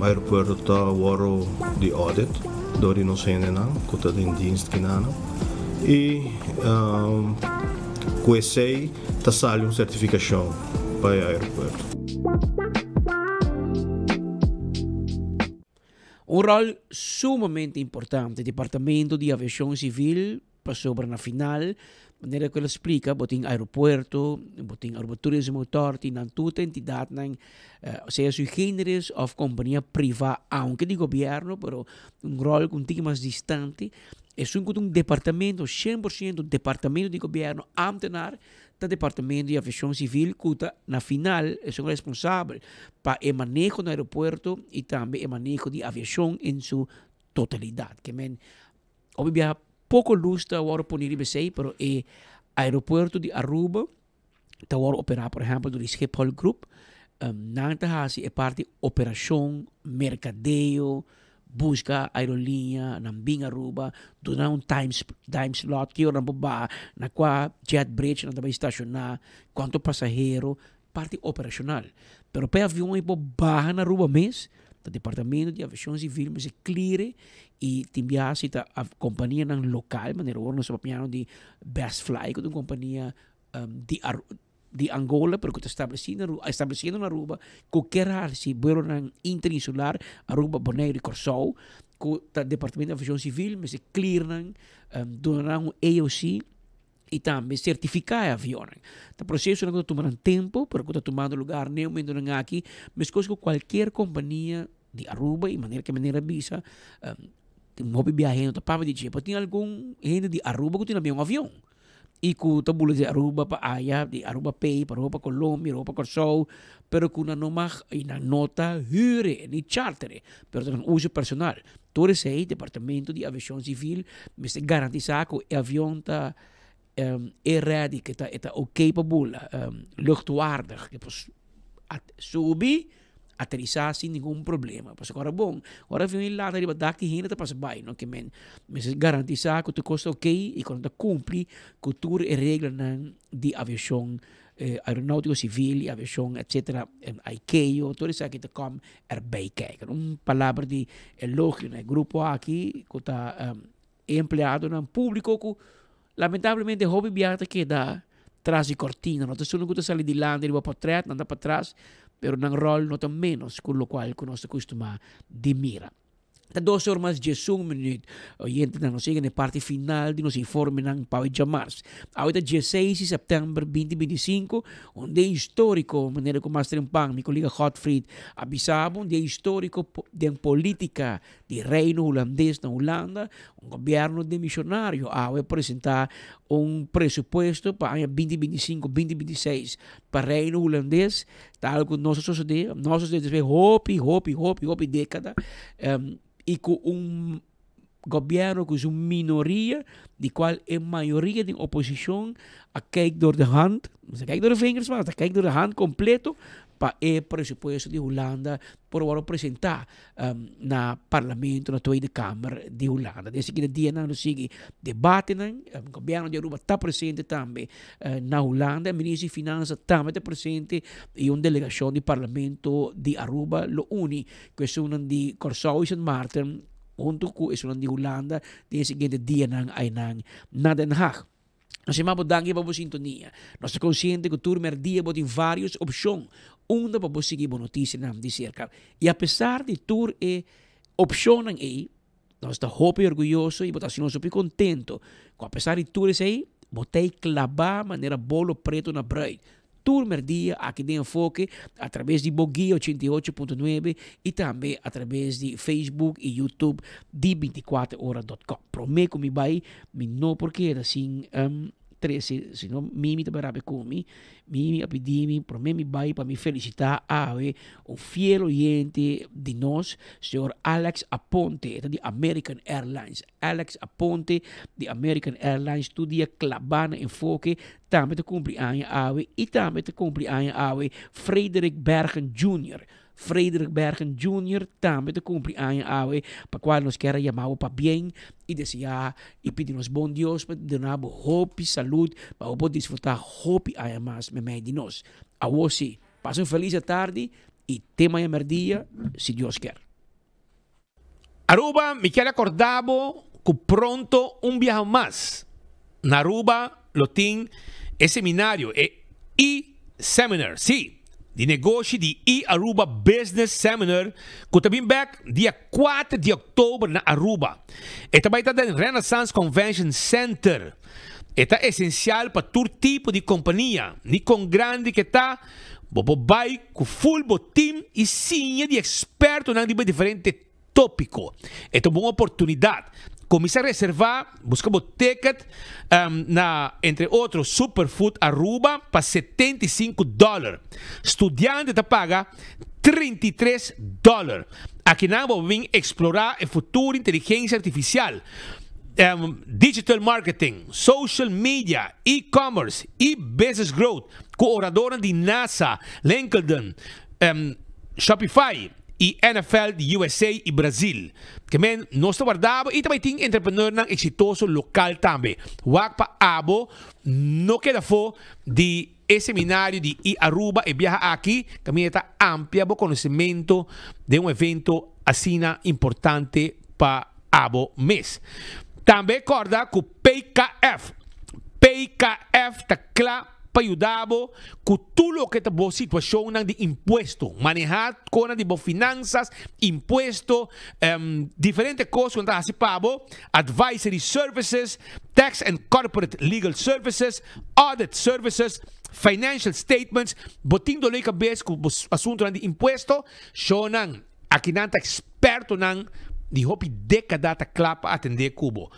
o aeroporto está fora de audit, onde nós temos que está em dienst e com esse está saindo uma certificação para o aeroporto. Rol sumamente importante, o Departamento de Aviação Civil passou para na final. Maneira que ele explica, botin aeroporto, botin aeroturismo authority, nan tuta entidade, seja sui generis of companhia privada, aunque de governo, pero rol um pouco mais distante, é um departamento, 100% departamento de governo, ambtenaar, do departamento de aviação civil, que na final é responsável para o manejo do aeroporto e também o manejo de aviação em sua totalidade. Que obviamente, pouco luz está agora ponível pero o aeroporto de Aruba está agora operar, por exemplo, do Schiphol Group, não está assim, é parte operação, mercadeio, busca aerolinha, nambing Aruba, donar time slot, que orang baba, na qua jet bridge, na também estacionar, quanto passageiro, parte operacional. Pero para avião é barra na Aruba mesmo, do Departamento de Aviação Civil, mas é clear e timbiasi a companhia local, maneira nós estamos de Best Fly, que é uma companhia de Angola, pero que está estableciendo na Aruba, qualquer se bueron interinsular, Aruba, Bonaire e Curaçao, que o Departamento de Aviação Civil, mas clearam, donarão um AOC e também certificar a avião. O processo não está tomando tempo, porque está tomando lugar nem momento não aqui, mas coisa que qualquer companhia de Aruba, e maneira visa, um hobby viajando, para dizer, tem algum gente de Aruba que tem um avião. E que está bula de Aruba para Aya, de Aruba Pay, para Aruba Colômbia, Aruba Curaçao, pero que na nota huur, niet charter, pero tem uso personal. Todo esse Departamento de Aviação Civil, mas garantizar que o avião está ready, que está capable, luchtwaardig, que pode subir, aterrissar sem nenhum problema. Mas agora bom, agora vem lá da daqui ainda está passando bem, não que mas garantizar que tu custa ok e quando cumpre com tudo e regras de aviação aeronáutico civil, aviação, etc. ICAO, tudo isso aqui te come erbij kijken. Palavra de elogio, né? Grupo aqui que está empregado no público que lamentavelmente hobby viaja que dá atrás de cortina, não está que sair de lá, ele vai para trás, não dá para trás, pero nang rol nota menos, con lo cual que nós costuma de mira. Da 2 horas mais de 1 minuto, oyente na nos siga na parte final de nos informe ng Pawid Jamars. Awita 16 de setembro 2025, um dia histórico, maneira como Master Pang, meu colega Godfried avisava, um dia histórico de política de reino holandês na Holanda, um governo de missionário ao apresentar um pressuposto para 2025-2026 para reino holandês, tal como nós sucedemos, hope década, e com governo com uma minoria, de qual a maioria da oposição a kijkt door de hand, não se kijkt door de vingers, mas a kijkt door de hand completo para o pressuposto de Holanda por apresentar na parlamento, na Tweede Kamer de Holanda. Desse dia não sigue debate, o governo de Aruba está presente também na Holanda, o ministro de Finanças também está presente e uma delegação do parlamento de Aruba, lo une, que são de Curaçao e Sint Maarten, junto com são de Holanda, desse dia na Den Haag. Nós chamamos dangue para a sintonia. Nós estamos conscientes que o turno dia tem várias opções. Uma para seguir boa notícia de cerca. E apesar de tur e opção aí, nós estamos muito orgulhosos e estamos super contentos. Apesar de tur aí, botei clavar maneira bolo preto na bread. Turmer dia aqui de enfoque através de Boguia 88.9 e também através de Facebook e YouTube de 24horas.com. Prometo que me vai, não porque assim, 13, senão Mimi também rabe comigo, Mimi a pedir-me, prometo me vai para me felicitar a o fiel oyente de nós, senhor Alex Aponte, de American Airlines. Alex Aponte, de American Airlines, todo dia clavando enfoque, também te cumpre a e também te cumpre a Frederick Bergen Jr. Frederick Bergen Jr. também te cumpre a para qual nos quer chamar para bem e desejar e pedir-nos bom Deus para dar hope, saúde, para poder desfrutar hope a mais de nós. A você, passe uma feliz tarde e tema amanhã dia, se Deus quer. Aruba, me quer acordar que pronto viaje mais. Na Aruba, lo tem seminário, e-seminar, sim. De negócio de Aruba Business Seminar, que também back dia 4 de outubro na Aruba. E também está no Renaissance Convention Center. É essencial para todo tipo de companhia, nem com grande que está, vai com full team e sim de experto em diferentes tópicos. É uma boa oportunidade. Começa a reservar, busca o ticket entre outros Superfood Aruba para $75. Estudante te paga $33. Aqui nós vamos explorar o futuro inteligência artificial, digital marketing, social media, e-commerce e business growth, com oradora de NASA, LinkedIn, Shopify e NFL de USA e Brasil. Que men, nós guardamos e também tem entrepreneur exitoso local também. Wakpa Abo, não queda fora de seminário de Aruba e viaja aqui, que está amplia o conhecimento de evento assim importante para Abo mês. Também recorda que o PKF está claro para ajudar com tudo que é boa situação de imposto, manejar com de boas finanças, imposto, diferentes coisas que nós fazemos, advisory services, tax and corporate legal services, audit services, financial statements, botindo lei cabeça com o assunto de imposto, shonan aqui não está experto não de hopi década tá clapa atender cubo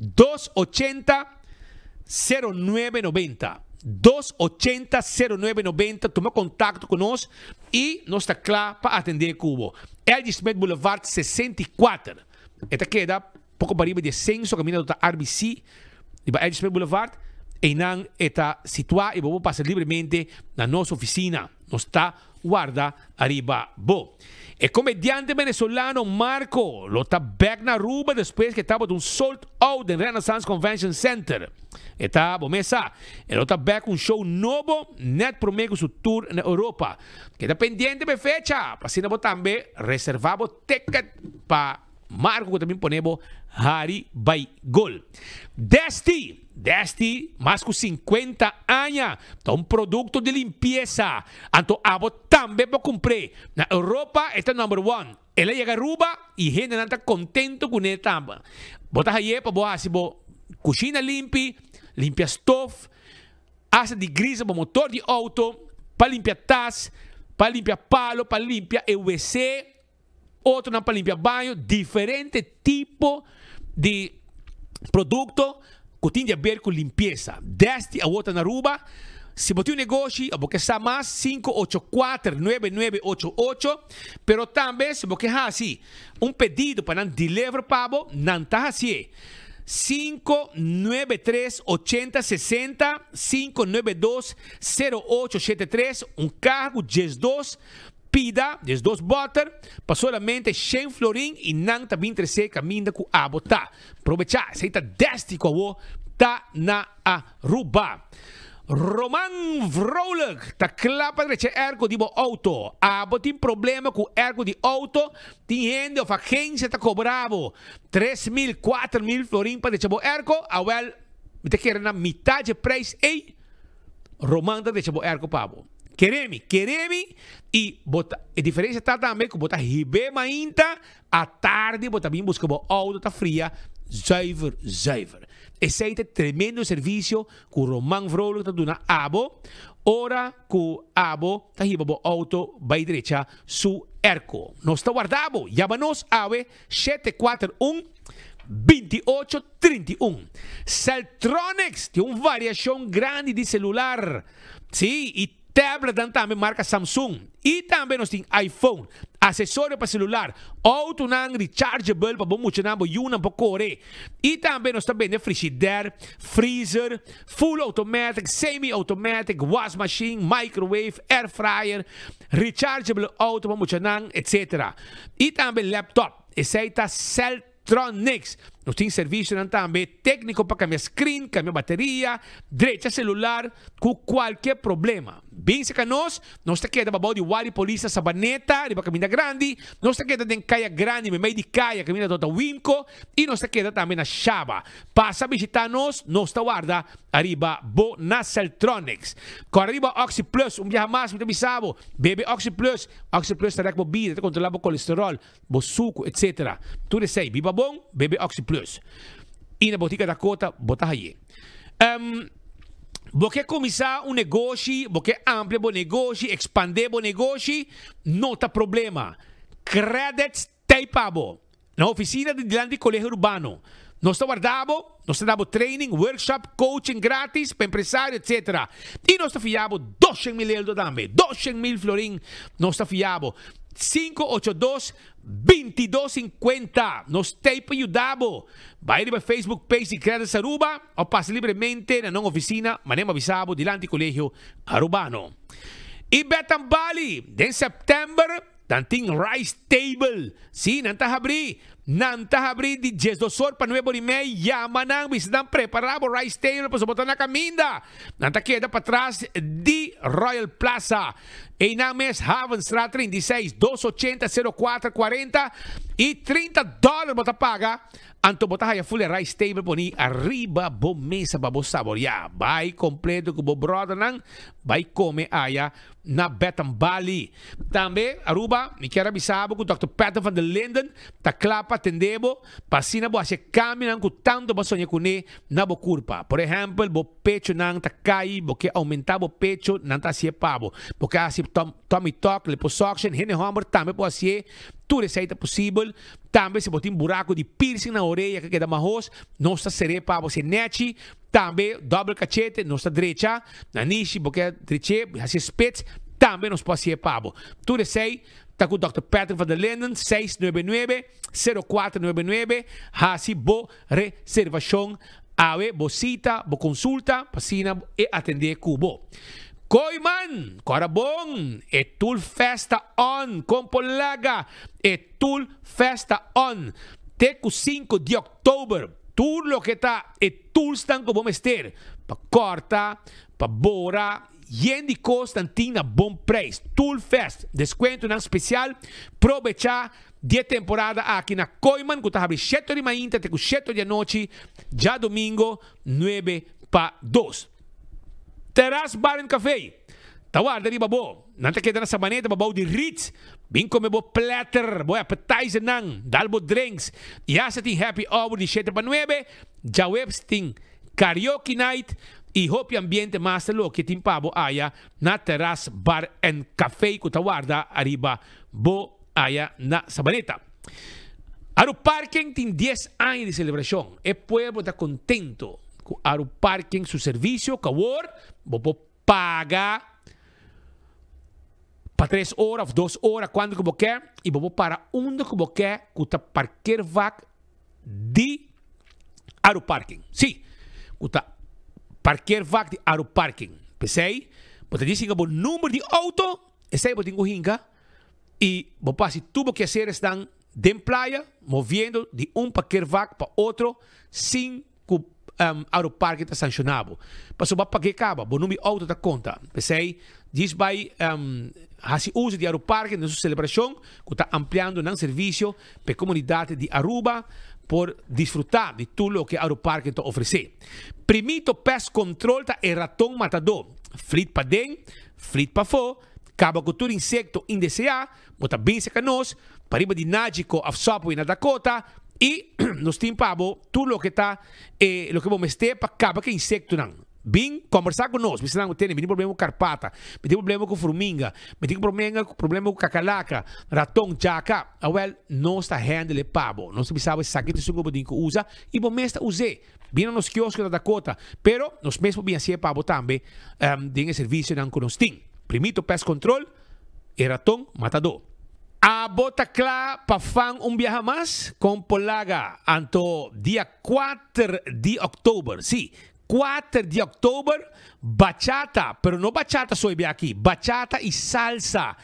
280-0990 280-0990 toma contato conosco e nós está claro para atender cubo Elgin Smith Boulevard 64 esta queda pouco para de censo caminho da RBC de Elgin Smith Boulevard e não está situado e vamos passar livremente na nossa oficina nós está guarda arriba bo e comediante venezolano Marco lo está back na Aruba depois que estava de um sold out em Renaissance Convention Center e tá bom mesa e lo está back um show novo net promego su tour na Europa que está pendiente de fecha para cima também reservamos ticket para Marco que também ponemos Harry by Gol Desti, mais com 50 anos, é um produto de limpeza. Então, abo também para comprar. Na Europa, este é o número 1. Ela chega a Aruba e a gente não está contente com ele também. Bota aí para você cozinha limpa, limpia estofa, asa de grisa para motor de auto, para limpar tas, para limpar palo, para limpar EWC, outro não para limpar banho, diferente tipo de produto que tem a ver com limpeza. Deste a outra na Aruba. Se você tem um negócio, você está mais 584-9988. Pero também, se você tem assim, um pedido para não deliver para você, não está assim. 593-8060, 592-0873, um cargo 12 pida, 12 butter, para solamente 100 florim e não está bem trazer caminho com a botar. Aproveitar, se está deste com o tá na Aruba. Roman Vrolijk, tá clapa de ergo de auto. Abo tem problema com ergo de auto, tem gente of agência tá cobrado 3.000, 4.000 florim para deixar ergo, awel, me te quer na metade de preço, ei, Roman tá deixar ergo pabo. Quereme e bota a diferença está também que bota ribe mainta à tarde bota bem busca o auto tá fria zuiver esse é tremendo serviço que o Roman Vrolijk tá dando abo ora que o abo tá riba o auto vai direita su erco nós está guardado chama-nos ave 741-2831 Celtronics tem uma variação grande de celular sim e tablet também marca Samsung e também nós temos iPhone, acessório para celular, auto não rechargeable para bom funcionar para um para correr e também nós também de frigideira, freezer, full automatic, semi-automatic, wash machine, microwave, air fryer, rechargeable auto para funcionar, etc. E também laptop, esse aí está Celtronics. Nós temos serviço também técnico para cambiar screen, cambiar bateria, direita celular, com qualquer problema. Bem se que nós está queda babau de wari polícia sabaneta, de caminho grande, nós está queda de caia grande, meio de caia, caminho toda Wimco, e nós está queda também na Chaba. Passa a visitar nós está guarda, arriba, bo na Celtronics. Com arriba Oxy Plus, dia mais, muito bisabo, bebe Oxy Plus está com bebida, controlar o colesterol, o suco, etc. Tudo isso aí, biba bom, bebe Oxy Plus. E na botica da cota, bota aí. Você começar um negócio, você ampliar o negócio, expandir o negócio, não tem problema. Credits tem pago. Na oficina de diante do colégio urbano. Nós guardamos, nós damos training, workshop, coaching grátis para empresário, etc. E nós fiamos 200.000 euros também. 200.000 florim, nós fiamos. 582-2250. Nós temos para ajudar. Vai para Facebook page de Credits Aruba ou passe livremente na nossa oficina, manemos avisado diante do colégio arubano. E Betan Bali, em setembro, tem Rice Table. Sim, não está abrir de 10 horas para 9h30. Yamanang, estão preparados o Rice Table para botar na caminda. Não está queda para trás de Royal Plaza. em na mes Havenstraat 36 280-0440 e $30 bota paga. Anto bota haya full rice table poni arriba bo mesa ba bo saborear. Vai completo com bo brother nang vai come aya na Betambali. Também Aruba, me quero avisar com o Dr. Patton van der Linden, ta clapa tendebo, pasina bo ase caminham com tanto bo sonha com na bo curpa. Por exemplo, bo pecho nang ta cai, bo que aumentar bo pecho nang ta se pavo. Bo que assim tummy talk, liposuction, hene hammer também bo ase tu receita possível. Também se botar um buraco de piercing na orelha que queda marros, não está serepa, você nete. Também double cachete, não está direita. Na niche, porque direita, assim spits, também não pode ser pavo. Tu receita, tá com o Dr. Patrick van der Linden, 699-0499. Assim, bo reservação, awe, bo cita, bo consulta, passina e atender cubo. Koiman, Corabong, Etul Festa On, Compolaga, Etul Festa On, Teco 5 de outubro, tudo lo que está, Etul estão como mester, para corta, para bora, yendi Constantina, bom preço, Tul Fest, desconto não especial, aproveitar de temporada aqui na Koiman, que está abrindo 7 de manhã, até 7 de noite, já domingo, 9-2. Terrace Bar and Café. Tawar dari babo. Nanti kita na sabaneta babaw di Ritz. Bingko me bo platter, bo appetizer nang, dalbo drinks. Ya sa ting happy hour di 7 pa 9. Jaweb ting karaoke night. I hopi ambiente master lo que ting pabo aya na Terrace Bar and Café ko tawarda arriba bo aya na sabaneta. Aru parking ting 10 años de celebración. E pueblo está contento. Aru parking su servicio, kawor, bobo paga para 3 horas, 2 horas, quando que quer, e bobo para onde que quer, kuta parqueer vac de Aru parking. Sim, kuta parqueer vac de Aru parking. Pensei, você disse que o número de auto, esse aí você tem que hinga, e bobo se tudo que fazer estão de playa, movendo de parqueer vac para outro, sem aeroparque está sancionado. Passou para pagar caba, o número auto da conta. Pensei, diz vai se uso de aeroparque na sua celebração, que está ampliando o serviço para a comunidade de Aruba por desfrutar de tudo o que o aeroparque está oferecendo. Primito pest control está é ratão matador. Flit para dentro, flit para fora, caba com todo insecto indesejado, bota bem seca nós, para riba de nágico of Subway na Dakota. E nos timpabo tudo o que está o que vamos ter para acabar que insecto não. Bem, conversar com nós, mas não tem problema com carpata, tem problema com formiga, tem problema com cacalaca, ratão, jaca. Well, nós está handle pabo, nós precisamos saber que isso que usa e vamos está usar. Bem nos quioscos da Dakota, pero nós mesmo bem assim pabo também, tem serviço não que nós tem. Primito pest control, e ratão matador. A bota clara para fan viaje más con Polaga. Anto dia 4 de outubro. Sí, 4 de outubro. Bachata, pero no bachata soy aquí. Bachata y salsa.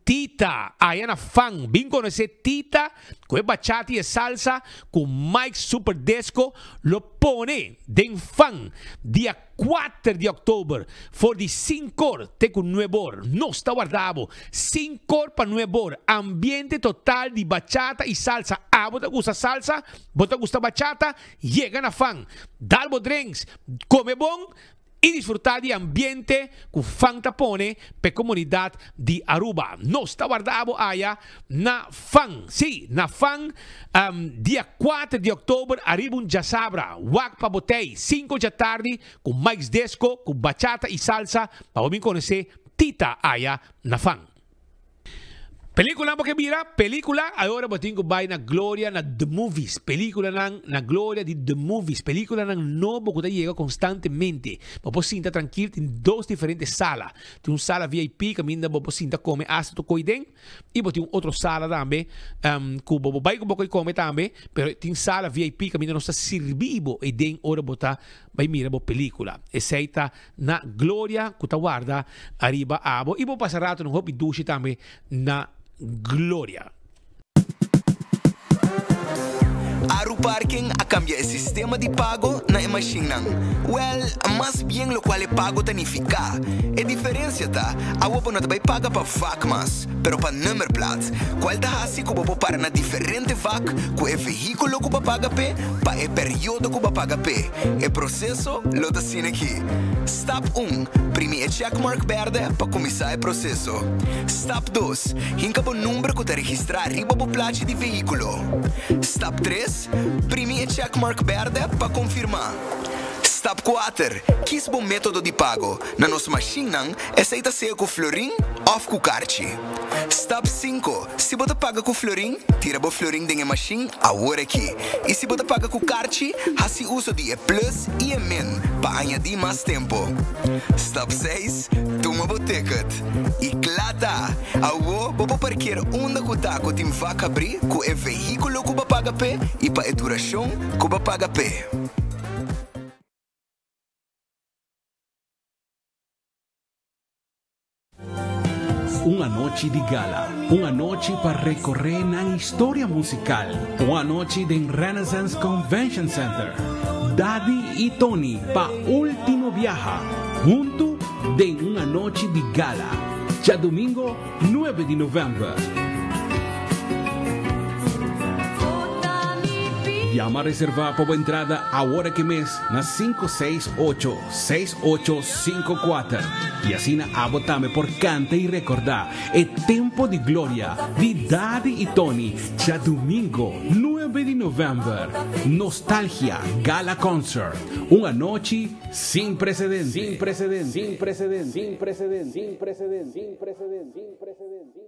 Tita, allá na fan. Vim conhecer Tita, com bachata e salsa, com Mike Super Disco, lo pone den fan. Dia 4 de outubro, for de 5 horas, te com 9 horas. Não está guardado. 5 horas para 9 horas. Ambiente total de bachata e salsa. Ah, você gusta salsa? Você gusta bachata? Llega na fan. Dalbo drinks. Come bom. E disfrutar de ambiente com fan tapone para a comunidade de Aruba. Não está guardado allá na fan. Sim, na fan, dia 4 de outubro, arriba Jasabra, wak pa botei, 5 da tarde, com mais disco, com bachata e salsa, para vir conhecer Tita allá na fan. Película porque mira, película, agora eu tenho vai na glória na The Movies, película na glória de The Movies, película na novo que chega constantemente. Você sinta tranquilo, tem 2 diferentes salas. Tem uma sala VIP que ainda você sinta come hasta tu coiden e você tem outra sala também, que você vai com come também, mas tem sala VIP que ainda não está servido e den hora botar vai mira a película. Essa está na glória que tu guarda arriba abo e vou passar rato no hobby duche também na Glória. Aru Parking a cambiar el sistema de pago na machine. Well, más bien lo cual é pago tanificar. A diferença tá, a Wopo não vai pagar para vac mas, pero para number plate. Qual tá assim que o para na diferente vac, com o veículo que o paga p, para o período que o paga p. O processo lo tá assim aqui. Step 1, primi o checkmark verde para começar o processo. Step 2, hinca o número que tá registrar riba o plate de veículo. Step 3, primi o checkmark verde para confirmar. Step 4, quis bom método de pago. Na nossa machine, aceita ser com florim ou com karte. Step 5, se você paga com florim, tira o florim da machine agora aqui. E se você paga com karte, hace uso de E plus e E min para añadir mais tempo. Step 6, toma o ticket. E clata, agora você parquear onde você tem vaca abrir com o veículo que você paga pé e para a duração que você paga pé. Uma noite de gala, uma noite para recorrer na história musical, uma noite em Renaissance Convention Center. Daddy e Tony pa último viaje, junto de uma noite de gala, já domingo 9 de novembro. Llama a reservar por entrada ahora que mes na 568-6854 y así a botarme por canta y recordar el tiempo de gloria de Daddy y Tony ya domingo 9 de noviembre. Nostalgia Gala Concert, una noche sin precedentes, sin precedentes, sin precedentes, sin precedentes, sin precedentes, sin precedentes, sin precedentes.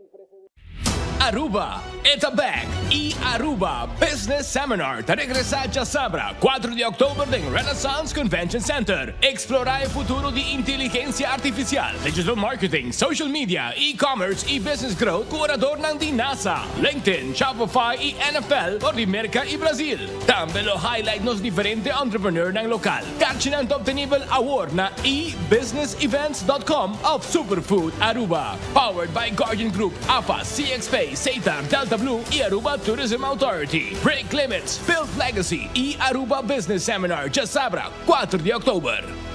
Aruba, Etabag e Aruba Business Seminar está regressar a Sabra, 4 de outubro em Renaissance Convention Center. Explorar o futuro de inteligência artificial, digital marketing, social media, e-commerce e business growth com orador de NASA, LinkedIn, Shopify e NFL por América e Brasil. Também o highlight nos diferentes entrepreneurs ng local. Catchin ang top nível award na ebusinessevents.com of Superfood Aruba. Powered by Guardian Group, APA, CXP, Satar, Delta Blue e Aruba Tourism Authority. Break Limits, Build Legacy e Aruba Business Seminar, já Sabra, 4 de outubro.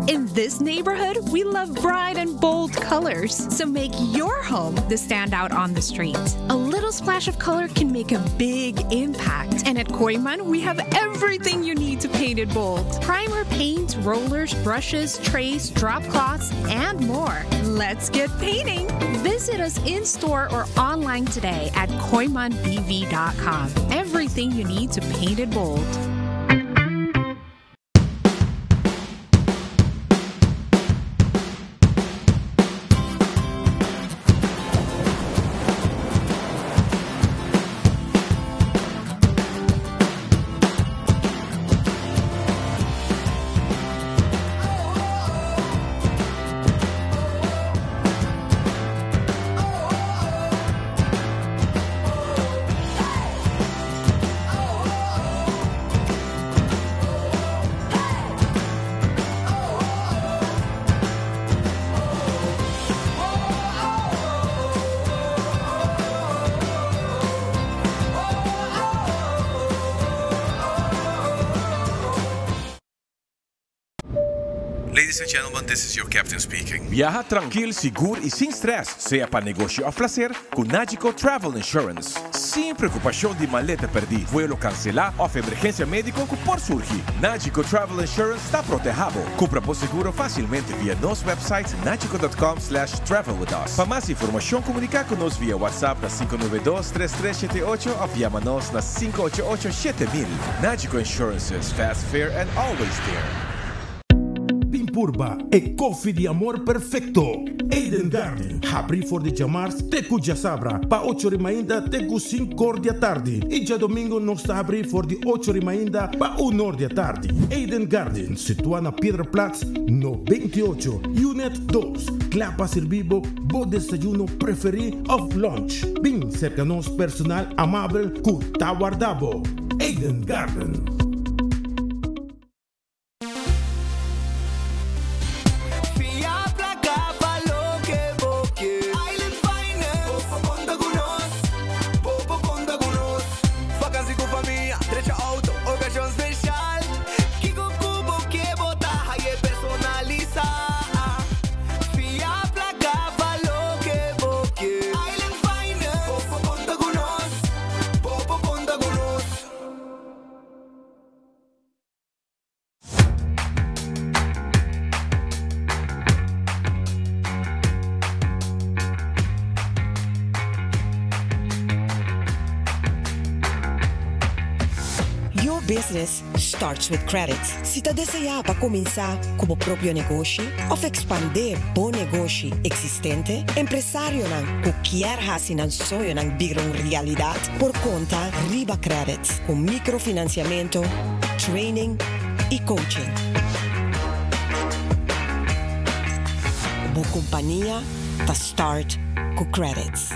In this neighborhood, we love bright and bold colors, so make your home the standout on the street. A little splash of color can make a big impact, and at Koiman, we have everything you need to paint it bold. Primer paint, rollers, brushes, trays, drop cloths, and more. Let's get painting! Visit us in-store or online today at koimanbv.com. Everything you need to paint it bold. Ladies and gentlemen, this is your captain speaking. Viaja tranquilo, seguro e sem stress, seja para negócio ou placer, com Nagico Travel Insurance. Sem preocupação de maleta perdida, vuelo cancelar ou emergência médica que pode surgir. Nagico Travel Insurance está protegido. Compra por seguro facilmente via nosso website nagico.com/travel with us. Para mais informação, comunicar conosco via WhatsApp na 592-3378 ou via-nos na 588-7000. Nagico Insurances, fast, fair and always there. Purba e coffee de amor perfecto. Eden Garden, abri for de chamars teku já sabra, pa 8 ainda teku 5 da tarde. E já domingo nós está abri for de 8 ainda pa 1 da tarde. Eden Garden, situa na Piedraplatz, no 28, Unit 2. Clapa servibo, bo desayuno preferi of lunch. Bem cerca nos personal amável ku tawardabo. Eden Garden. Your business starts with credits. Si te desea para comenzar como propio negocio o expandir buen negocio existente, empresario que quiere hacer un sueño en realidad por cuenta Riba Credits con microfinanciamiento, training y coaching. Como compañía, te start con credits.